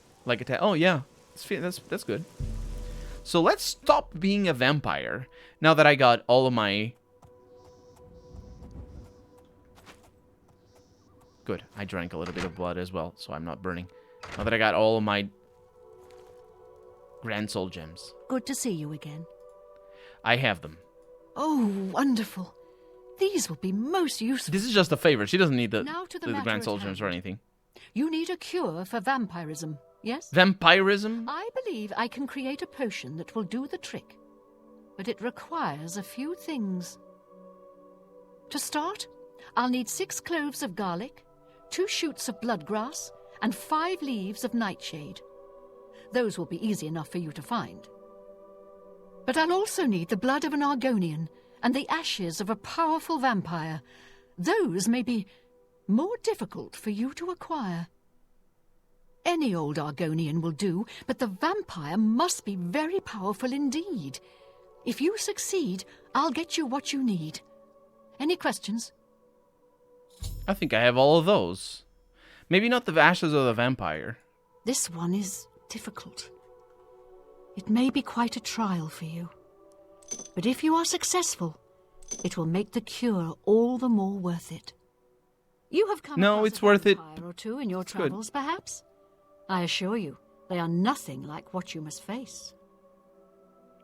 A: Oh yeah, that's good. So let's stop being a vampire now that I got all of my. Good. I drank a little bit of blood as well, so I'm not burning. Now that I got all of my Grand Soul Gems.
F: Good to see you again.
A: I have them.
F: Oh, wonderful. These will be most useful.
A: This is just a favor. She doesn't need the
F: matter
A: Grand Soul
F: at
A: Gems or anything.
F: You need a cure for vampirism, yes?
A: Vampirism?
F: I believe I can create a potion that will do the trick. But it requires a few things. To start, I'll need 6 cloves of garlic, 2 shoots of bloodgrass, and 5 leaves of nightshade. Those will be easy enough for you to find. But I'll also need the blood of an Argonian and the ashes of a powerful vampire. Those may be more difficult for you to acquire. Any old Argonian will do, but the vampire must be very powerful indeed. If you succeed, I'll get you what you need. Any questions?
A: I think I have all of those. Maybe not the ashes of the vampire.
F: This one is difficult. It may be quite a trial for you. But if you are successful, it will make the cure all the more worth it. You have come across a vampire or two in your travels, perhaps? I assure you, they are nothing like what you must face.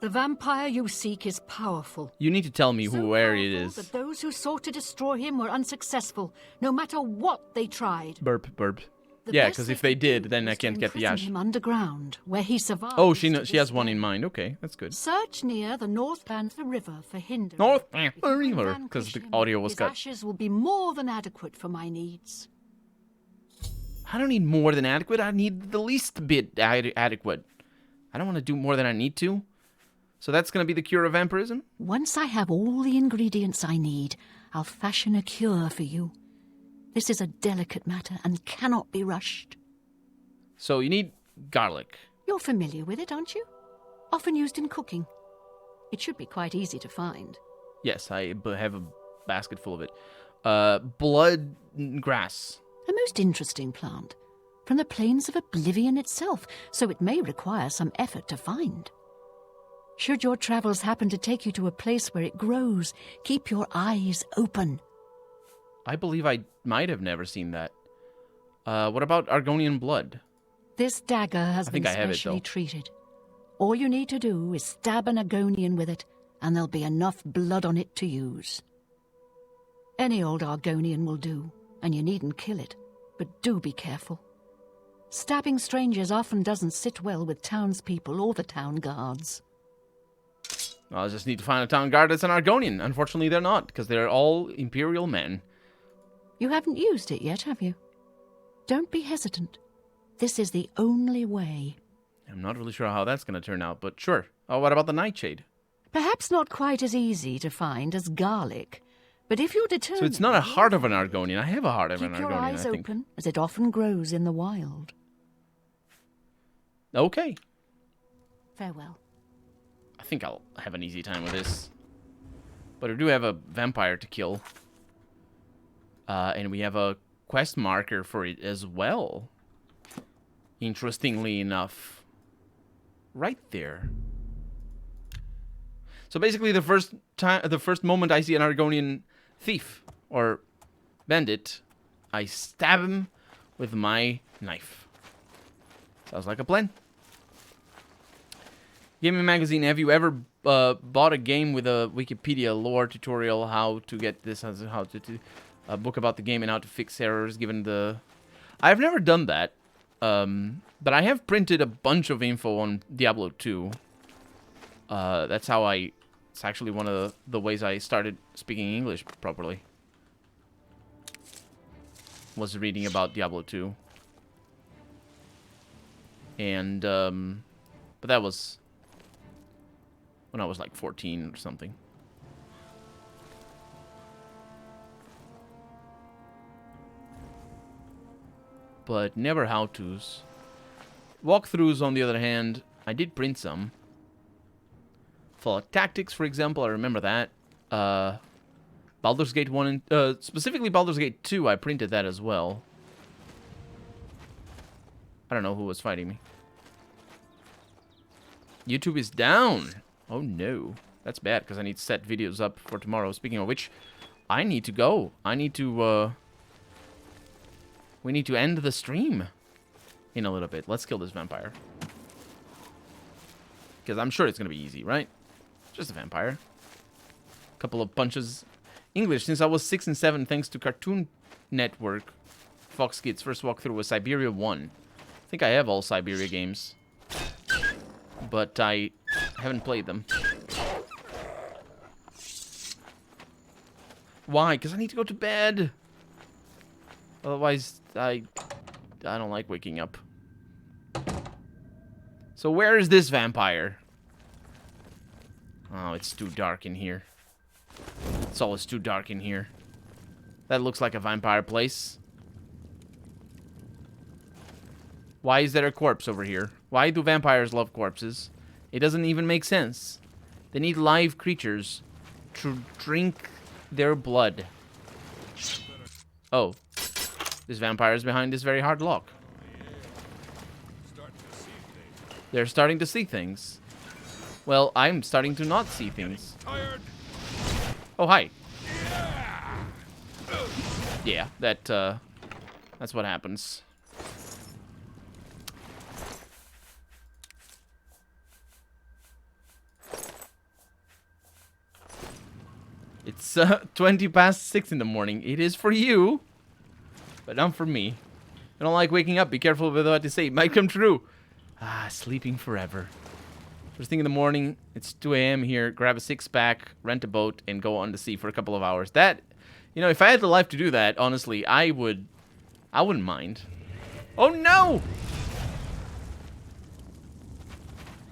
F: The vampire you seek is powerful.
A: You need to tell me where it is.
F: That those who sought to destroy him were unsuccessful, no matter what they tried.
A: Burp. Yeah, because if they did, then I can't get the ash.
F: Him underground, where he survived.
A: Oh, she has one in mind. Okay, that's good.
F: Search near the North Panther River for Hinder.
A: North Panther River, because the audio was cut.
F: His ashes will be more than adequate for my needs.
A: I don't need more than adequate. I need the least bit adequate. I don't want to do more than I need to. So that's going to be the cure of vampirism?
F: Once I have all the ingredients I need, I'll fashion a cure for you. This is a delicate matter and cannot be rushed.
A: So you need garlic.
F: You're familiar with it, aren't you? Often used in cooking. It should be quite easy to find.
A: Yes, I have a basket full of it. Blood grass.
F: A most interesting plant. From the plains of Oblivion itself, so it may require some effort to find. Should your travels happen to take you to a place where it grows, keep your eyes open.
A: I believe I might have never seen that. What about Argonian blood?
F: This dagger has been specially treated. All you need to do is stab an Argonian with it, and there'll be enough blood on it to use. Any old Argonian will do, and you needn't kill it, but do be careful. Stabbing strangers often doesn't sit well with townspeople or the town guards.
A: I just need to find a town guard that's an Argonian. Unfortunately, they're not, because they're all Imperial men.
F: You haven't used it yet, have you? Don't be hesitant. This is the only way.
A: I'm not really sure how that's going to turn out, but sure. Oh, what about the Nightshade?
F: Perhaps not quite as easy to find as garlic, but if you're determined...
A: So it's not a heart of an Argonian. I have a heart of an Argonian,
F: keep your eyes open, as it often grows in the wild.
A: Okay.
F: Farewell.
A: I think I'll have an easy time with this. But I do have a vampire to kill. And we have a quest marker for it as well. Interestingly enough. Right there. So basically the first moment I see an Argonian thief or bandit, I stab him with my knife. Sounds like a plan. Gaming Magazine, have you ever bought a game with a Wikipedia lore tutorial how to get this, how to a book about the game and how to fix errors given the... I've never done that, but I have printed a bunch of info on Diablo 2. That's how it's actually one of the ways I started speaking English properly. Was reading about Diablo 2. And, but that was... when I was like 14 or something. But never how-tos. Walkthroughs, on the other hand, I did print some. Fallout Tactics, for example, I remember that. Baldur's Gate 1 and... specifically Baldur's Gate 2, I printed that as well. I don't know who was fighting me. YouTube is down! Oh no, that's bad because I need to set videos up for tomorrow. Speaking of which, I need to go. I need to, we need to end the stream in a little bit. Let's kill this vampire. Because I'm sure it's going to be easy, right? Just a vampire. Couple of punches. English, since I was 6 and 7, thanks to Cartoon Network. Fox Kids' first walkthrough was Siberia 1. I think I have all Siberia games. But I haven't played them. Why? Because I need to go to bed. Otherwise, I don't like waking up. So where is this vampire? Oh, it's too dark in here. It's always too dark in here. That looks like a vampire place. Why is there a corpse over here? Why do vampires love corpses? It doesn't even make sense. They need live creatures to drink their blood. Oh. This vampire is behind this very hard lock. They're starting to see things. Well, I'm starting to not see things. Oh, hi. Yeah, that's what happens. It's 20 past 6 in the morning. It is for you, but not for me. I don't like waking up. Be careful with what to say. It might come true. Ah, sleeping forever. First thing in the morning, it's 2 a.m. here. Grab a 6-pack, rent a boat, and go on the sea for a couple of hours. That, you know, if I had the life to do that, honestly, I wouldn't mind. Oh no!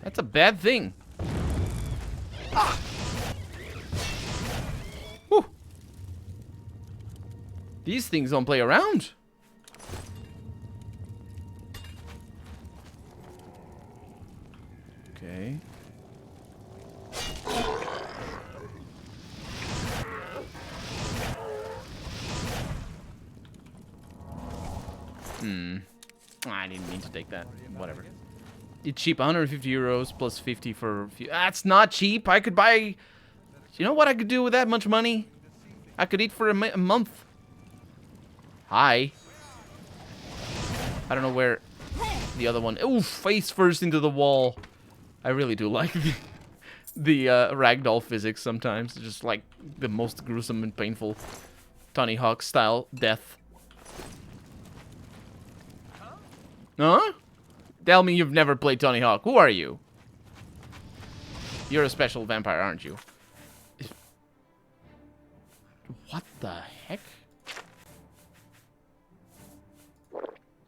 A: That's a bad thing. Ah! Whew. These things don't play around. Okay. I didn't mean to take that. Whatever. It's cheap. 150 euros plus 50 for... That's not cheap. I could buy... You know what I could do with that much money? I could eat for a month. Hi. I don't know where the other one... Ooh, face first into the wall. I really do like the ragdoll physics sometimes. It's just like the most gruesome and painful Tony Hawk style death. Huh? Tell me you've never played Tony Hawk. Who are you? You're a special vampire, aren't you? What the heck?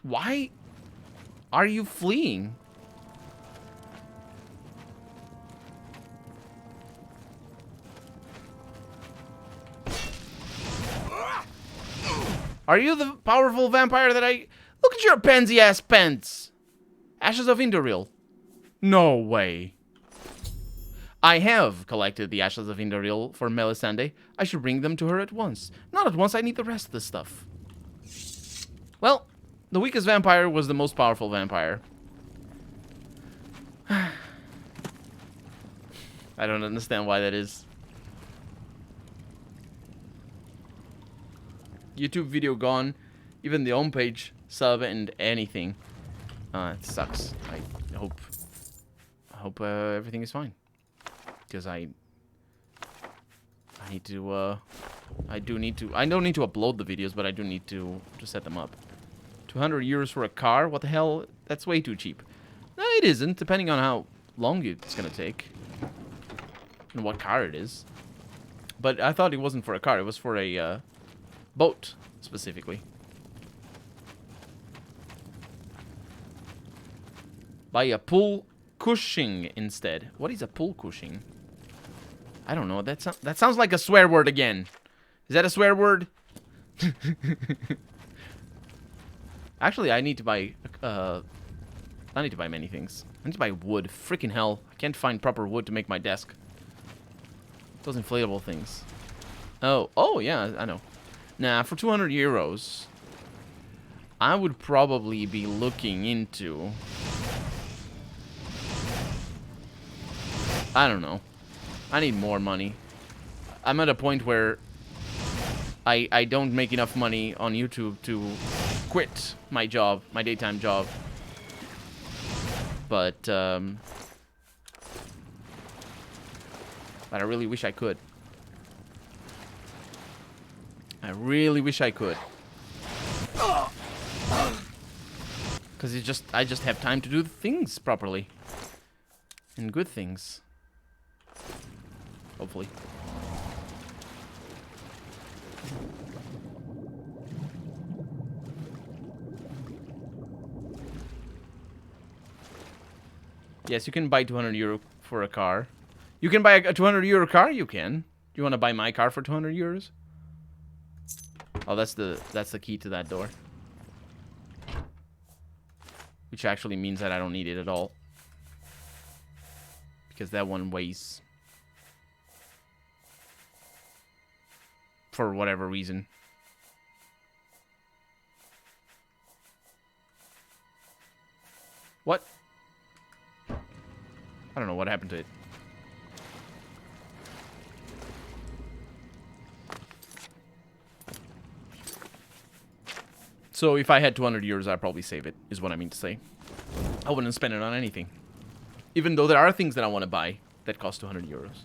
A: Why are you fleeing? Are you the powerful vampire that I... Look at your pansy-ass pants! Ashes of Indoril. No way. I have collected the Ashes of Indoril for Melisande. I should bring them to her at once. Not at once, I need the rest of the stuff. Well, the weakest vampire was the most powerful vampire. I don't understand why that is. YouTube video gone. Even the homepage, sub, and anything. It sucks. I hope everything is fine. Because I need to, I don't need to upload the videos, but I do need to set them up. 200 euros for a car? What the hell? That's way too cheap. No, it isn't, depending on how long it's gonna take. And what car it is. But I thought it wasn't for a car, it was for a, boat, specifically. Buy a pool cushing instead. What is a pool cushing? I don't know. That sounds like a swear word again. Is that a swear word? Actually, I need to buy... I need to buy many things. I need to buy wood. Freaking hell. I can't find proper wood to make my desk. Those inflatable things. Oh, yeah, I know. Nah, for 200 euros, I would probably be looking into... I don't know. I need more money. I'm at a point where I don't make enough money on YouTube to quit my job, my daytime job. But I really wish I could. I really wish I could. Because I just have time to do things properly. And good things. Hopefully. Yes, you can buy 200 euro for a car. You can buy a 200 euro car? You can. You want to buy my car for 200 euros? Oh, that's the key to that door. Which actually means that I don't need it at all. Because that one weighs... for whatever reason. What? I don't know what happened to it. So if I had 200 euros, I'd probably save it, is what I mean to say. I wouldn't spend it on anything. Even though there are things that I want to buy that cost 200 euros.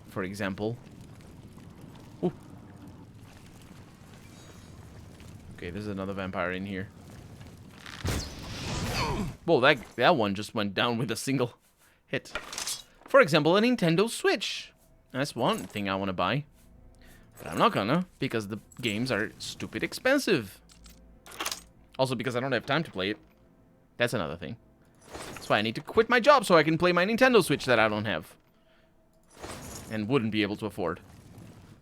A: For example. Ooh. Okay, there's another vampire in here. Whoa, that one just went down with a single hit. For example, a Nintendo Switch. That's one thing I want to buy. But I'm not gonna, because the games are stupid expensive. Also because I don't have time to play it. That's another thing. That's why I need to quit my job so I can play my Nintendo Switch that I don't have. And wouldn't be able to afford.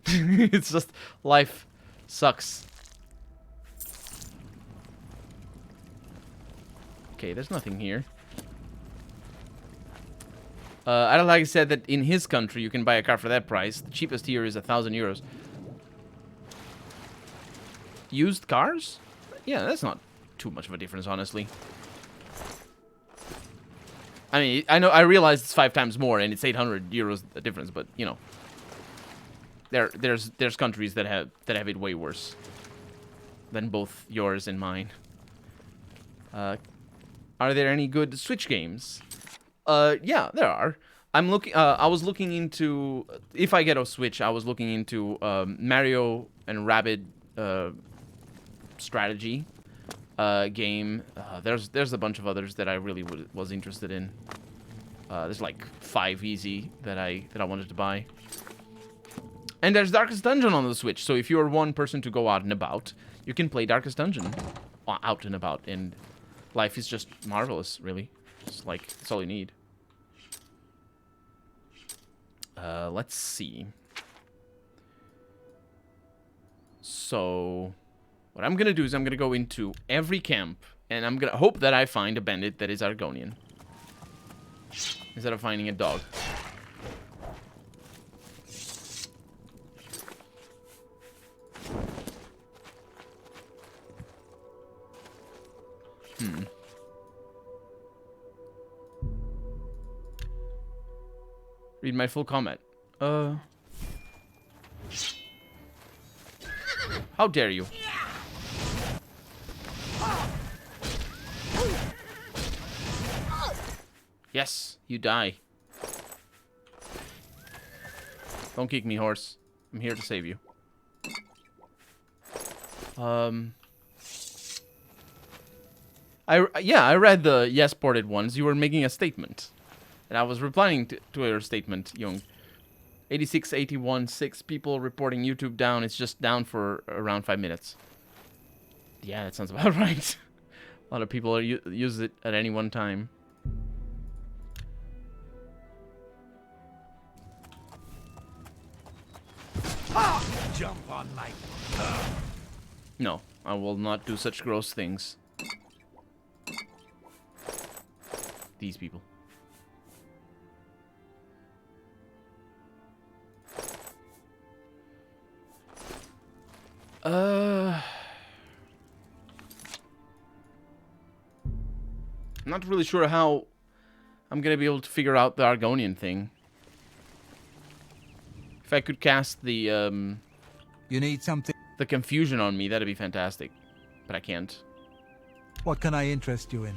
A: It's just, life sucks. Okay, there's nothing here. Adelaide said that in his country you can buy a car for that price. The cheapest here is 1,000 euros. Used cars? Yeah, that's not too much of a difference, honestly. I mean, I realize it's 5 times more and it's 800 euros a difference, but you know, there's countries that have it way worse than both yours and mine. Are there any good Switch games? Yeah, there are. I'm looking. I was looking into, if I get a Switch, I was looking into Mario and Rabbids strategy game. There's a bunch of others that I really was interested in. There's like 5 easy that I wanted to buy. And there's Darkest Dungeon on the Switch. So if you're one person to go out and about, you can play Darkest Dungeon out and about, and life is just marvelous, really. It's like, it's all you need. Let's see. So, what I'm gonna do is I'm gonna go into every camp, and I'm gonna hope that I find a bandit that is Argonian, instead of finding a dog. Read my full comment. How dare you? Yes, you die. Don't kick me, horse. I'm here to save you. I read the yes ported ones. You were making a statement. And I was replying to your statement, Young. 86, 81, 6 people reporting YouTube down. It's just down for around 5 minutes. Yeah, that sounds about right. A lot of people use it at any one time.
J: Jump on my...
A: No, I will not do such gross things. These people. I'm not really sure how I'm gonna be able to figure out the Argonian thing. If I could cast the
J: You need something?
A: The confusion on me, that'd be fantastic. But I can't.
J: What can I interest you in?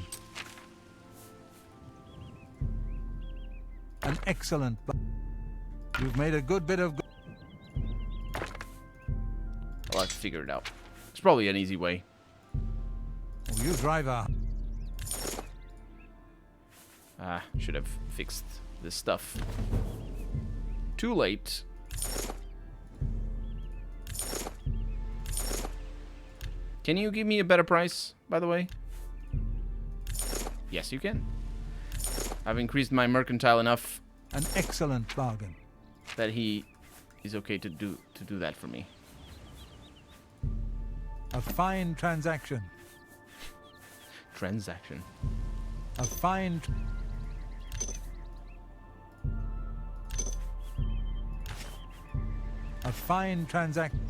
J: An excellent... You've made a good bit of...
A: I'll have to figure it out. It's probably an easy way.
J: Oh, you drive a...
A: Should have fixed this stuff. Too late. Can you give me a better price, by the way? Yes, you can. I've increased my mercantile enough.
J: An excellent bargain.
A: That he is okay to do that for me.
J: A fine transaction.
A: Transaction.
J: A fine... A fine transaction.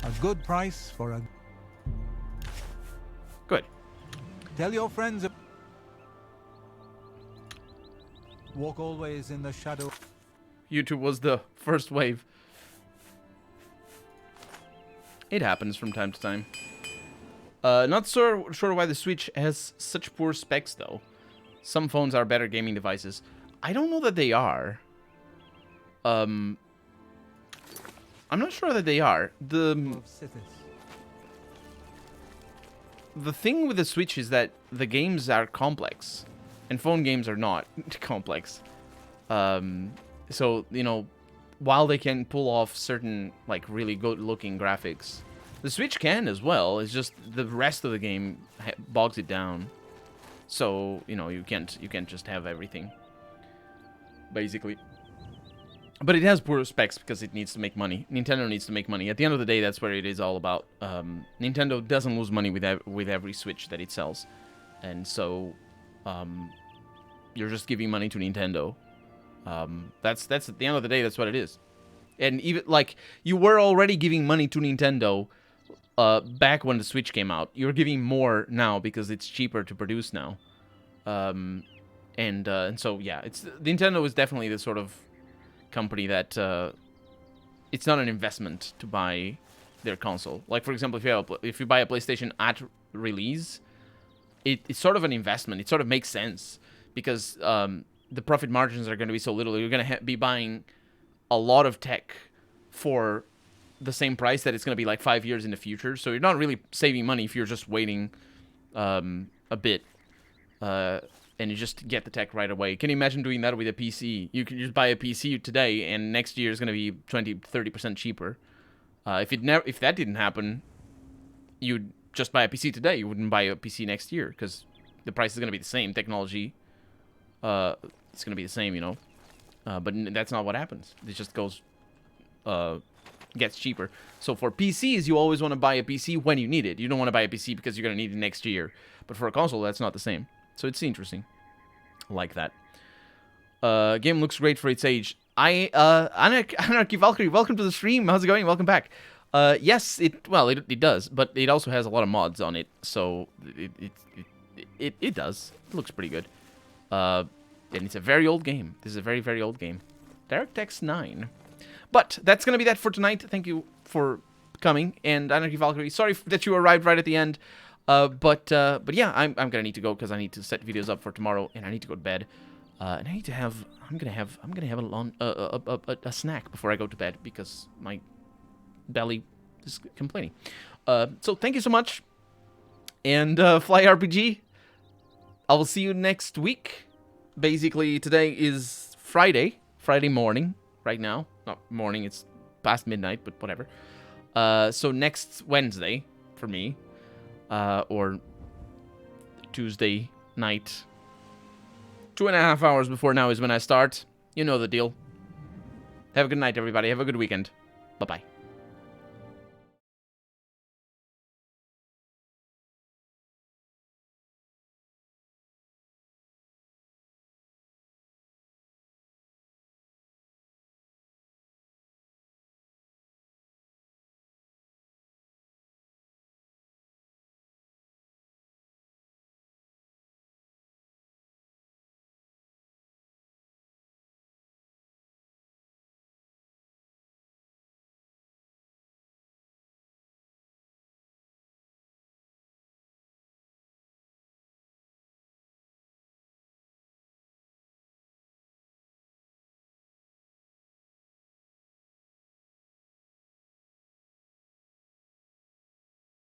J: A good price for a...
A: Good.
J: Tell your friends... Walk always in the shadow.
A: YouTube was the first wave. It happens from time to time. Not sure why the Switch has such poor specs, though. Some phones are better gaming devices. I don't know that they are. I'm not sure that they are. The thing with the Switch is that the games are complex, and phone games are not complex. So, you know, while they can pull off certain, like, really good-looking graphics, the Switch can as well. It's just the rest of the game bogs it down. So, you know, you can't just have everything, basically. But it has poor specs because it needs to make money. Nintendo needs to make money. At the end of the day, that's where it is all about. Nintendo doesn't lose money with every Switch that it sells. and so you're just giving money to Nintendo. That's at the end of the day, that's what it is. And even like you were already giving money to Nintendo back when the Switch came out. You're giving more now because it's cheaper to produce now. And so yeah, Nintendo is definitely the sort of company that it's not an investment to buy their console. Like for example, if you buy a PlayStation at release, it's sort of an investment. It sort of makes sense because the profit margins are going to be so little. You're going to be buying a lot of tech for the same price that it's going to be like 5 years in the future. So you're not really saving money if you're just waiting a bit and you just get the tech right away. Can you imagine doing that with a PC? You can just buy a PC today and next year is going to be 20-30% cheaper. If that didn't happen, you'd just buy a PC today. You wouldn't buy a PC next year because the price is going to be the same. Technology, it's going to be the same, you know. But that's not what happens. It just goes, gets cheaper. So for PCs, you always want to buy a PC when you need it. You don't want to buy a PC because you're going to need it next year. But for a console, that's not the same. So it's interesting. Like that. Game looks great for its age. Anarchy Valkyrie, welcome to the stream. How's it going? Welcome back. Yes, it does, but it also has a lot of mods on it, so it does. It looks pretty good. And it's a very old game. This is a very, very old game. DirectX 9. But that's going to be that for tonight. Thank you for coming. And Anarchy Valkyrie, sorry that you arrived right at the end. But yeah, I'm going to need to go because I need to set videos up for tomorrow, and I need to go to bed. And I need to have, I'm going to have a snack before I go to bed because my belly is complaining. So thank you so much. And Fly RPG, I will see you next week. Basically, today is Friday morning, right now. Not morning, it's past midnight, but whatever. So next Wednesday, for me, or Tuesday night, 2.5 hours before now is when I start. You know the deal. Have a good night, everybody. Have a good weekend. Bye-bye.